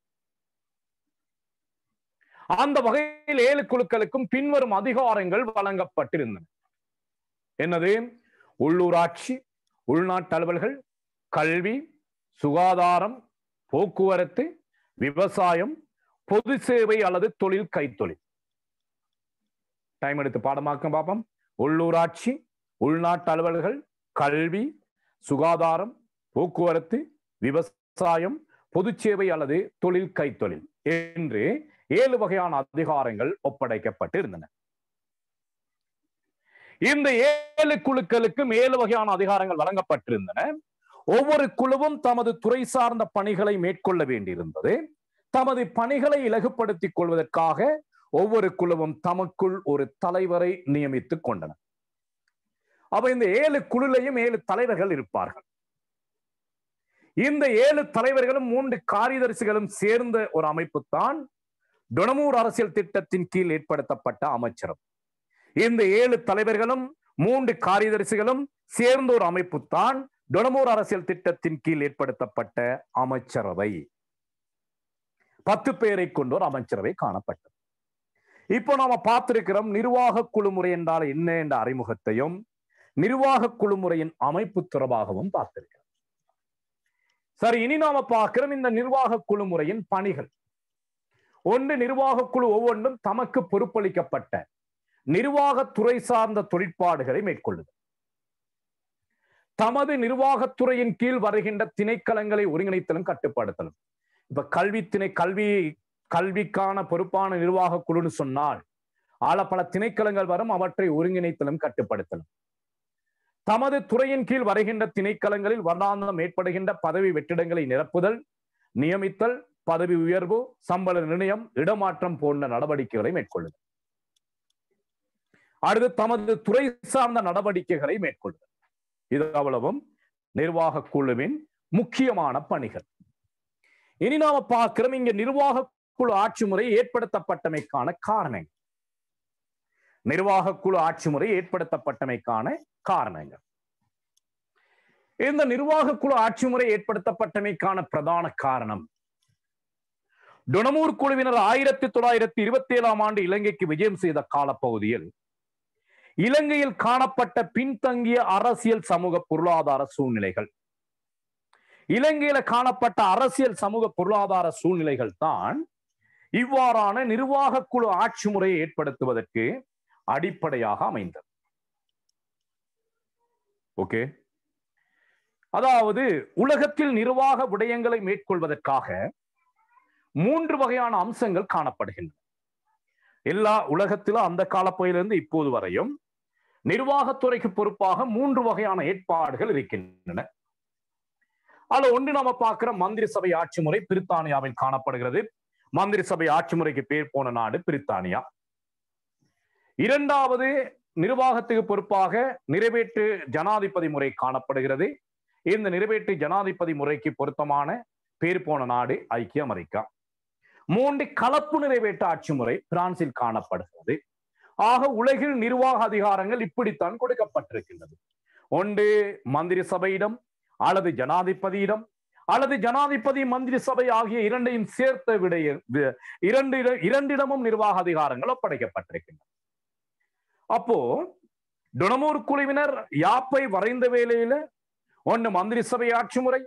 அந்த வகையில் 7 குழுக்களுக்கும் பின்வரும் அதிகாரங்கள் வழங்கப்பட்டிருந்தன. என்னது? உள்ளூராட்சி, உள்நாட்டு அலுவல்கள், கல்வி, சுகாதாரம், போக்குவரத்து, விவசாயம், பொது சேவை அல்லது தொழில், கைத்தொழில். டைம் எடுத்து பாடமாக்க பார்ப்போம். உள்ளூராட்சி, உள்நாட்டு அலுவல்கள், கல்வி, சுகாதாரம், போக்குவரத்து, விவசாயம், பொது சேவை அல்லது தொழில், கைத்தொழில் என்று 7 வகையான அதிகாரங்கள் ஒப்படைக்கப்பட்டு இருந்தன. இந்த 7 குழுக்களுக்கும் 7 வகையான அதிகாரங்கள் வழங்கப்பட்டிருந்தன. ஒவ்வொரு குழுவும் தமது துறை சார்ந்த பணிகளை மேற்கொள்ள வேண்டியிருந்தது. தமது பணிகளை இலகுப்படுத்திக் கொள்வதற்காக ஒவ்வொரு குழுவும் தமக்குள் ஒரு தலைவரை நியமித்துக் கொண்டன. அப்ப இந்த 7 குழுலையும் 7 தலைவர்கள் இருப்பார்கள். இந்த 7 தலைவர்களும் 3 காரியதரிசிகளும் சேர்ந்த ஒரு அமைப்பு தான் டொனமூர் அரசியல் திட்டத்தின் கீழ் ஏற்படுத்தப்பட்ட அமைச்சரவை. இந்த 7 தலைவர்களும் 3 காரியதரிசிகளும் சேர்ந்த ஒரு அமைப்பு தான் டொனமூர் அரசியல் திட்டத்தின் கீழ் ஏற்படுத்தப்பட்ட அமைச்சரவை. 10 பேரை கொண்ட ஒரு அமைச்சரவை காணப்பட்டது. இப்போ நாம பார்த்திருக்கிறோம் நிர்வாக குழு முறை என்றால் என்ன என்ற அறிமுகத்தையும் நிர்வாக குழு முறையின் அமைப்பு தொடர்பாகவும் பார்த்திருக்கிறோம். சரி, இனி நாம பார்க்கிறோம் இந்த நிர்வாக குழு முறையின் பணிகள். ஒன்று, நிர்வாக குழு ஒவ்வொன்றும் தமக்கு பொறுப்பளிக்கப்பட்ட நிர்வாகத்துறை சார்ந்த தொழிற்பாடுகளை மேற்கொள்ளுது. தமது நிர்வாகத்துறையின் கீழ் வருகின்ற திணைக்களங்களை ஒருங்கிணைத்தலும் கட்டுப்படுத்தலும். இப்ப கல்விக்கான பொறுப்பான நிர்வாக குழுன்னு சொன்னால் பல திணைக்களங்கள் வரும், அவற்றை ஒருங்கிணைத்தலும் கட்டுப்படுத்தலும். தமது துறையின் கீழ் வருகின்ற திணைக்களங்களில் வருடாந்தம் ஏற்படுகின்ற பதவி வெற்றிடங்களை நிரப்புதல், நியமித்தல், பதவி உயர்வு, சம்பள நிர்ணயம், இடமாற்றம் போன்ற நடவடிக்கைகளை மேற்கொள்ளுதல். அடுத்து தமது துறை சார்ந்த நடவடிக்கைகளை மேற்கொள்ளுதல். இது அவ்வளவும் நிர்வாக குழுவின் முக்கியமான பணிகள். இனி நாம பார்க்கிறோம் இங்க நிர்வாக குழு ஆட்சி முறை ஏற்படுத்தப்பட்டமைக்கான காரணங்கள். நிர்வாக குழு ஆட்சி முறை ஏற்படுத்தப்பட்டமைக்கான காரணங்கள். இந்த நிர்வாக குழு ஆட்சி முறை ஏற்படுத்தப்பட்டமைக்கான பிரதான காரணம், டொனமூர் குழுவினர் 1927ஆம் ஆண்டு இலங்கைக்கு விஜயம் செய்த காலப்பகுதியில் இலங்கையில் காணப்பட்ட பின்தங்கிய அரசியல் சமூக பொருளாதார சூழ்நிலைகள், இலங்கையில காணப்பட்ட அரசியல் சமூக பொருளாதார சூழ்நிலைகள் தான் இவ்வாறான நிர்வாக குழு ஆட்சி முறையை ஏற்படுத்துவதற்கு அடிப்படையாக அமைந்தது. ஓகே, அதாவது உலகத்தில் நிர்வாக விடயங்களை மேற்கொள்வதற்காக 3 வகையான அம்சங்கள் காணப்படுகின்றன. எல்லா உலகத்திலும் அந்த காலப்பகுதியிலிருந்து இப்போது வரையும் நிர்வாகத்துறைக்கு பொறுப்பாக 3 வகையான ஏற்பாடுகள் இருக்கின்றன. அதுல ஒன்று நாம பார்க்கிற மந்திரி சபை ஆட்சி முறை பிரித்தானியாவில் காணப்படுகிறது. மந்திரி சபை ஆட்சி முறைக்கு பேர் போன நாடு பிரித்தானியா. இரண்டாவது, நிர்வாகத்துக்கு பொறுப்பாக நிறைவேற்று ஜனாதிபதி முறை காணப்படுகிறது. இந்த நிறைவேற்று ஜனாதிபதி முறைக்கு பொருத்தமான பேர் போன நாடு ஐக்கிய அமெரிக்கா. 3, கலப்பு நிறைவேற்று ஆட்சி முறை பிரான்சில் காணப்படுகிறது. ஆக உலகில் நிர்வாக அதிகாரங்கள் இப்படித்தான் கொடுக்கப்பட்டிருக்கின்றது. ஒன்று மந்திரி சபையிடம் அல்லது ஜனாதிபதியிடம் அல்லது ஜனாதிபதி மந்திரி சபை ஆகிய இரண்டையும் சேர்த்த விடைய இரண்டிடமும் நிர்வாக அதிகாரங்கள் ஒப்படைக்கப்பட்டிருக்கின்றன. அப்போ டொனமூர் குழுவினர் யாப்பை வரைந்த வேளையில ஒன்று மந்திரி சபை ஆட்சி முறை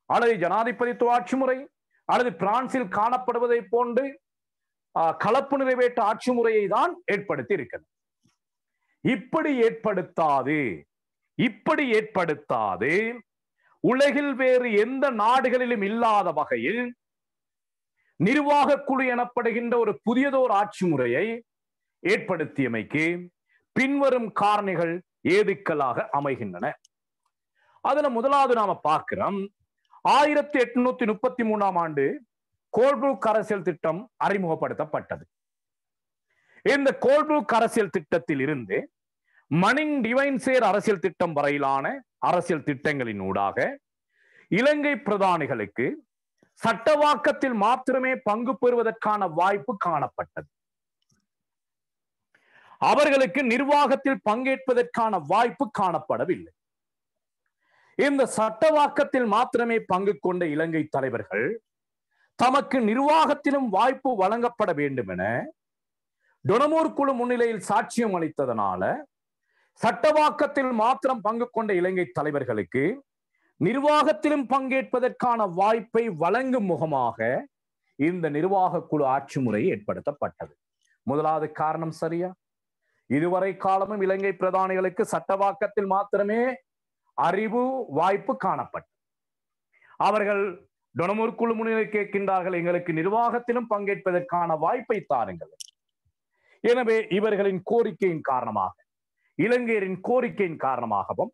அல்லது ஜனாதிபதித்துவ ஆட்சி முறை அல்லது பிரான்சில் காணப்படுவதை போன்று கலப்பு நிறைவேற்ற ஆட்சி முறையை தான் ஏற்படுத்தி இருக்கிறது. இப்படி ஏற்படுத்தாது உலகில் வேறு எந்த நாடுகளிலும் இல்லாத வகையில் நிர்வாக குழு எனப்படுகின்ற ஒரு புதியதோர் ஆட்சி முறையை ஏற்படுத்தியமைக்கு பின்வரும் காரணிகள் ஏதுக்களாக அமைகின்றன. அதுல முதலாவது நாம பார்க்கிறோம், 1833ஆம் ஆண்டு கோல்புரூக் அரசியல் திட்டம் அறிமுகப்படுத்தப்பட்டது. இந்த கோல்புரூக் அரசியல் திட்டத்தில் இருந்து மனிங் டிவைன்சேர் அரசியல் திட்டம் வரையிலான அரசியல் திட்டங்களின் ஊடாக இலங்கை பிரதானிகளுக்கு சட்டவாக்கத்தில் மாத்திரமே பங்கு பெறுவதற்கான வாய்ப்பு காணப்பட்டது. அவர்களுக்கு நிர்வாகத்தில் பங்கேற்பதற்கான வாய்ப்பு காணப்படவில்லை. இந்த சட்டவாக்கத்தில் மாத்திரமே பங்கு கொண்ட இலங்கை தலைவர்கள் தமக்கு நிர்வாகத்திலும் வாய்ப்பு வழங்கப்பட வேண்டும் என டொனமூர் குழு முன்னிலையில் சாட்சியம் அளித்ததனால சட்டவாக்கத்தில் மாத்திரம் பங்கு கொண்ட இலங்கை தலைவர்களுக்கு நிர்வாகத்திலும் பங்கேற்பதற்கான வாய்ப்பை வழங்கும் முகமாக இந்த நிர்வாக குழு ஆட்சி முறை ஏற்படுத்தப்பட்டது. முதலாவது காரணம் சரியா? இதுவரை காலமும் இலங்கை பிரதானிகளுக்கு சட்டவாக்கத்தில் மாத்திரமே அறிவு வாய்ப்பு காணப்பட்டது. அவர்கள் டொனமூர் குழு முன்னிலை கேட்கின்றார்கள், எங்களுக்கு நிர்வாகத்திலும் பங்கேற்பதற்கான வாய்ப்பை தாருங்கள். எனவே இவர்களின் கோரிக்கையின் காரணமாக, இலங்கையரின் கோரிக்கையின் காரணமாகவும்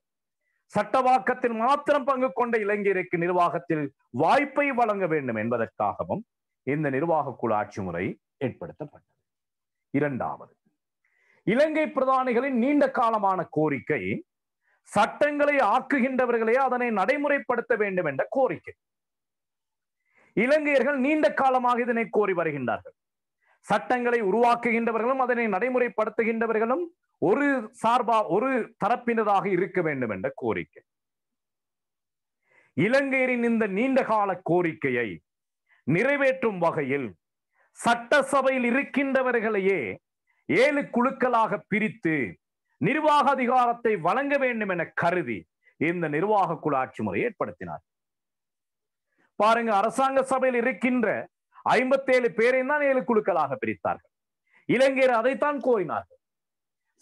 சட்டவாக்கத்தில் மாத்திரம் பங்கு கொண்ட இலங்கையருக்கு நிர்வாகத்தில் வாய்ப்பை வழங்க வேண்டும் என்பதற்காகவும் இந்த நிர்வாக குழு ஆட்சி முறை ஏற்படுத்தப்பட்டது. இரண்டாவது, இலங்கை பிரதானிகளின் நீண்ட காலமான கோரிக்கை சட்டங்களை ஆக்குகின்றவர்களே அதனை நடைமுறைப்படுத்த வேண்டும் என்ற கோரிக்கை. இலங்கையர்கள் நீண்ட காலமாக இதனை கோரி வருகின்றார்கள். சட்டங்களை உருவாக்குகின்றவர்களும் அதனை நடைமுறைப்படுத்துகின்றவர்களும் ஒரு தரப்பினராக இருக்க வேண்டும் என்ற கோரிக்கை. இலங்கையரின் இந்த நீண்ட கால கோரிக்கையை நிறைவேற்றும் வகையில் சட்டசபையில் இருக்கின்றவர்களையே 7 குழுக்களாக பிரித்து நிர்வாக அதிகாரத்தை வழங்க வேண்டும் என கருதி இந்த நிர்வாக குழு ஆட்சி முறையை ஏற்படுத்தினார். பாருங்க, அரசாங்க சபையில் இருக்கின்ற 57 பேரை தான் 7 குழுக்களாக பிரித்தார்கள். இலங்கையர் அதைத்தான் கோரினார்கள்.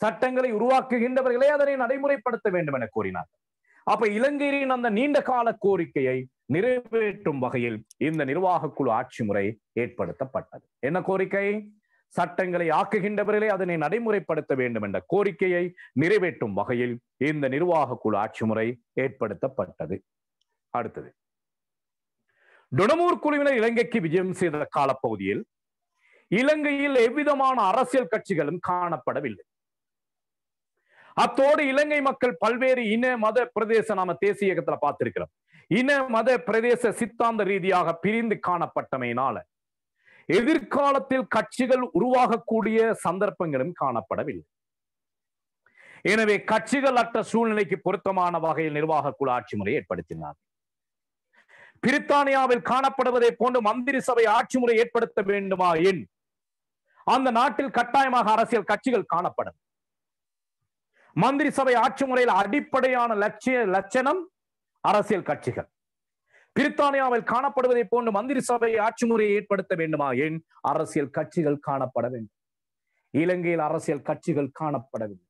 சட்டங்களை உருவாக்குகின்றவர்களே அதனை நடைமுறைப்படுத்த வேண்டும் என கோரினார்கள். அப்ப இலங்கையரின் அந்த நீண்ட கால கோரிக்கையை நிறைவேற்றும் வகையில் இந்த நிர்வாக குழு ஆட்சி முறை ஏற்படுத்தப்பட்டது. என்ன கோரிக்கை? சட்டங்களை ஆக்குகின்றவர்களே அதனை நடைமுறைப்படுத்த வேண்டும் என்ற கோரிக்கையை நிறைவேற்றும் வகையில் இந்த நிர்வாக குழு ஆட்சி முறை ஏற்படுத்தப்பட்டது. அடுத்தது, டொனமூர் குழுவினர் இலங்கைக்கு விஜயம் செய்த காலப்பகுதியில் இலங்கையில் எவ்விதமான அரசியல் கட்சிகளும் காணப்படவில்லை. அத்தோடு இலங்கை மக்கள் பல்வேறு இன மத பிரதேச நாம தேசிய இயக்கத்துல பார்த்திருக்கிறோம். இன மத பிரதேச சித்தாந்த ரீதியாக பிரிந்து காணப்பட்டமையினால எதிர்காலத்தில் கட்சிகள் உருவாகக்கூடிய சந்தர்ப்பங்களும் காணப்படவில்லை. எனவே கட்சிகள் அற்ற சூழ்நிலைக்கு பொருத்தமான வகையில் நிர்வாக குழு ஆட்சி முறை ஏற்படுத்தினார். பிரித்தானியாவில் காணப்படுவதை போன்று மந்திரி சபை ஆட்சி முறை ஏற்படுத்த வேண்டுமா என் அந்த நாட்டில் கட்டாயமாக அரசியல் கட்சிகள் காணப்படும். மந்திரி சபை ஆட்சி முறையில் அடிப்படையான லட்சணம் அரசியல் கட்சிகள். பிரித்தானியாவில் காணப்படுவதை போன்று மந்திரி சபை ஆட்சி முறையை ஏற்படுத்த வேண்டுமா என் அரசியல் கட்சிகள் காணப்பட வேண்டும். இலங்கையில் அரசியல் கட்சிகள் காணப்படவில்லை.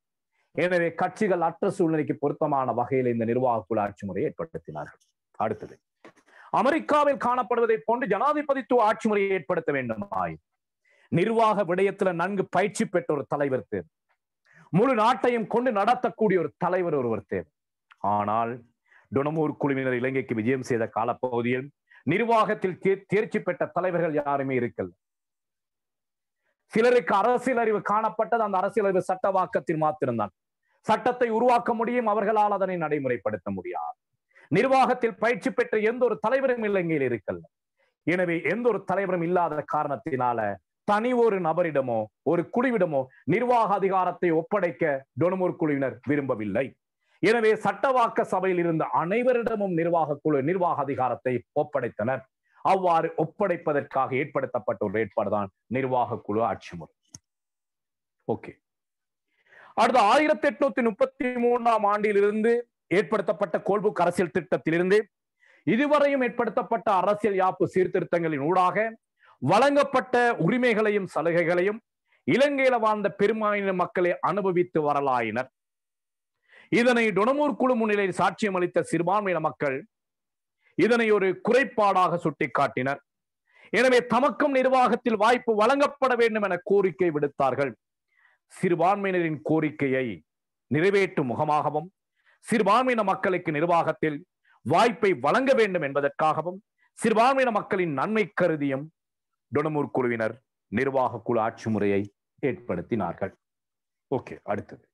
எனவே கட்சிகள் அற்ற சூழ்நிலைக்கு பொருத்தமான வகையில் இந்த நிர்வாக குழு ஆட்சி முறையை ஏற்படுத்தினார்கள். அடுத்தது, அமெரிக்காவில் காணப்படுவதை போன்று ஜனாதிபதித்துவ ஆட்சி முறையை ஏற்படுத்த வேண்டுமா? நிர்வாக விடயத்துல நன்கு பயிற்சி பெற்ற ஒரு தலைவர் தேவை. முழு நாட்டையும் கொண்டு நடத்தக்கூடிய ஒரு தலைவர் ஒருவர் தேவை. ஆனால் டொனமூர் குழுவினர் இலங்கைக்கு விஜயம் செய்த காலப்பகுதியில் நிர்வாகத்தில் தேர்ச்சி பெற்ற தலைவர்கள் யாருமே இருக்கல. சிலருக்கு அரசியல் அறிவு காணப்பட்டது. அந்த அரசியல் அறிவு சட்டவாக்கத்தில் மாத்திருந்தான். சட்டத்தை உருவாக்க முடியும், அவர்களால் அதனை நடைமுறைப்படுத்த முடியாது. நிர்வாகத்தில் பயிற்சி பெற்ற எந்த ஒரு தலைவரும் இலங்கையில் இருக்கல. எனவே எந்த ஒரு தலைவரும் இல்லாத காரணத்தினால தனி ஒரு நபரிடமோ ஒரு குழுவிடமோ நிர்வாக அதிகாரத்தை ஒப்படைக்க டொனமூர் குழுவினர் விரும்பவில்லை. எனவே சட்டவாக்க சபையில் இருந்த அனைவரிடமும் நிர்வாக அதிகாரத்தை ஒப்படைத்தனர். அவ்வாறு ஒப்படைப்பதற்காக ஏற்படுத்தப்பட்ட ஒரு ஏற்பாடுதான் நிர்வாக குழு ஆட்சி முறை. ஓகே, அடுத்த 1833 ஆண்டிலிருந்து ஏற்படுத்தப்பட்ட கோல்புக் அரசியல் திட்டத்திலிருந்து இதுவரையும் ஏற்படுத்தப்பட்ட அரசியல் யாப்பு சீர்திருத்தங்களின் ஊடாக வழங்கப்பட்ட உரிமைகளையும் சலுகைகளையும் இலங்கையில வாழ்ந்த பெரும்பான்மையின மக்களை அனுபவித்து வரலாயினர். இதனை டொனமூர் குழு முன்னிலையில் சாட்சியம் அளித்த சிறுபான்மையின மக்கள் இதனை ஒரு குறைபாடாக சுட்டிக்காட்டினர். எனவே தமக்கும் நிர்வாகத்தில் வாய்ப்பு வழங்கப்பட வேண்டும் என கோரிக்கை விடுத்தார்கள். சிறுபான்மையினரின் கோரிக்கையை நிறைவேற்றும் முகமாகவும் சிறுபான்மையின மக்களுக்கு நிர்வாகத்தில் வாய்ப்பை வழங்க வேண்டும் என்பதற்காகவும் சிறுபான்மையின மக்களின் நன்மை கருதியும் டொனமூர் குழுவினர் நிர்வாக குழு ஆட்சி முறையை ஏற்படுத்தினார்கள். ஓகே, அடுத்தது,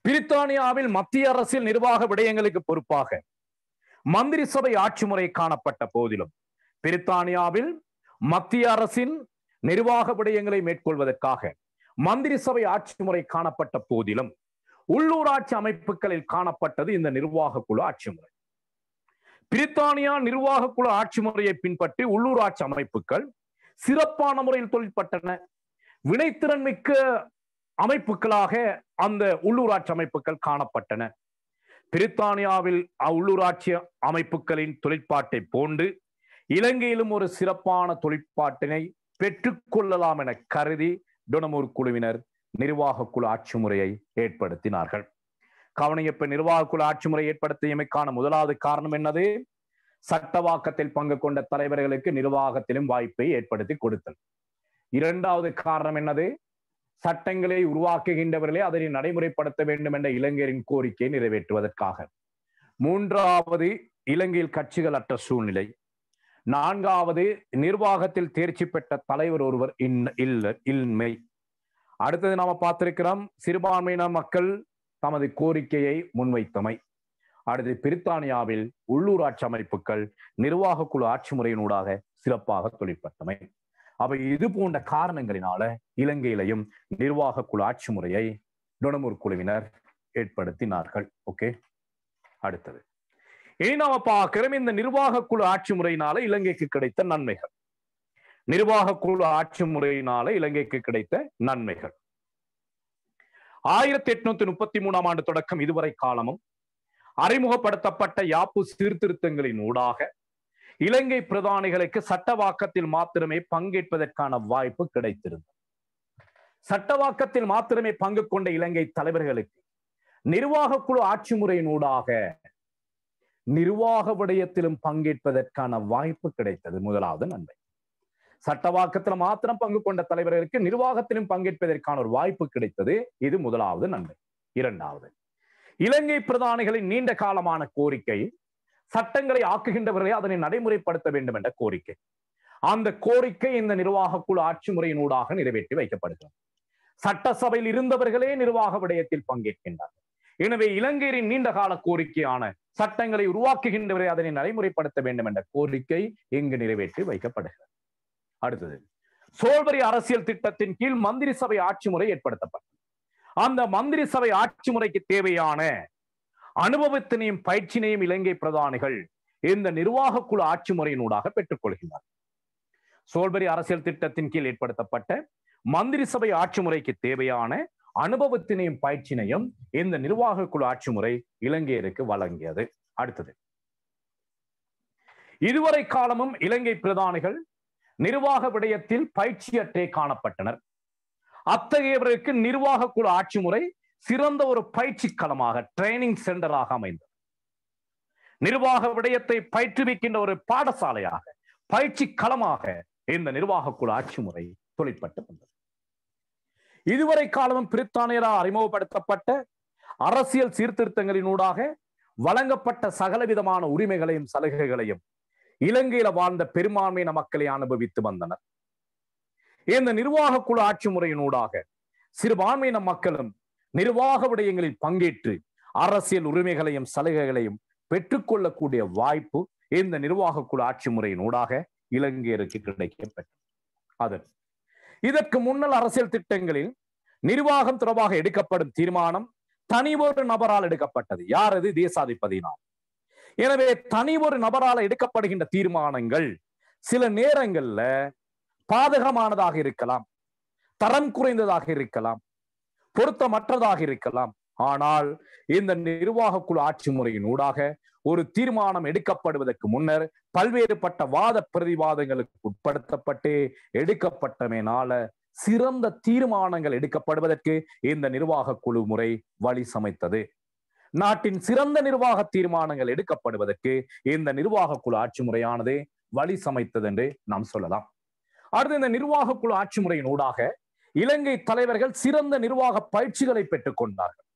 பிரித்தானியாவில் மத்திய அரசியல் நிர்வாக விடயங்களுக்கு பொறுப்பாக மந்திரி சபை ஆட்சி முறை காணப்பட்ட போதிலும் பிரித்தானியாவில் மத்திய அரசின் நிர்வாக விடயங்களை மேற்கொள்வதற்காக மந்திரி சபை ஆட்சி முறை காணப்பட்ட போதிலும் உள்ளூராட்சி அமைப்புகளில் காணப்பட்டது இந்த நிர்வாக குழு ஆட்சி முறை. பிரித்தானியா நிர்வாக குழு ஆட்சி முறையை பின்பற்றி உள்ளூராட்சி அமைப்புகள் சிறப்பான முறையில் தொழிற்பட்டன. வினைத்திறன் மிக்க அமைப்புகளாக அந்த உள்ளூராட்சி அமைப்புகள் காணப்பட்டன. பிரித்தானியாவில் உள்ளூராட்சி அமைப்புகளின் தொழிற்பாட்டை போன்று இலங்கையிலும் ஒரு சிறப்பான தொழிற்பாட்டினை பெற்றுக்கொள்ளலாம் என கருதி டொனமூர் குழுவினர் நிர்வாக குழு ஆட்சி முறையை ஏற்படுத்தினார்கள். கவனியப்ப நிர்வாக குழு ஆட்சி முறை ஏற்படுத்தியமைக்கான முதலாவது காரணம் என்னது? சட்டவாக்கத்தில் பங்கு கொண்ட தலைவர்களுக்கு நிர்வாகத்திலும் வாய்ப்பை ஏற்படுத்தி கொடுத்தல். இரண்டாவது காரணம் என்னது? சட்டங்களை உருவாக்குகின்றவர்களே அதனை நடைமுறைப்படுத்த வேண்டும் என்ற இலங்கையரின் கோரிக்கையை நிறைவேற்றுவதற்காக. மூன்றாவது, இலங்கையில் கட்சிகள் அற்ற சூழ்நிலை. நான்காவது, நிர்வாகத்தில் தேர்ச்சி பெற்ற தலைவர் ஒருவர் இன்மை. அடுத்தது நாம பார்த்திருக்கிறோம், சிறுபான்மையின மக்கள் தமது கோரிக்கையை முன்வைத்தமை. அடுத்து பிரித்தானியாவில் உள்ளூராட்சி அமைப்புகள் நிர்வாக குழு ஆட்சி முறையினூடாக சிறப்பாக தொழிற்பட்டமை. அப்ப இது போன்ற காரணங்களினால இலங்கையிலையும் நிர்வாக குழு ஆட்சி முறையை டொனமூர் குழுவினர் ஏற்படுத்தினார்கள். ஓகே, அடுத்தது இனி நாம பார்க்கிறோம் இந்த நிர்வாக குழு ஆட்சி முறையினால இலங்கைக்கு கிடைத்த நன்மைகள். நிர்வாக குழு ஆட்சி முறையினால இலங்கைக்கு கிடைத்த நன்மைகள் 1833 ஆண்டு தொடக்கம் இதுவரை காலமும் அறிமுகப்படுத்தப்பட்ட யாப்பு சீர்திருத்தங்களின் ஊடாக இலங்கை பிரதானிகளுக்கு சட்டவாக்கத்தில் மாத்திரமே பங்கேற்பதற்கான வாய்ப்பு கிடைத்திருந்தது. சட்டவாக்கத்தில் மாத்திரமே பங்கு கொண்ட இலங்கை தலைவர்களுக்கு நிர்வாக குழு ஆட்சி முறையினூடாக நிர்வாக விடயத்திலும் பங்கேற்பதற்கான வாய்ப்பு கிடைத்தது. முதலாவது நன்மை. சட்டவாக்கத்தில் மாத்திரம் பங்கு கொண்ட தலைவர்களுக்கு நிர்வாகத்திலும் பங்கேற்பதற்கான ஒரு வாய்ப்பு கிடைத்தது. இது முதலாவது நன்மை. இரண்டாவது, இலங்கை பிரதானிகளின் நீண்ட காலமான கோரிக்கை சட்டங்களை ஆக்குகின்றவர்களே அதனை நடைமுறைப்படுத்த வேண்டும் என்ற கோரிக்கை. அந்த கோரிக்கை இந்த நிர்வாக குழு ஆட்சி முறையினூடாக நிறைவேற்றி வைக்கப்படுகிறது. சட்டசபையில் இருந்தவர்களே நிர்வாக விடயத்தில் பங்கேற்கின்றார்கள். எனவே இலங்கையின் நீண்ட கால கோரிக்கையான சட்டங்களை உருவாக்குகின்றவரை அதனை நடைமுறைப்படுத்த வேண்டும் என்ற கோரிக்கை இங்கு நிறைவேற்றி வைக்கப்படுகிறது. அடுத்தது, சோல்பரி அரசியல் திட்டத்தின் கீழ் மந்திரி சபை ஆட்சி முறை ஏற்படுத்தப்பட்டது. அந்த மந்திரி சபை ஆட்சி முறைக்கு தேவையான அனுபவத்தினையும் பயிற்சினையும் இலங்கை பிரதானிகள் இந்த நிர்வாக குழு ஆட்சி முறையினூடாக பெற்றுக் கொள்கின்றனர். சோல்பரி அரசியல் திட்டத்தின் கீழ் ஏற்படுத்தப்பட்ட மந்திரி சபை ஆட்சி முறைக்கு தேவையான அனுபவத்தினையும் பயிற்சினையும் இந்த நிர்வாக குழு ஆட்சி முறை இலங்கையருக்கு வழங்கியது. அடுத்தது, இதுவரை காலமும் இலங்கை பிரதானிகள் நிர்வாக விடயத்தில் பயிற்சியற்றே காணப்பட்டனர். அத்தகையவருக்கு நிர்வாக குழு ஆட்சி முறை சிறந்த ஒரு பயிற்சி களமாக ட்ரைனிங் சென்டராக அமைந்தது. நிர்வாக விடயத்தை பயிற்றுவிக்கின்ற ஒரு பாடசாலையாக பயிற்சி களமாக இந்த நிர்வாக குழு ஆட்சி முறை தொழிற்பட்டு வந்தது. இதுவரை காலமும் பிரித்தானியரால் அறிமுகப்படுத்தப்பட்ட அரசியல் சீர்திருத்தங்களினூடாக வழங்கப்பட்ட சகலவிதமான உரிமைகளையும் சலுகைகளையும் இலங்கையில வாழ்ந்த பெரும்பான்மையின மக்களை அனுபவித்து வந்தனர். இந்த நிர்வாக குழு ஆட்சி முறையினூடாக சிறுபான்மையின மக்களும் நிர்வாக விடயங்களில் பங்கேற்று அரசியல் உரிமைகளையும் சலுகைகளையும் பெற்றுக்கொள்ளக்கூடிய வாய்ப்பு இந்த நிர்வாக குழு ஆட்சி முறையினூடாக இலங்கையருக்கு கிடைக்கப்பட்டது. இதற்கு முன்னல் அரசியல் திட்டங்களில் நிர்வாகம் தொடர்பாக எடுக்கப்படும் தீர்மானம் தனி ஒரு நபரால் எடுக்கப்பட்டது. யார் அது? தேசாதிபதியினால். எனவே தனி ஒரு நபரால் எடுக்கப்படுகின்ற தீர்மானங்கள் சில நேரங்கள்ல பாதகமானதாக இருக்கலாம், தரம் குறைந்ததாக இருக்கலாம், பொருத்தமற்றதாக இருக்கலாம். ஆனால் இந்த நிர்வாக குழு ஆட்சி முறையின் ஊடாக ஒரு தீர்மானம் எடுக்கப்படுவதற்கு முன்னர் பல்வேறுபட்ட வாத பிரதிவாதங்களுக்கு உட்படுத்தப்பட்டு எடுக்கப்பட்டமையினால சிறந்த தீர்மானங்கள் எடுக்கப்படுவதற்கு இந்த நிர்வாக குழு முறை வழி சமைத்தது. நாட்டின் சிறந்த நிர்வாக தீர்மானங்கள் எடுக்கப்படுவதற்கு இந்த நிர்வாக குழு ஆட்சி முறையானது வழி சமைத்தது என்று நாம் சொல்லலாம். அடுத்து, இந்த நிர்வாக குழு ஆட்சி முறையின் ஊடாக இலங்கை தலைவர்கள் சிறந்த நிர்வாக பயிற்சிகளை பெற்றுக் கொண்டார்கள்.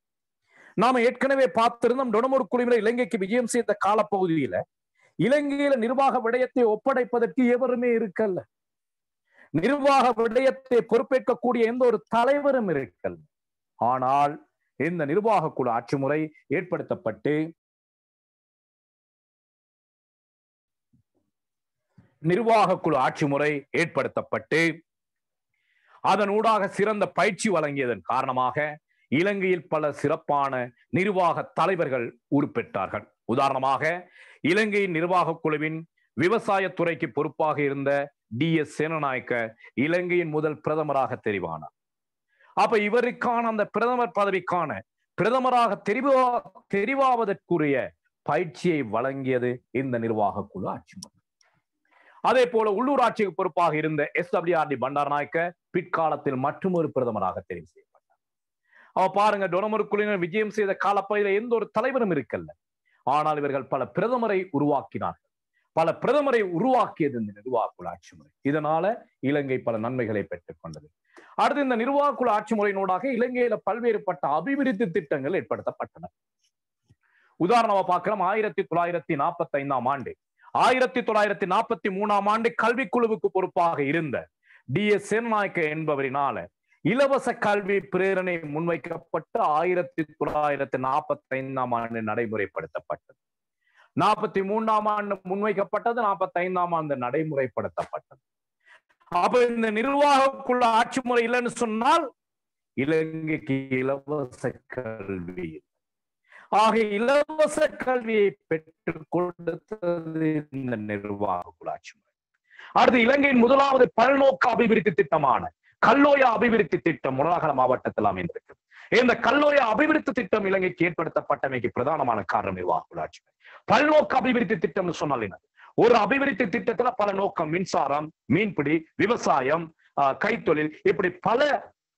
நாம ஏற்கனவே பார்த்திருந்தோம், டொனமூர் குழுவினர் இலங்கைக்கு விஜயம் செய்த காலப்பகுதியில இலங்கையில நிர்வாக விடயத்தை ஒப்படைப்பதற்கு எவருமே இருக்கல்ல. நிர்வாக விடயத்தை பொறுப்பேற்கக்கூடிய எந்த ஒரு தலைவரும் இருக்கல்ல. ஆனால் இந்த நிர்வாக குழு ஆட்சி முறை ஏற்படுத்தப்பட்டு அதனூடாக சிறந்த பயிற்சி வழங்கியதன் காரணமாக இலங்கையில் பல சிறப்பான நிர்வாக தலைவர்கள் உருப்பெற்றார்கள். உதாரணமாக இலங்கையின் நிர்வாக குழுவின் விவசாயத்துறைக்கு பொறுப்பாக இருந்த DS சேனநாயக்க இலங்கையின் முதல் பிரதமராக தெரிவானார். அப்ப இவருக்கான அந்த பிரதமர் பதவிக்கான பிரதமராக தெரிவாவதற்குரிய பயிற்சியை வழங்கியது இந்த நிர்வாக குழு ஆட்சி முறை. அதே போல உள்ளூராட்சிக்கு பொறுப்பாக இருந்த SWRD பண்டாரநாயக்க பிற்காலத்தில் மற்றொரு பிரதமராக தெரிவு செய்யப்பட்டார். அவ பாருங்க, டொனமூர் குழுவினர் விஜயம் செய்த காலப்பகுதியில் எந்த ஒரு தலைவரும் இருக்கல்ல. ஆனால் இவர்கள் பல பிரதமரை உருவாக்கினார்கள். பல பிரதமரை உருவாக்கியது இந்த நிர்வாக குழு ஆட்சி முறை. இதனால இலங்கை பல நன்மைகளை பெற்றுக் கொண்டது. அடுத்து, இந்த நிர்வாக குழு ஆட்சி முறையினூடாக இலங்கையில பல்வேறுபட்ட அபிவிருத்தி திட்டங்கள் ஏற்படுத்தப்பட்டன. உதாரணமா பார்க்கிறோம், 1945 ஆண்டு 1943 ஆண்டு கல்விக்குழுவுக்கு பொறுப்பாக இருந்த DS சேனநாயக்க என்பவரினால இலவச கல்வி பிரேரணை முன்வைக்கப்பட்டு 1945ஆம் ஆண்டு நடைமுறைப்படுத்தப்பட்டது. 43ஆம் ஆண்டு முன்வைக்கப்பட்டது, 45ஆம் ஆண்டு நடைமுறைப்படுத்தப்பட்டது. அப்ப இந்த நிர்வாகக்குள்ள ஆட்சி முறை இல்லைன்னு சொன்னால் இலங்கைக்கு இலவச கல்வி. ஆக இலவச கல்வியை பெற்றுக் கொடுத்தது இந்த நிர்வாகக்குள்ள ஆட்சி முறை. அடுத்து இலங்கையின் முதலாவது பல்நோக்கு அபிவிருத்தி திட்டமான கல்லோயா அபிவிருத்தி திட்டம் முனராகல மாவட்டத்தில் அமைந்திருக்கு. இந்த கல்லோயா அபிவிருத்தி திட்டம் இலங்கைக்கு ஏற்படுத்தப்பட்டமைக்கு பிரதானமான காரணம் நிர்வாக ஆட்சி. பல்நோக்கு அபிவிருத்தி திட்டம்னு சொன்னால் என்ன? ஒரு அபிவிருத்தி திட்டத்துல பல நோக்கம், மின்சாரம், மீன்பிடி, விவசாயம், கைத்தொழில், இப்படி பல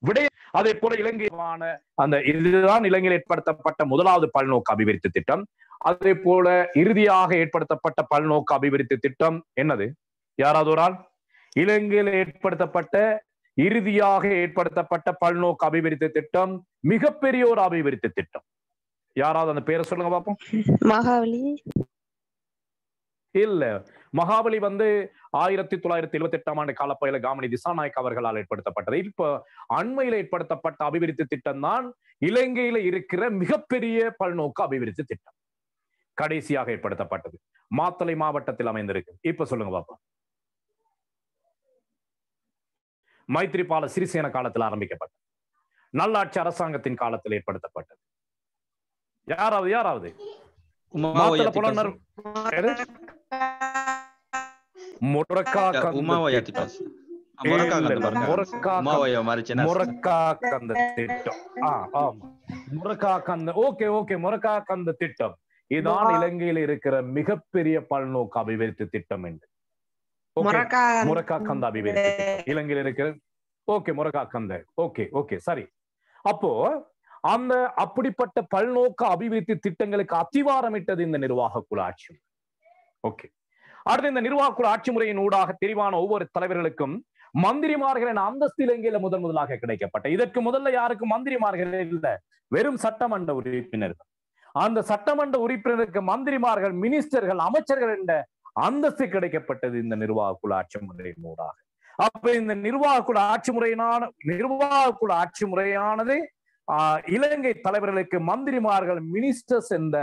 விடய. அதே போல இலங்கையான அந்த இதுதான் இலங்கையில் ஏற்படுத்தப்பட்ட முதலாவது பல்நோக்கு அபிவிருத்தி திட்டம். அதே போல இறுதியாக ஏற்படுத்தப்பட்ட பல்நோக்கு அபிவிருத்தி திட்டம் என்னது? யாராவது ஒரு ஆள்? இலங்கையில் இறுதியாக ஏற்படுத்தப்பட்ட பல்நோக்கு அபிவிருத்தி திட்டம் மிகப்பெரிய ஒரு அபிவிருத்தி திட்டம். யாராவது அந்த பேரை சொல்லுங்க பாப்போம். மகாவலி இல்ல, மகாபலி 1928ஆம் ஆண்டு காலப்பகுதியில் காமினி திசாநாயக் அவர்களால் ஏற்படுத்தப்பட்டது. இப்ப அண்மையில ஏற்படுத்தப்பட்ட அபிவிருத்தி திட்டம் தான் இலங்கையில இருக்கிற மிகப்பெரிய பல்நோக்கு அபிவிருத்தி திட்டம். கடைசியாக ஏற்படுத்தப்பட்டது மாத்தளை மாவட்டத்தில் அமைந்திருக்கு. இப்ப சொல்லுங்க பாப்போம். மைத்ரிபால சிறிசேன காலத்தில் ஆரம்பிக்கப்பட்டது. நல்லாட்சி அரசாங்கத்தின் காலத்தில் ஏற்படுத்தப்பட்டது. யாராவது புலனர் திட்டம் இதுதான் இலங்கையில் இருக்கிற மிகப்பெரிய பல்நோக்கு அபிவிருத்தி திட்டம் என்று முரக்காக்கந்த அபிவிருத்தி இலங்கையில் இருக்கிற முரக்காக்கந்த. சரி. அப்போ அந்த அப்படிப்பட்ட பல்நோக்கு அபிவிருத்தி திட்டங்களுக்கு அத்திவாரமிட்டது இந்த நிர்வாக குழு ஆட்சி. அடுத்து இந்த நிர்வாக குழு ஆட்சி முறையின் ஊடாக தெரிவான ஒவ்வொரு தலைவர்களுக்கும் மந்திரிமார்களின் அந்தஸ்து இலங்கையில முதலாக கிடைக்கப்பட்ட. இதற்கு முதல்ல யாருக்கும் மந்திரிமார்கள் இல்ல, வெறும் சட்டமன்ற உறுப்பினர்கள். அந்த சட்டமன்ற உறுப்பினருக்கு மந்திரிமார்கள், மினிஸ்டர்கள், அமைச்சர்கள் என்ற அந்தஸ்து கிடைக்கப்பட்டது இந்த நிர்வாக குழு ஆட்சி முறையின் ஊடாக. அப்ப இந்த நிர்வாக குழு ஆட்சி முறையானது இலங்கை தலைவர்களுக்கு மந்திரிமார்கள், மினிஸ்டர்ஸ் என்ற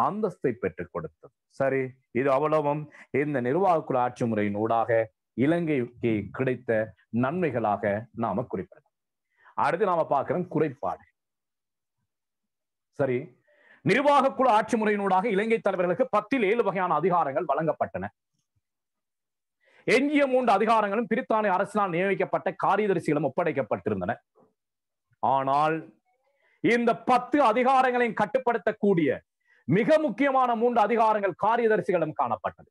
அந்தஸ்தை பெற்றுக் கொடுத்தது. சரி, இது அவ்வளவும் இந்த நிர்வாக குழு ஆட்சி முறையின் ஊடாக இலங்கைக்கு கிடைத்த நன்மைகளாக நாம குறிப்பிடலாம். அடுத்து நாம பார்க்கிறோம் குறைபாடு. சரி, நிர்வாக குழு ஆட்சி முறையினூடாக இலங்கை தலைவர்களுக்கு 10 7 வகையான அதிகாரங்கள் வழங்கப்பட்டன. எஞ்சிய 3 அதிகாரங்களும் பிரித்தானிய அரசினால் நியமிக்கப்பட்ட காரியதரிசிகளும் ஒப்படைக்கப்பட்டிருந்தன. ஆனால் இந்த 10 அதிகாரங்களையும் கட்டுப்படுத்தக்கூடிய மிக முக்கியமான 3 அதிகாரங்கள் காரியதரிசிகளும் காணப்பட்டது.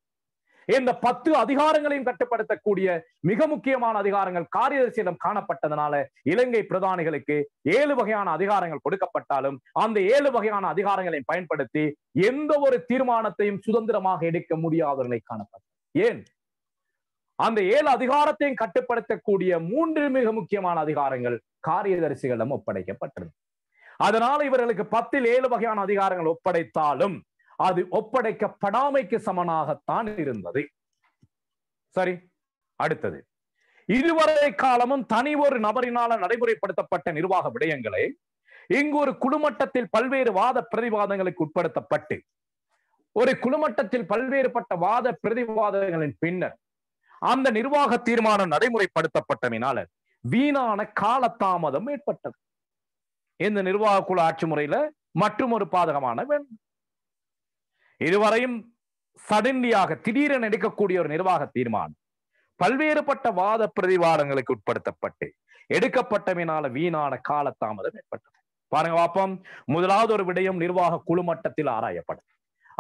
இந்த 10 அதிகாரங்களையும் கட்டுப்படுத்தக்கூடிய மிக முக்கியமான அதிகாரங்கள் காரியதரிசியிடம் காணப்பட்டதனால இலங்கை பிரதானிகளுக்கு 7 வகையான அதிகாரங்கள் கொடுக்கப்பட்டாலும் அந்த 7 வகையான அதிகாரங்களை பயன்படுத்தி எந்த ஒரு தீர்மானத்தையும் சுதந்திரமாக எடுக்க முடியாதவர்களை காணப்பட்டது. ஏன்? அந்த 7 அதிகாரத்தையும் கட்டுப்படுத்தக்கூடிய 3 மிக முக்கியமான அதிகாரங்கள் காரியதரிசிகளிடம் ஒப்படைக்கப்பட்டது. அதனால இவர்களுக்கு 10 7 வகையான அதிகாரங்கள் ஒப்படைத்தாலும் அது ஒப்படைக்கப்படாமைக்கு சமனாகத்தான் இருந்தது. சரி, அடுத்தது இதுவரை காலமும் தனி ஒரு நபரினால நடைமுறைப்படுத்தப்பட்ட நிர்வாக விடயங்களை இங்கு ஒரு குழுமட்டத்தில் பல்வேறு வாத பிரதிவாதங்களுக்கு உட்படுத்தப்பட்டு ஒரு குழுமட்டத்தில் பல்வேறுபட்ட வாத பிரதிவாதங்களின் பின்னர் அந்த நிர்வாக தீர்மானம் நடைமுறைப்படுத்தப்பட்டமையினால வீணான காலதாமதம் ஏற்பட்டது. இந்த நிர்வாக குழு ஆட்சி முறையில மற்றும் ஒரு பாதகமான வேண்டும். இதுவரையும் சடன்லியாக திடீரென எடுக்கக்கூடிய ஒரு நிர்வாக தீர்மானம் பல்வேறுபட்ட வாத பிரதிவாதங்களுக்கு உட்படுத்தப்பட்டு எடுக்கப்பட்டமையினால வீணான காலதாமதம் ஏற்பட்டது. பாருங்க பாப்போம். முதலாவது ஒரு விடயம் நிர்வாக குழு மட்டத்தில் ஆராயப்படும்.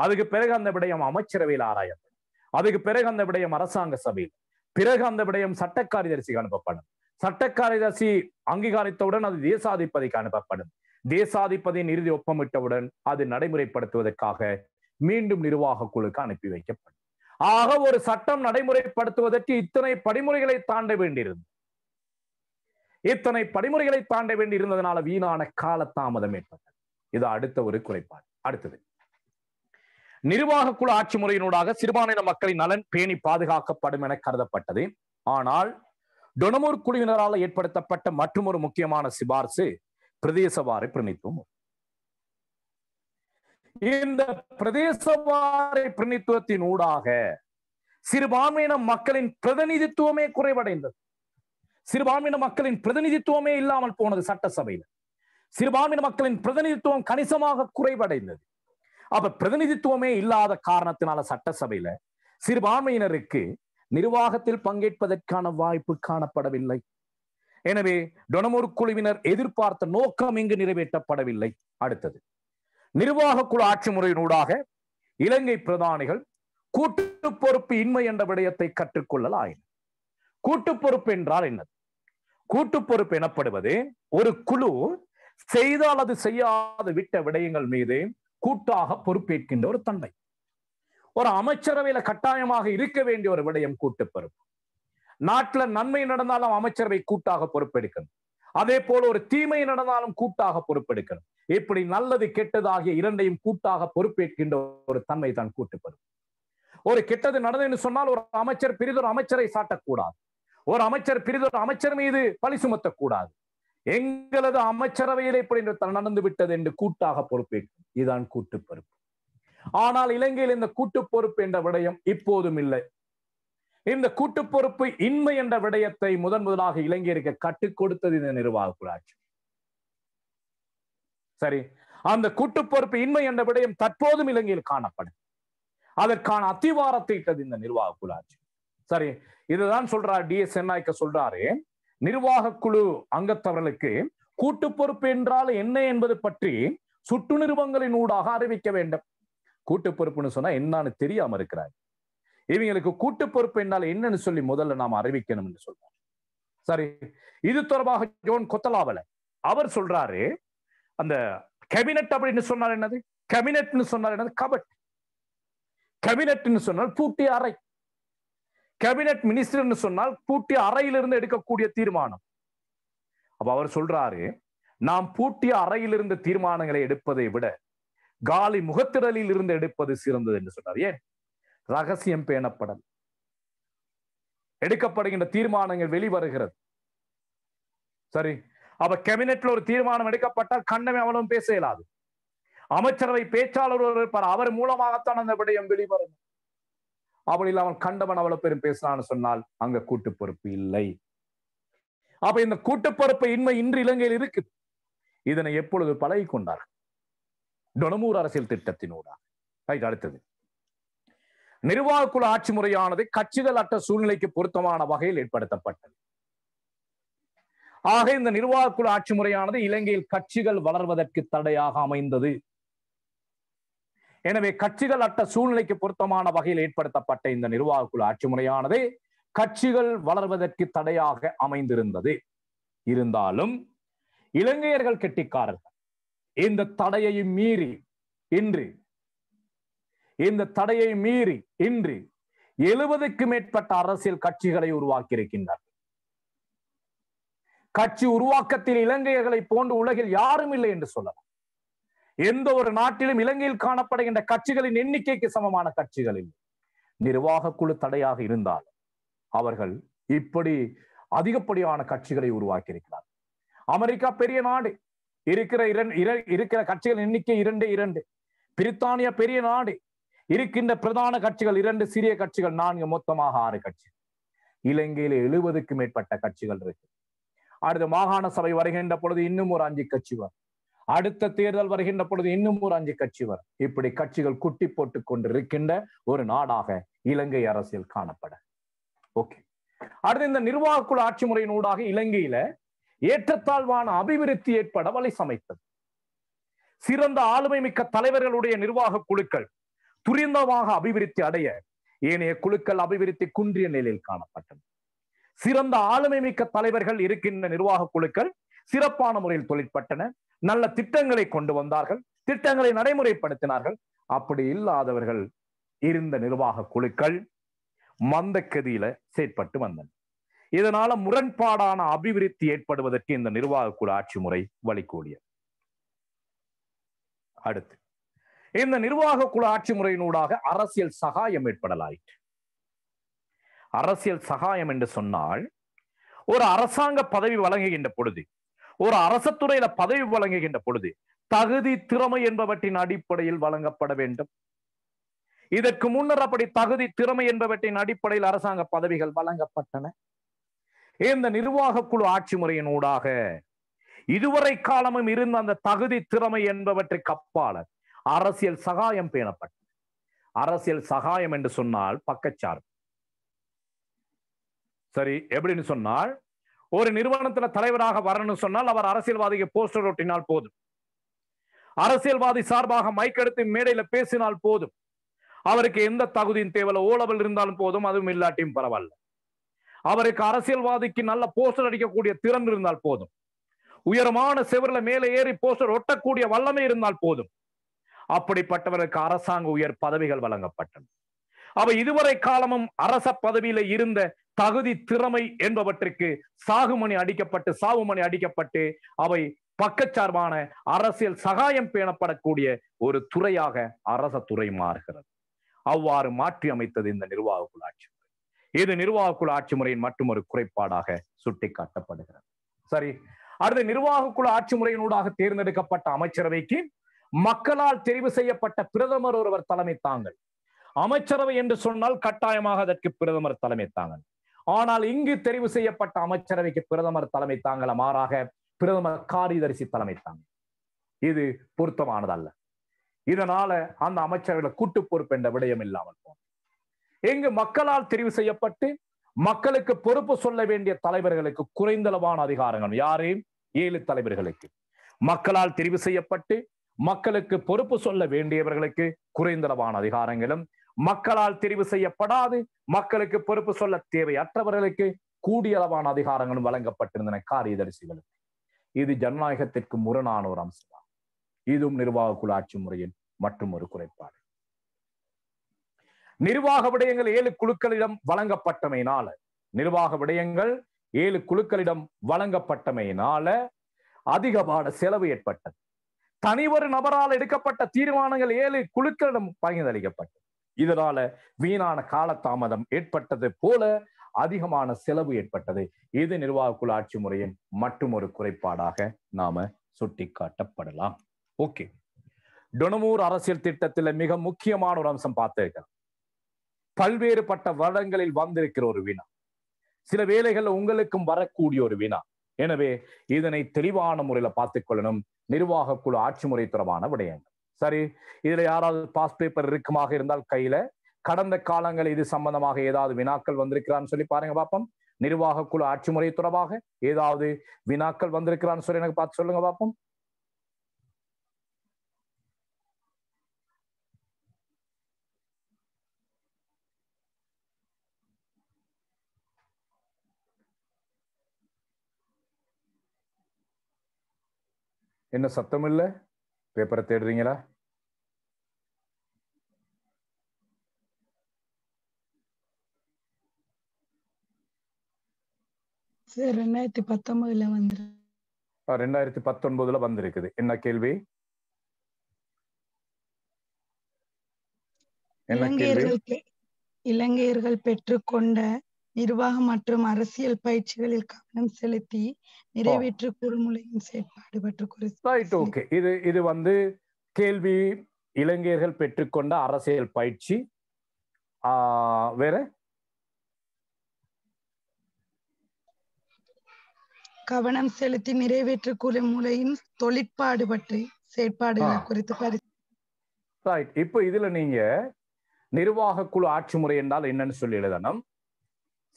அதுக்கு பிறகு அந்த விடயம் அமைச்சரவையில் ஆராயப்படும். அதுக்கு பிறகு அந்த விடயம் அரசாங்க சபையில், பிறகு அந்த விடயம் சட்டக்காரியதரிசிக்கு அனுப்பப்படும். சட்டக்காரியதரிசி அங்கீகரித்தவுடன் அது தேசாதிபதிக்கு அனுப்பப்படும். தேசாதிபதியின் இறுதி ஒப்பமிட்டவுடன் அது நடைமுறைப்படுத்துவதற்காக மீண்டும் நிர்வாக குழுக்கு அனுப்பி வைக்கப்படும். ஆக ஒரு சட்டம் நடைமுறைப்படுத்துவதற்கு இத்தனை படிமுறைகளை தாண்ட வேண்டியிருந்தது. இத்தனை படிமுறைகளை தாண்ட வேண்டியிருந்ததனால வீணான காலதாமதம் ஏற்பட்டது. இது அடுத்த ஒரு குறைபாடு. அடுத்தது நிர்வாக குழு ஆட்சி முறையினூடாக சிறுபான்மையின மக்களின் நலன் பேணி பாதுகாக்கப்படும் என கருதப்பட்டது. ஆனால் டொனமூர் குழுவினரால் ஏற்படுத்தப்பட்ட மற்றொரு முக்கியமான சிபார்சு பிரதேசவாரி பிரதிநிதித்துவம். இந்த பிரதேசவாரி பிரதிநிதித்துவத்தின் ஊடாக சிறுபான்மையின மக்களின் பிரதிநிதித்துவமே குறைவடைந்தது. சிறுபான்மையின மக்களின் பிரதிநிதித்துவமே இல்லாமல் போனது. சட்டசபையில் சிறுபான்மையின மக்களின் பிரதிநிதித்துவம் கணிசமாக குறைவடைந்தது. அப்ப பிரதிநிதித்துவமே இல்லாத காரணத்தினால சட்டசபையில சிறுபான்மையினருக்கு நிர்வாகத்தில் பங்கேற்பதற்கான வாய்ப்பு காணப்படவில்லை. எனவே டொனமூர் குழுவினர் எதிர்பார்த்த நோக்கம் இங்கு நிறைவேற்றப்படவில்லை. அடுத்தது, நிர்வாக குழு ஆட்சி முறையினூடாக இலங்கை பிரதானிகள் கூட்டு பொறுப்பு இன்மை என்ற விடயத்தை கற்றுக்கொள்ளலாயின. கூட்டு பொறுப்பு என்றால் என்னது? கூட்டு பொறுப்பு எனப்படுவது ஒரு குழு செய்தால் அது செய்யாது விட்ட விடயங்கள் மீது கூட்டாக பொறுப்பேற்கின்ற ஒரு தன்மை. ஒரு அமைச்சரவையில கட்டாயமாக இருக்க வேண்டிய ஒரு விடயம் கூட்டு பொறுப்பு. நாட்டுல நன்மை நடந்தாலும் அமைச்சரவை கூட்டாக பொறுப்பெடுக்கணும். அதே போல ஒரு தீமை நடந்தாலும் கூட்டாக பொறுப்பெடுக்கணும். இப்படி நல்லது கெட்டது ஆகிய இரண்டையும் கூட்டாக பொறுப்பேற்கின்ற ஒரு தன்மை தான் கூட்டு பொறுப்பு. ஒரு கெட்டது நடந்ததுன்னு சொன்னால் ஒரு அமைச்சர் பிரிதொரு அமைச்சரை சாட்டக்கூடாது. ஒரு அமைச்சர் பிரிதொரு அமைச்சர் மீது பழி சுமத்தக்கூடாது. எங்களது அமைச்சரவையில் இப்படி நடந்து விட்டது என்று கூட்டாக பொறுப்பேற்கும். இதுதான் கூட்டு பொறுப்பு. ஆனால் இலங்கையில் இந்த கூட்டு பொறுப்பு என்ற விடயம் இப்போதும் இல்லை. இந்த கூட்டு பொறுப்பு இன்மை என்ற விடயத்தை முதலாக இலங்கையருக்கு கற்றுக் கொடுத்தது இந்த நிர்வாக குழாட்சி. சரி, அந்த கூட்டு பொறுப்பு இன்மை என்ற விடயம் தற்போதும் இலங்கையில் காணப்படும். அதற்கான அத்திவாரத்தை இட்டது இந்த நிர்வாக குழாட்சி. சரி, இதுதான் சொல்றார் DS சென்னாய்க்க சொல்றாரு, நிர்வாக குழு அங்கத்தவர்களுக்கு கூட்டு பொறுப்பு என்றால் என்ன என்பது பற்றி சுட்டு நிறுவனங்களின் ஊடாக அறிவிக்க வேண்டும். கூட்டு பொறுப்புன்னு சொன்னா என்னன்னு தெரியாம இருக்கிறாங்க. இவங்களுக்கு கூட்டு பொறுப்பு என்றால் என்னன்னு சொல்லி முதல்ல நாம அறிவிக்கணும் என்று சொல்றாரு. சரி, இது தொடர்பாக ஜோன் கொத்தலாவல அவர் சொல்றாரு, அந்த கேபினட் அப்படின்னு சொன்னால் என்னது? கேபினட்னு சொன்னால் என்னது? கபட். கேபினட்னு சொன்னால் பூட்டிய அறை. கேபினட் மினிஸ்டர்னு சொன்னால் பூட்டிய அறையிலிருந்து எடுக்கக்கூடிய தீர்மானம். அப்ப அவர் சொல்றாரு, நாம் பூட்டிய அறையிலிருந்து தீர்மானங்களை எடுப்பதை விட காலி முகத்திரலில் இருந்து எடுப்பது சிறந்தது என்று சொன்னார். ஏன்? ரகசியம் பேணப்படல். எடுக்கப்படுகின்ற தீர்மானங்கள் வெளிவருகிறது. சரி, அப்ப கேபினெட்ல ஒரு தீர்மானம் எடுக்கப்பட்டால் கண்டமே அவளும் பேச இயலாது. அமைச்சரவை பேச்சாளர் இருப்பார், அவர் மூலமாகத்தான் அந்த விடயம் வெளிவரும். அவள் இல்லாமல் கண்டவன் அவ்வளவு பெரும் பேசினான்னு சொன்னால் அங்க கூட்டு பொறுப்பு இல்லை. அப்ப இந்த கூட்டு பொறுப்பு இன்மை இன்று இலங்கையில் இருக்குது. இதனை எப்பொழுது பழகி கொண்டார்கள்? டொனமூர் அரசியல் திட்டத்தினூடாக. அடுத்தது, நிர்வாக குழு ஆட்சி முறையானது கட்சிகள் அற்ற சூழ்நிலைக்கு பொருத்தமான வகையில் ஏற்படுத்தப்பட்டது. ஆக இந்த நிர்வாக குழு ஆட்சி முறையானது இலங்கையில் கட்சிகள் வளர்வதற்கு தடையாக அமைந்தது. எனவே கட்சிகள் அற்ற சூழ்நிலைக்கு பொருத்தமான வகையில் ஏற்படுத்தப்பட்ட இந்த நிர்வாக குழு ஆட்சி முறையானது கட்சிகள் வளர்வதற்கு தடையாக அமைந்திருந்தது. இருந்தாலும் இலங்கையர்கள் கெட்டிக்காரர்கள் இந்த தடையை மீறி இன்று 70க்கும் மேற்பட்ட அரசியல் கட்சிகளை உருவாக்கி இருக்கின்றார்கள். கட்சி உருவாக்கத்தில் இலங்கையர்களை போன்று உலகில் யாரும் இல்லை என்று சொல்லலாம். எந்த ஒரு நாட்டிலும் இலங்கையில் காணப்படுகின்ற கட்சிகளின் எண்ணிக்கைக்கு சமமான கட்சிகள் இல்லை. நிர்வாக குழு தடையாக இருந்தால் அவர்கள் இப்படி அதிகப்படியான கட்சிகளை உருவாக்கி இருக்கிறார். அமெரிக்கா பெரிய நாடு, இருக்கிற கட்சிகள் எண்ணிக்கை 2. பிரித்தானியா பெரிய நாடு, இருக்கின்ற பிரதான கட்சிகள் 2, சிறிய கட்சிகள் 4, மொத்தமாக 6 கட்சி. இலங்கையில 70க்கும் மேற்பட்ட கட்சிகள் இருக்கு. அடுத்த மாகாண சபை வருகின்ற பொழுது இன்னும் ஒரு 5 கட்சி வரும். அடுத்த தேர்தல் வருகின்ற பொழுது இன்னும் ஒரு 5 கட்சி வரும். இப்படி கட்சிகள் குட்டி போட்டுக் கொண்டிருக்கின்ற ஒரு நாடாக இலங்கை அரசியல் காணப்பட. ஓகே, அடுத்து இந்த நிர்வாக குழு ஆட்சி முறையின் ஊடாக இலங்கையில ஏற்றத்தாழ்வான அபிவிருத்தி ஏற்பட வழி சமைத்தது. சிறந்த ஆளுமை மிக்க தலைவர்களுடைய நிர்வாக குழுக்கள் துரிதமாக அபிவிருத்தி அடைய ஏனைய குழுக்கள் அபிவிருத்தி குன்றிய நிலையில் காணப்பட்டது. சிறந்த ஆளுமை மிக்க தலைவர்கள் இருக்கின்ற நிர்வாக குழுக்கள் சிறப்பான முறையில் தொழிற்பட்டன. நல்ல திட்டங்களை கொண்டு வந்தார்கள், திட்டங்களை நடைமுறைப்படுத்தினார்கள். அப்படி இல்லாதவர்கள் இருந்த நிர்வாக குழுக்கள் மந்தக்கதியில செயற்பட்டு வந்தன. இதனால முரண்பாடான அபிவிருத்தி ஏற்படுவதற்கு இந்த நிர்வாக குழு ஆட்சி முறை வழிகூடியது. அடுத்து, இந்த நிர்வாக குழு ஆட்சி முறையினூடாக அரசியல் சகாயம் ஏற்படலாயிற்று. அரசியல் சகாயம் என்று சொன்னால் ஒரு அரசாங்க பதவி வழங்குகின்ற பொழுது, ஒரு அரசத்துறையில பதவி வழங்குகின்ற பொழுது தகுதி திறமை என்பவற்றின் அடிப்படையில் வழங்கப்பட வேண்டும். இதற்கு முன்னர் அப்படி தகுதி திறமை என்பவற்றின் அடிப்படையில் அரசாங்க பதவிகள் வழங்கப்பட்டன. இந்த நிர்வாக குழு ஆட்சி முறையின் ஊடாக இதுவரை காலமும் இருந்த அந்த தகுதி திறமை என்பவற்றுக்கு அப்பால அரசியல் சகாயம் பேணப்பட்டது. அரசியல் சகாயம் என்று சொன்னால் பக்கச்சார்பு. சரி, எப்படின்னு சொன்னால் ஒரு நிறுவனத்துல தலைவராக வரணும்னு சொன்னால் அவர் அரசியல்வாதிக்கு போஸ்டர் ஒட்டினால் போதும், அரசியல்வாதி சார்பாக மைக் எடுத்து மேடையில பேசினால் போதும், அவருக்கு எந்த தகுதியும் தேவையில்ல, ஓலவல் இருந்தாலும் போதும், அதுவும் இல்லாட்டியும் பரவாயில்ல, அவருக்கு அரசியல்வாதிக்கு நல்ல போஸ்டர் அடிக்கக்கூடிய திறன் இருந்தால் போதும், உயரமான செவர்ல மேலே ஏறி போஸ்டர் ஒட்டக்கூடிய வல்லமை இருந்தால் போதும், அப்படிப்பட்டவருக்கு அரசாங்க உயர் பதவிகள் வழங்கப்பட்டன. அவ இதுவரை காலமும் அரச பதவியில இருந்த தகுதி திறமை என்பவற்றுக்கு சாகுமணி அடிக்கப்பட்டு அவை பக்கச்சார்பான அரசியல் சகாயம் பேணப்படக்கூடிய ஒரு துறையாக அரச துறை மாறுகிறது. அவ்வாறு மாற்றி அமைத்தது இந்த நிர்வாக குழு ஆட்சி முறை. இது நிர்வாக குழு ஆட்சி முறையின் மற்றும் ஒரு குறைபாடாக சுட்டிக்காட்டப்படுகிறது. சரி, அடுத்த நிர்வாக குழு ஆட்சி முறையினூடாக தேர்ந்தெடுக்கப்பட்ட அமைச்சரவைக்கு மக்களால் தெரிவு செய்யப்பட்ட பிரதமர் ஒருவர் தலைமை தாங்கல். அமைச்சரவை என்று சொன்னால் கட்டாயமாக அதற்கு பிரதமர் தலைமை தாங்கல். ஆனால் இங்கு தெரிவு செய்யப்பட்ட அமைச்சரவைக்கு பிரதமர் தலைமை தாங்கல, மாறாக பிரதமர் காரியதரிசி தலைமை தாங்கல். இது பொருத்தமானதல்ல. இதனால அந்த அமைச்சர்களை கூட்டு பொறுப்பு என்ற விடயம் இல்லாமல் போனது. இங்கு மக்களால் தெரிவு செய்யப்பட்டு மக்களுக்கு பொறுப்பு சொல்ல வேண்டிய தலைவர்களுக்கு குறைந்தளவான அதிகாரங்கள். யாரையும் 7 தலைவர்களுக்கு மக்களால் தெரிவு செய்யப்பட்டு மக்களுக்கு பொறுப்பு சொல்ல வேண்டியவர்களுக்கு குறைந்தளவான அதிகாரங்களும், மக்களால் தெரிவு செய்யப்படாது மக்களுக்கு பொறுப்பு சொல்ல தேவையற்றவர்களுக்கு கூடிய அளவான அதிகாரங்களும் வழங்கப்பட்டிருந்தன காரியதரிசிகளுக்கு. இது ஜனநாயகத்திற்கு முரணான ஒரு அம்சம். இதுவும் நிர்வாக குழு ஆட்சி முறையின் மற்றும் ஒரு குறைபாடு. நிர்வாக விடயங்கள் 7 குழுக்களிடம் வழங்கப்பட்டமையினால, நிர்வாக விடயங்கள் 7 குழுக்களிடம் வழங்கப்பட்டமையினால அதிகமான செலவு ஏற்பட்டது. தனி ஒரு நபரால் எடுக்கப்பட்ட தீர்மானங்கள் 7 குழுக்களிடம் பகிர்ந்தளிக்கப்பட்டது. இதனால வீணான காலதாமதம் ஏற்பட்டது போல அதிகமான செலவு ஏற்பட்டது. இது நிர்வாக குழு ஆட்சி முறையின் மற்றும் ஒரு குறைபாடாக நாம சுட்டிக்காட்டப்படலாம். ஓகே, டொனமூர் அரசியல் திட்டத்தில் மிக முக்கியமான ஒரு அம்சம் பார்த்திருக்கிறோம். பல்வேறுபட்ட வருடங்களில் வந்திருக்கிற ஒரு வினா, சில வேளைகள்ல உங்களுக்கும் வரக்கூடிய ஒரு வினா. எனவே இதனை தெளிவான முறையில பார்த்துக் கொள்ளணும். நிர்வாக குழு ஆட்சி முறை தொடர்பான விடயங்கள். சரி, இதுல யாராவது பாஸ் பேப்பர் இருக்குமாக இருந்தால் கையில கடந்த காலங்கள் இது சம்பந்தமாக ஏதாவது வினாக்கள் வந்திருக்கிறான்னு சொல்லி பாருங்க பாப்போம். நிர்வாக குழு ஆட்சி முறை தொடர்பாக ஏதாவது வினாக்கள் வந்திருக்கிறான்னு சொல்லி எனக்கு பார்த்து சொல்லுங்க பாப்போம். என்ன சத்தம் இல்ல? பேப்பரை தேடுறீங்களா? சார் 2019 வந்து 2019 வந்திருக்குது. என்ன கேள்வி? இலங்கையர்கள் பெற்றுக்கொண்ட நிர்வாக மற்றும் அரசியல் பயிற்சிகளில் கவனம் செலுத்தி நிறைவேற்று குறுமுறையின் செயற்பாடு பற்றி இது வந்து கேள்வி. இலங்கையர்கள் பெற்றுக்கொண்ட அரசியல் பயிற்சி, வேற கவனம் செலுத்தி நிறைவேற்று குறுமுறையின் தொழிற்பாடு பற்றி செயற்பாடுகள் குறித்து. இப்ப இதுல நீங்க நிர்வாக குழு ஆட்சி முறை என்றால் என்னன்னு சொல்லி எழுதணும்.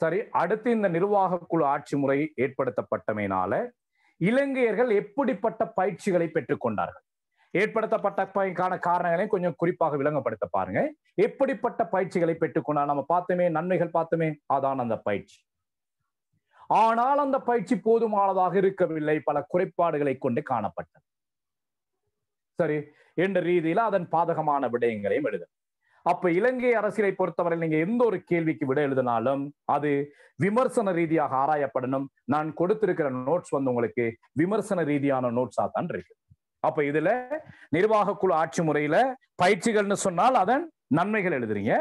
சரி, அடுத்து இந்த நிர்வாக குழு ஆட்சி முறை ஏற்படுத்தப்பட்டமையினால இலங்கையர்கள் எப்படிப்பட்ட பயிற்சிகளை பெற்றுக்கொண்டார்கள், ஏற்படுத்தப்பட்டமைக்கான காரணங்களை கொஞ்சம் குறிப்பாக விளங்கப்படுத்த பாருங்க. எப்படிப்பட்ட பயிற்சிகளை பெற்றுக்கொண்டார்? நம்ம பார்த்தோமே, நன்மைகள் பார்த்தோமே, அதான் அந்த பயிற்சி. ஆனால் அந்த பயிற்சி போதுமானதாக இருக்கவில்லை, பல குறைபாடுகளை கொண்டு காணப்பட்டது. சரி, என்ற ரீதியில அதன் பாதகமான விடயங்களையும் எழுத. அப்ப இலங்கை அரசியலை பொறுத்தவரை நீங்க எந்த ஒரு கேள்விக்கு விட எழுதினாலும் அது விமர்சன ரீதியாக ஆராயப்படணும். நான் கொடுத்திருக்கிற நோட்ஸ் வந்து உங்களுக்கு விமர்சன ரீதியான நோட்ஸா தான் இருக்கு. அப்ப இதுல நிர்வாக குழு ஆட்சி முறையில பயிற்சிகள்னு சொன்னால் அதன் நன்மைகள் எழுதுறீங்க.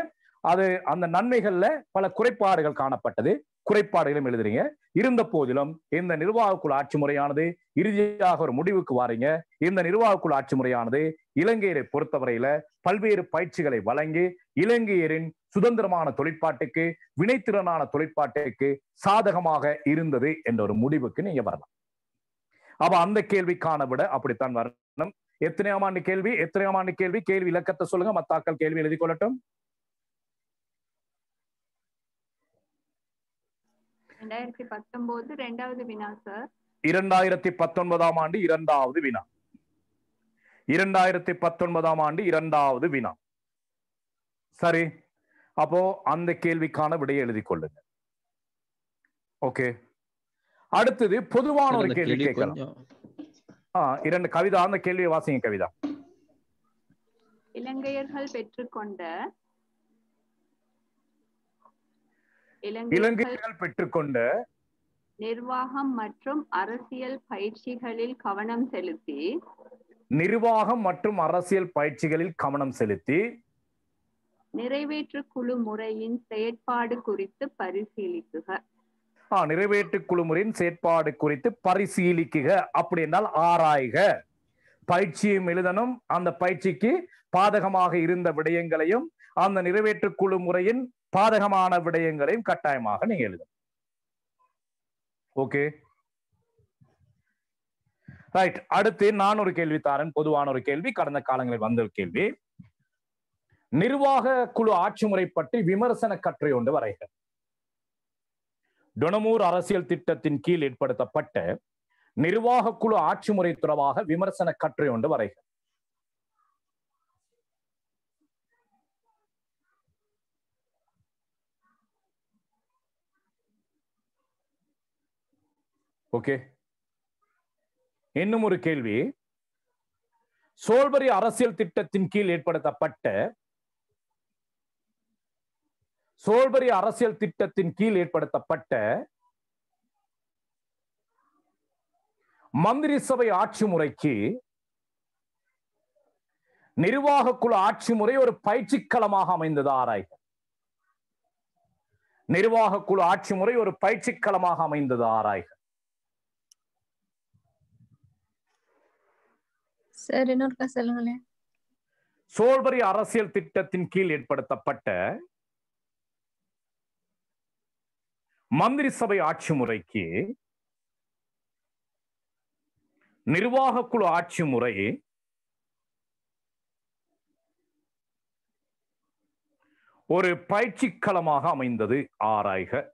அது அந்த நன்மைகள்ல பல குறைபாடுகள் காணப்பட்டது. குறைபாடுகளும் எழுதுறீங்க. இருந்த போதிலும் இந்த நிர்வாக குழு ஆட்சி முறையானது இறுதியாக ஒரு முடிவுக்கு வாரீங்க. இந்த நிர்வாக குழு ஆட்சி முறையானது இலங்கையரை பொறுத்தவரையில பல்வேறு பயிற்சிகளை வழங்கி இலங்கையரின் சுதந்திரமான தொழிற்பாட்டுக்கு வினைத்திறனான தொழிற்பாட்டுக்கு சாதகமாக இருந்தது என்ற ஒரு முடிவுக்கு நீங்க வரலாம். அப்ப அந்த கேள்விக்கான விட அப்படித்தான் வரணும். எத்தனையாம் ஆண்டு கேள்வி? எத்தனையாம் ஆண்டு கேள்வி? கேள்வி இலக்கத்தை சொல்லுங்க, மத்தாக்கள் கேள்வி எழுதி கொள்ளட்டும். 2019 இரண்டாவது வினா சார். 2019ஆம் ஆண்டு இரண்டாவது வினா. 2019ஆம் ஆண்டு இரண்டாவது வினா. சரி, அப்போ அந்த கேள்விக்கான விடையை எழுதி கொள்ளுங்க. ஓகே, அடுத்தது பொதுவான ஒரு கேள்வி கேட்கலாம். இரண்டு கவிதா, அந்த கேள்வியை வாசிங்க கவிதா. இலங்கையர்கள் பெற்றுக்கொண்ட நிர்வாகம் மற்றும் அரசியல் பயிற்சிகளில் கவனம் செலுத்தி நிறைவேற்று குழு முறையின் செயற்பாடு குறித்து பரிசீலிக்குக. நிறைவேற்று குழு முறையின் செயற்பாடு குறித்து பரிசீலிக்குக அப்படி என்றால் ஆராய்க. பயிற்சியும் எழுதணும், அந்த பயிற்சிக்கு பாதகமாக இருந்த விடயங்களையும் அந்த நிறைவேற்று குழு முறையின் பாதகமான விடயங்களையும் கட்டாயமாக நீங்க எழுதணும். Okay right. அடுத்து நான் ஒரு கேள்வி தாரன், பொதுவான ஒரு கேள்வி, கடந்த காலங்களில் வந்த கேள்வி. நிர்வாக குழு ஆட்சி முறை பற்றி விமர்சன கட்டுரை ஒன்று வரைக. டொனமூர் அரசியல் திட்டத்தின் கீழ் ஏற்படுத்தப்பட்ட நிர்வாக குழு ஆட்சி முறை தொடர்பாக விமர்சன கட்டுரை ஒன்று வரைக. ஓகே, இன்னும் ஒரு கேள்வி. சோல்பரி அரசியல் திட்டத்தின் கீழ் ஏற்படுத்தப்பட்ட மந்திரி சபை ஆட்சி முறைக்கு நிர்வாக குழு ஆட்சி முறை ஒரு பயிற்சிக்களமாக அமைந்தது ஆராய்க. நிர்வாக குழு ஆட்சி முறை ஒரு பயிற்சிக்களமாக அமைந்தது ஆராய்க. சார் இன்னொருக்கா சொல்லுங்களேன். சோல்பரி அரசியல் திட்டத்தின் கீழ் ஏற்படுத்தப்பட்ட மந்திரி சபை ஆட்சி முறைக்கு நிர்வாக குழு ஆட்சி முறை ஒரு பயிற்சிக்களமாக அமைந்தது ஆராய்க.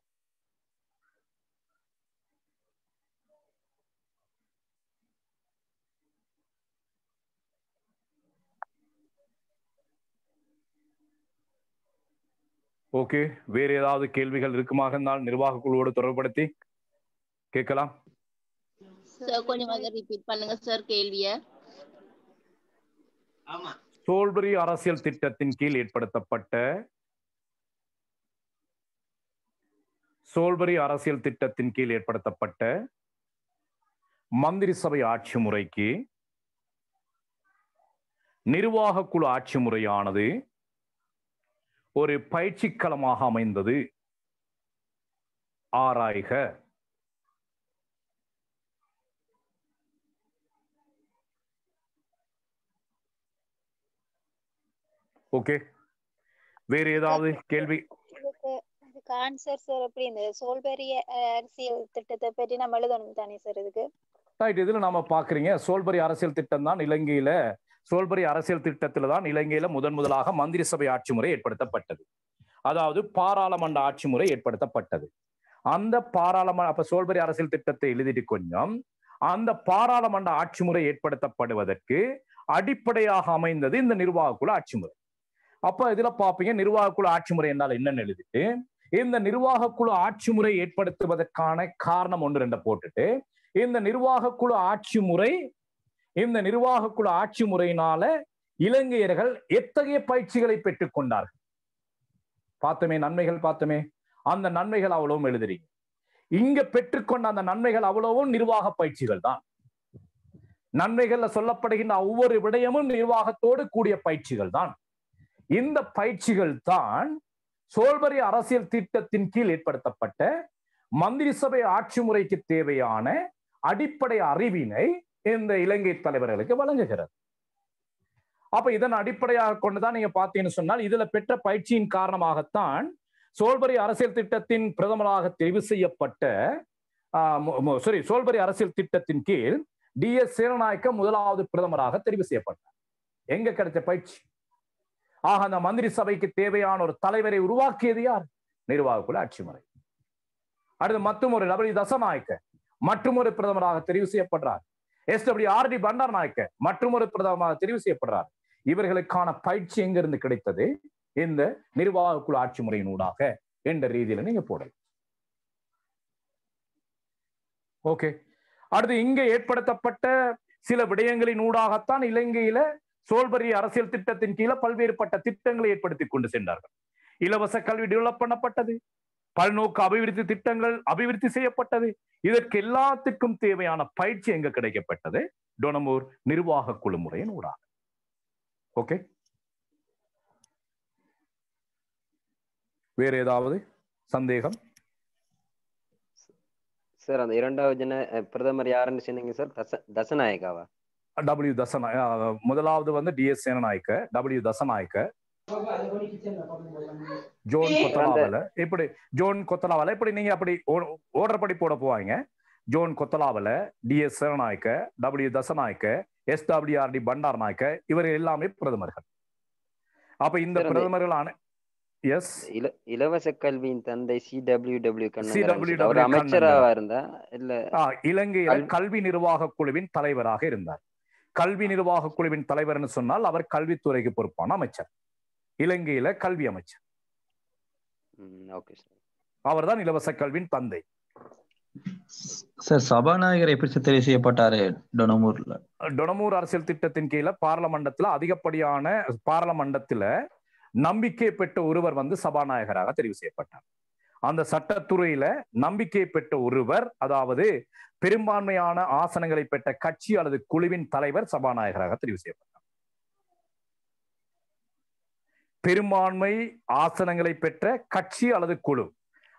ஓகே, வேற ஏதாவது கேள்விகள் இருக்குமாக இருந்தால் நிர்வாக குழுவோடு தொடர்புபடுத்தி கேட்கலாம். சோல்பரி அரசியல் திட்டத்தின் கீழ் ஏற்படுத்தப்பட்ட மந்திரி சபை ஆட்சி முறைக்கு நிர்வாக குழு ஆட்சி முறையானது ஒரு பயிற்சிக்களமாக அமைந்தது ஆராய்க. ஓகே, வேற ஏதாவது கேள்வி? இதுக்கு ஆன்சர் சார் எப்படி இந்த சோல்பரி அரசியல் திட்டத்தை பற்றி நம்ம எழுதணும் தானே சார் இதுக்கு? ரைட், இதுல நாம பாக்குறீங்க சோல்பரி அரசியல் திட்டம் தான் இலங்கையில, சோல்பரி அரசியல் திட்டத்துல தான் இலங்கையில முதலாக மந்திரி சபை ஆட்சி முறை ஏற்படுத்தப்பட்டது. அதாவது பாராளுமன்ற ஆட்சி முறை ஏற்படுத்தப்பட்டது. அந்த அப்ப சோல்பரி அரசியல் திட்டத்தை எழுதிட்டு கொஞ்சம் அந்த பாராளுமன்ற ஆட்சி முறை ஏற்படுத்தப்படுவதற்கு அடிப்படையாக அமைந்தது இந்த நிர்வாக குழு ஆட்சி முறை. அப்ப இதுல பாப்பீங்க நிர்வாக குழு ஆட்சி முறை என்றால் என்னன்னு எழுதிட்டு இந்த நிர்வாக குழு ஆட்சி முறை ஏற்படுத்துவதற்கான காரணம் ஒன்று ரெண்ட போட்டுட்டு இந்த நிர்வாக குழு ஆட்சி முறையினால இலங்கையர்கள் எத்தகைய பயிற்சிகளை பெற்றுக் கொண்டார்கள் பார்த்தமே, நன்மைகள் பார்த்தமே. அந்த நன்மைகள் அவ்வளவும் எழுதுறீங்க. இங்க பெற்றுக்கொண்ட அந்த நன்மைகள் அவ்வளவும் நிர்வாக பயிற்சிகள் தான். நன்மைகள்ல சொல்லப்படுகின்ற ஒவ்வொரு விடயமும் நிர்வாகத்தோடு கூடிய பயிற்சிகள் தான். இந்த பயிற்சிகள் தான் சோல்பரி அரசியல் திட்டத்தின் கீழ் ஏற்படுத்தப்பட்ட மந்திரி சபை ஆட்சி முறைக்கு தேவையான அடிப்படை அறிவினை இந்த இலங்கை தலைவர்களுக்கு வழங்குகிறது. அப்ப இதன் அடிப்படையாக கொண்டுதான் நீங்க பார்த்தீங்கன்னு சொன்னால் இதுல பெற்ற பயிற்சியின் காரணமாகத்தான் சோல்பரி அரசியல் திட்டத்தின் பிரதமராக தெரிவு செய்யப்பட்ட சோல்பரி அரசியல் திட்டத்தின் கீழ் DS சேனநாயக்க முதலாவது பிரதமராக தெரிவு செய்யப்பட்டார். எங்க கிடைச்ச பயிற்சி? ஆக அந்த மந்திரி சபைக்கு தேவையான ஒரு தலைவரை உருவாக்கியது யார்? நிர்வாகக்குழு ஆட்சி முறை. அடுத்து மற்றும் ஒரு W தசநாயக்க மற்றும் ஒரு பிரதமராக தெரிவு செய்யப்படுறார். SWRD பண்டாரநாயக்க மற்றும் ஒரு பிரதமராக தெரிவு செய்யப்படுறார். இவர்களுக்கான பயிற்சி எங்கிருந்து கிடைத்தது? இந்த நிர்வாகக்குழு ஆட்சி முறையின் ஊடாக என்ற ரீதியில நீங்க போடலாம். ஓகே. அடுத்து இங்க ஏற்படுத்தப்பட்ட சில விடயங்களின் ஊடாகத்தான் இலங்கையில சோல்பரி அரசியல் திட்டத்தின் கீழே பல்வேறுபட்ட திட்டங்களை ஏற்படுத்தி கொண்டு சென்றார்கள். இலவச கல்வி டெவலப் பண்ணப்பட்டது, பல்நோக்கு அபிவிருத்தி திட்டங்கள் அபிவிருத்தி செய்யப்பட்டது. இதற்கு எல்லாத்துக்கும் தேவையான பயிற்சி எங்க கிடைக்கப்பட்டது? டொனமூர் நிர்வாக குழு முறையின் ஊடாக. ஓகே, வேற ஏதாவது சந்தேகம்? சார் அந்த இரண்டாவது பிரதமர் யாருன்னு சொன்னீங்க சார்? தசநாயக்காவா? W தசநாயக்க. முதலாவது வந்து DS Senanayake, W Dahanayake, John Kotelawala. இப்படி ஜோன் கொத்தலாவல இப்படி நீங்க அப்படி ஓர்டர் படி போட போவாங்க. John Kotelawala, DS Senanayake, W Dahanayake, SWRD Bandaranaike, இவர்கள் எல்லாமே பிரதமர்கள். அப்ப இந்த பிரதமர்களான இலவச கல்வியின் தந்தை CWW கண்ணன் அமைச்சராக இருந்தா இல்ல இலங்கையில கல்வி நிர்வாக குழுவின் தலைவராக இருந்தார். கல்வி நிர்வாக குழுவின் தலைவர்னு சொன்னால் அவர் கல்வித்துறைக்கு பொறுப்பான அமைச்சர், இலங்கையில கல்வி அமைச்சர். அவர் தான் இலவச கல்வியின் தந்தை. சார் சபாநாயகர் எப்படி தெரிவு செய்யப்பட்டாரு டொனமூர்ல? டொனமூர் அரசியல் திட்டத்தின் கீழே பார்லமெண்டத்துல அதிகப்படியான பார்லமெண்டத்துல நம்பிக்கை பெற்ற ஒருவர் வந்து சபாநாயகராக தெரிவு செய்யப்பட்டார். அந்த சட்டத்துறையில நம்பிக்கை பெற்ற ஒருவர், அதாவது பெரும்பான்மையான ஆசனங்களை பெற்ற கட்சி அல்லது குழுவின் தலைவர் சபாநாயகராக தெரிவு செய்யப்பட்டார். பெரும்பான்மை ஆசனங்களை பெற்ற கட்சி அல்லது குழு,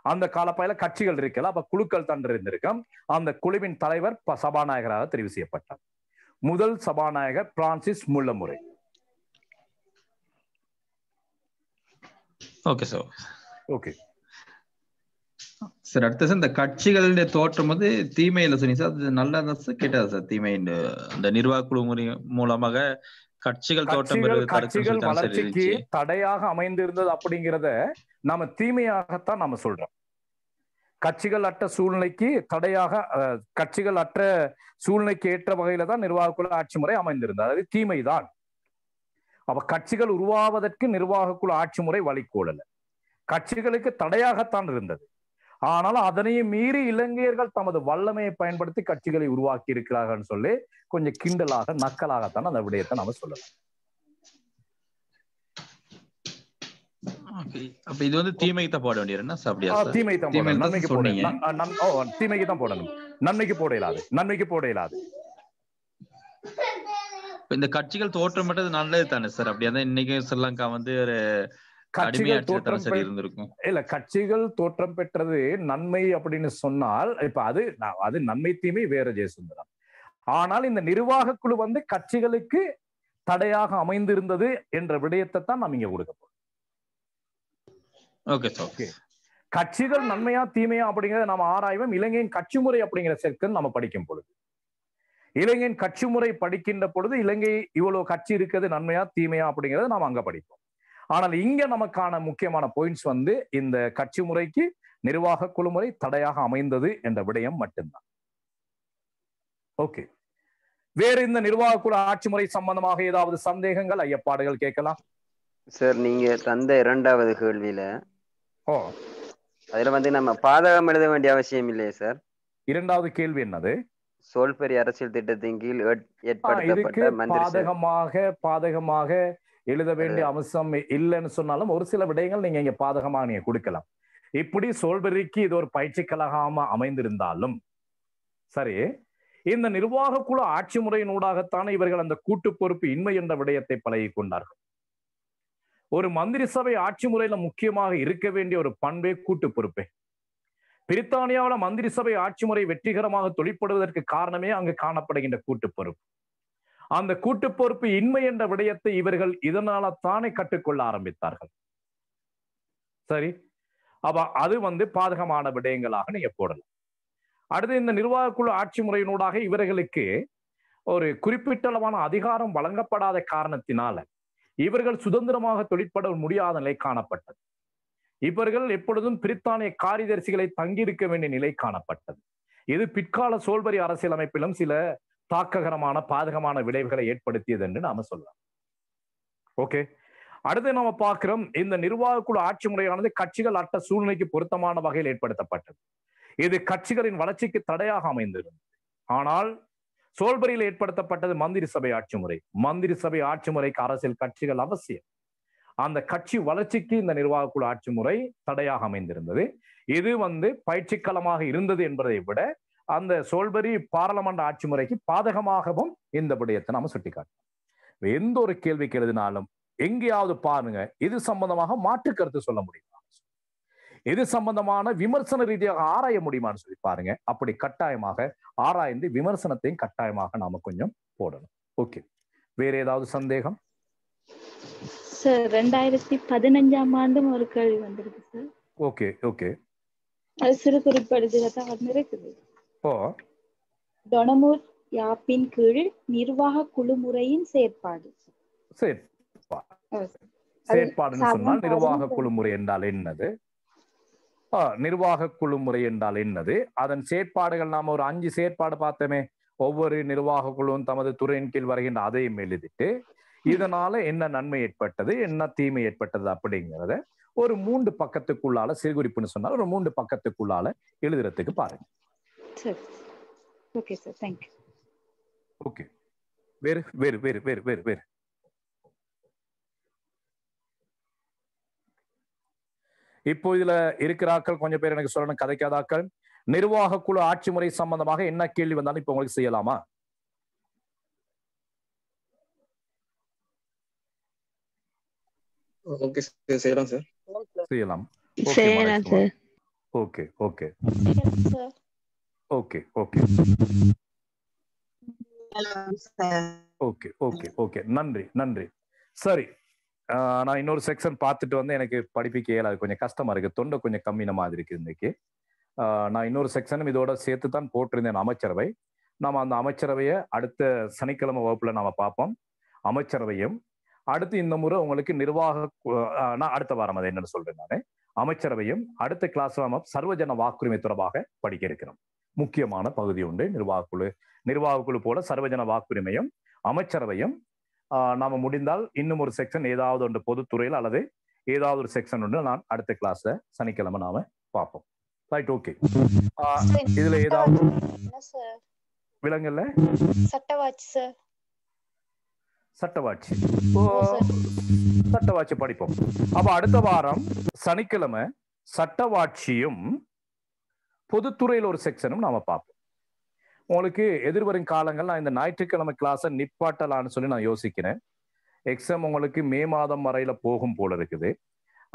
அந்த காலப்பையில கட்சிகள் இருக்கல, அப்ப குழுக்கள் தண்டு இருந்திருக்கும். அந்த குழுவின் தலைவர் சபாநாயகராக தெரிவு செய்யப்பட்டார். முதல் சபாநாயகர் Francis Molamure. Okay sir. Okay sir, அடுத்த இந்த கட்சிகளுடைய தோற்றம் வந்து தீமையில சொன்னீங்க சார், அது நல்லதா சார் கேட்டதா சார்? தீமை இந்த நிர்வாக குழு முறை மூலமாக கட்சிகள் தோற்றம் கட்சிகள் வளர்ச்சிக்கு தடையாக அமைந்திருந்தது அப்படிங்கிறத நாம தீமையாகத்தான் நாம சொல்றோம். கட்சிகள் அற்ற சூழ்நிலைக்கு தடையாக, கட்சிகள் அற்ற சூழ்நிலைக்கு ஏற்ற வகையில தான் நிர்வாக குழு ஆட்சி முறை அமைந்திருந்தது. அது தீமைதான். அப்ப கட்சிகள் உருவாவதற்கு நிர்வாக குழு ஆட்சி முறை வழிகோடல, கட்சிகளுக்கு தடையாகத்தான் இருந்தது. ஆனால் அதனையும் மீறி இலங்கையர்கள் தமது வல்லமையை பயன்படுத்தி கட்சிகளை உருவாக்கி இருக்கிறார்கள் சொல்லி கொஞ்சம் கிண்டலாக நக்கலாகத்தான் அந்த விடயத்தை நம்ம சொல்லலாம். அப்ப இது வந்து தீமைக்கு தான் போட வேண்டியது. தீமைக்கு தான் போடணும், தீமைக்கு தான் போடணும், நன்மைக்கு போட இயலாது, நன்மைக்கு போட இயலாது. இந்த கட்சிகள் தோற்றம் பெற்றது நல்லது தானே சார்? அப்படியே இன்னைக்கு ஸ்ரீலங்கா வந்து ஒரு கட்சிகள் தோற்றம் பெற்றது நன்மை அப்படின்னு சொன்னால் இப்ப அது நன்மை தீமை வேற ஜெயசுந்தரம். ஆனால் இந்த நிர்வாக குழு வந்து கட்சிகளுக்கு தடையாக அமைந்திருந்தது என்ற விடயத்தை தான் நாம் இங்க கொடுக்க போறோம். ஓகே. கட்சிகள் நன்மையா தீமையா அப்படிங்கிறத நம்ம ஆராய்வோம். இலங்கையின் கட்சி முறை அப்படிங்கிற செக்ஷன் நம்ம படிக்கும் பொழுது, இலங்கையின் கட்சி முறை படிக்கின்ற பொழுது இலங்கை இவ்வளவு கட்சி இருக்கிறது நன்மையா தீமையா அப்படிங்கறத நாம் அங்க படிப்போம். ஆனால் இங்க நமக்கான முக்கியமான பாயிண்ட்ஸ் வந்து இந்த கட்சி முறைக்கு நிர்வாக குழு முறை தடையாக அமைந்தது என்ற விடயம் மட்டும்தான். ஓகே, வேற இந்த நிர்வாக குழு ஆட்சி முறை சம்பந்தமாக ஏதாவது சந்தேகங்கள், ஐயப்பாடுகள் கேட்கலாம் சார். நீங்க தந்த இரண்டாவது கேள்வியில அதுல வந்து நம்ம பாதகம் எழுத வேண்டிய அவசியம் இல்லையே சார்? இரண்டாவது கேள்வி என்னது? சோல்பரி அரசியல் திட்டத்தின் கீழ் பாதகமாக எழுத வேண்டிய அவசியம் இல்லைன்னு சொன்னாலும் ஒரு சில விடயங்கள் நீங்க இங்க பாதகமாக நீங்க கொடுக்கலாம். இப்படி சோல்பரிக்கு இது ஒரு பயிற்சிக்கழகமா அமைந்திருந்தாலும் சரி, இந்த நிர்வாக குழு ஆட்சி முறையின் ஊடாகத்தானே இவர்கள் அந்த கூட்டு பொறுப்பு இன்மை என்ற விடயத்தை பழகி கொண்டார்கள். ஒரு மந்திரி சபை ஆட்சி முறையில முக்கியமாக இருக்க வேண்டிய ஒரு பண்பே கூட்டு பொறுப்பே. பிரித்தானியாவில் மந்திரி சபை ஆட்சி முறை வெற்றிகரமாக தொழிற்படுவதற்கு காரணமே அங்கு காணப்படுகின்ற கூட்டு பொறுப்பு. அந்த கூட்டு பொறுப்பு இன்மை என்ற விடயத்தை இவர்கள் இதனால தானே கற்றுக்கொள்ள ஆரம்பித்தார்கள். சரி, அப்ப அது பாதகமான விடயங்களாக நீங்க போடலாம். அடுத்து, இந்த நிர்வாக குழு ஆட்சி முறையினூடாக இவர்களுக்கு ஒரு குறிப்பிட்ட அளவான அதிகாரம் வழங்கப்படாத காரணத்தினால இவர்கள் சுதந்திரமாக தொழிற்பட முடியாத நிலை காணப்பட்டது. இவர்கள் எப்பொழுதும் பிரித்தானிய காரியதரிசிகளை தங்கியிருக்க வேண்டிய நிலை காணப்பட்டது. இது பிற்கால சோல்பரி அரசியலமைப்பிலும் சில தாக்ககரமான பாதகமான விளைவுகளை ஏற்படுத்தியது என்று நாம சொல்லலாம். ஓகே, அடுத்து நம்ம பார்க்கிறோம், இந்த நிர்வாக குழு ஆட்சி முறையானது கட்சிகள் அற்ற சூழ்நிலைக்கு பொருத்தமான வகையில் ஏற்படுத்தப்பட்டது. இது கட்சிகளின் வளர்ச்சிக்கு தடையாக அமைந்திருந்தது. ஆனால் சோல்பரியில் ஏற்படுத்தப்பட்டது மந்திரி சபை ஆட்சி முறை. மந்திரி சபை ஆட்சி முறைக்கு அரசியல் கட்சிகள் அவசியம். அந்த கட்சி வளர்ச்சிக்கு இந்த நிர்வாக குழு ஆட்சி முறை தடையாக அமைந்திருந்தது. இது பயிற்சிக்களமாக இருந்தது என்பதை விட அந்த சோல்பரி பாராளுமன்ற ஆட்சி முறைக்கு பாதகமாகவும் இந்த விடயத்தை நாம சுட்டிக்காட்டோம். எந்த ஒரு கேள்விக்கு எழுதினாலும் எங்கேயாவது பாருங்க, இது சம்பந்தமாக மாற்று கருத்து சொல்ல முடியுமா, இது சம்பந்தமான விமர்சன ரீதியாக ஆராய முடியுமான்னு சொல்லி பாருங்க. அப்படி கட்டாயமாக ஆராய்ந்து விமர்சனத்தையும் கட்டாயமாக நாம கொஞ்சம் போடணும். ஓகே, வேற ஏதாவது சந்தேகம்? சார் 2015ஆம் ஆண்டும் ஒரு கேள்வி வந்திருக்கு சார். ஓகே ஓகே, அது சிறு குறிப்பெடுதான் இருக்குது. ஓ, டொனமூர் யாப்பின் கீழ் நிர்வாக குழு முறையின் செயற்பாடு. செயற்பாடுன்னு சொன்னால் நிர்வாக குழு முறை என்றால் என்னது, நிர்வாக குழு முறை என்றால் என்னது, அதன் செயற்பாடுகள் நாம ஒரு 5 செயற்பாடு பார்த்தோமே. ஒவ்வொரு நிர்வாக குழுவும் தமது துறையின் கீழ் வருகின்ற அதையும் எழுதிட்டு இதனால என்ன நன்மை ஏற்பட்டது, என்ன தீமை ஏற்பட்டது அப்படிங்கிறத ஒரு 3 பக்கத்துக்குள்ளால, சிறுகுறிப்புன்னு சொன்னால் ஒரு 3 பக்கத்துக்குள்ளால எழுதுறதுக்கு பாருங்க. Okay sir, thank you. ஓகே, வேறு வேறு வேறு வேறு வேறு வேறு இப்போ இதுல இருக்கிற ஆட்கள் கொஞ்சம் பேர் எனக்கு சொல்லணும், கதைக்காத ஆட்கள். நிர்வாக குழு ஆட்சி முறை சம்பந்தமாக என்ன கேள்வி வந்தாலும் இப்ப உங்களுக்கு செய்யலாமா? ஓகே சார், செய்யலாம் சார். செய்யலாம். Okay okay okay okay okay okay okay, நன்றி நன்றி. சரி, நான் இன்னொரு செக்ஷன் பார்த்துட்டு எனக்கு படிப்பிக்க இயலாது, கொஞ்சம் கஷ்டமா இருக்கு, தொண்டை கொஞ்சம் கம்மின மாதிரி இருக்கு இன்னைக்கு. நான் இன்னொரு செக்ஷனும் இதோட சேர்த்து தான் போட்டிருந்தேன், அமைச்சரவை. நாம அந்த அமைச்சரவையை அடுத்த சனிக்கிழமை வகுப்புல நாம பார்ப்போம். அமைச்சரவையும் அடுத்து இந்த முறை உங்களுக்கு நிர்வாக, நான் அடுத்த வாரம் அதை என்னன்னு சொல்றேன் நானு. அமைச்சரவையும் அடுத்த கிளாஸ் நாம சர்வஜன வாக்குரிமை தொடர்பாக படிக்க இருக்கிறோம். முக்கியமான பகுதி உண்டு நிர்வாக குழு போல சர்வஜன வாக்குரிமையும் அமைச்சரவையும் நாம முடிந்தால் இன்னும் ஒரு செக்ஷன் ஏதாவது ஒன்று பொதுத்துறையில் அல்லது ஏதாவது ஒரு செக்ஷன் ஒன்று நான் அடுத்த கிளாஸ்ல சனிக்கிழமை நாம பார்ப்போம். Right, okay. இதுல ஏதாவது விலங்கல்ல சட்டவாட்சி சட்டவாட்சி படிப்போம். அப்ப அடுத்த வாரம் சனிக்கிழமை சட்டவாட்சியும் பொதுத்துறையில் ஒரு செக்ஷனும் நாம பார்ப்போம். உங்களுக்கு எதிர்வரும் காலங்கள் நான் இந்த ஞாயிற்றுக்கிழமை கிளாஸை நிப்பாட்டலான்னு சொல்லி நான் யோசிக்கிறேன். எக்ஸாம் உங்களுக்கு மே மாதம் வரையில போகும் போல இருக்குது.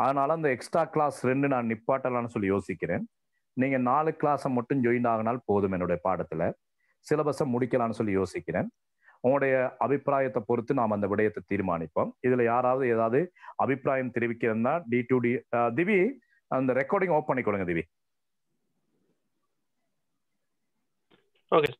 அதனால அந்த எக்ஸ்ட்ரா கிளாஸ் 2 நான் நிப்பாட்டலான்னு சொல்லி யோசிக்கிறேன். நீங்க 4 கிளாஸை மட்டும் ஜாயின் ஆகினால் போதும். என்னுடைய பாடத்துல சிலபஸை முடிக்கலான்னு சொல்லி யோசிக்கிறேன். உங்களுடைய அபிப்பிராயத்தை பொறுத்து நாம் அந்த விடயத்தை தீர்மானிப்போம். இதுல யாராவது ஏதாவது அபிப்பிராயம் தெரிவிக்கிறதா D2D திவி அந்த ரெக்கார்டிங் ஓப்பன் பண்ணிக்கொடுங்க திவி. ஓகே.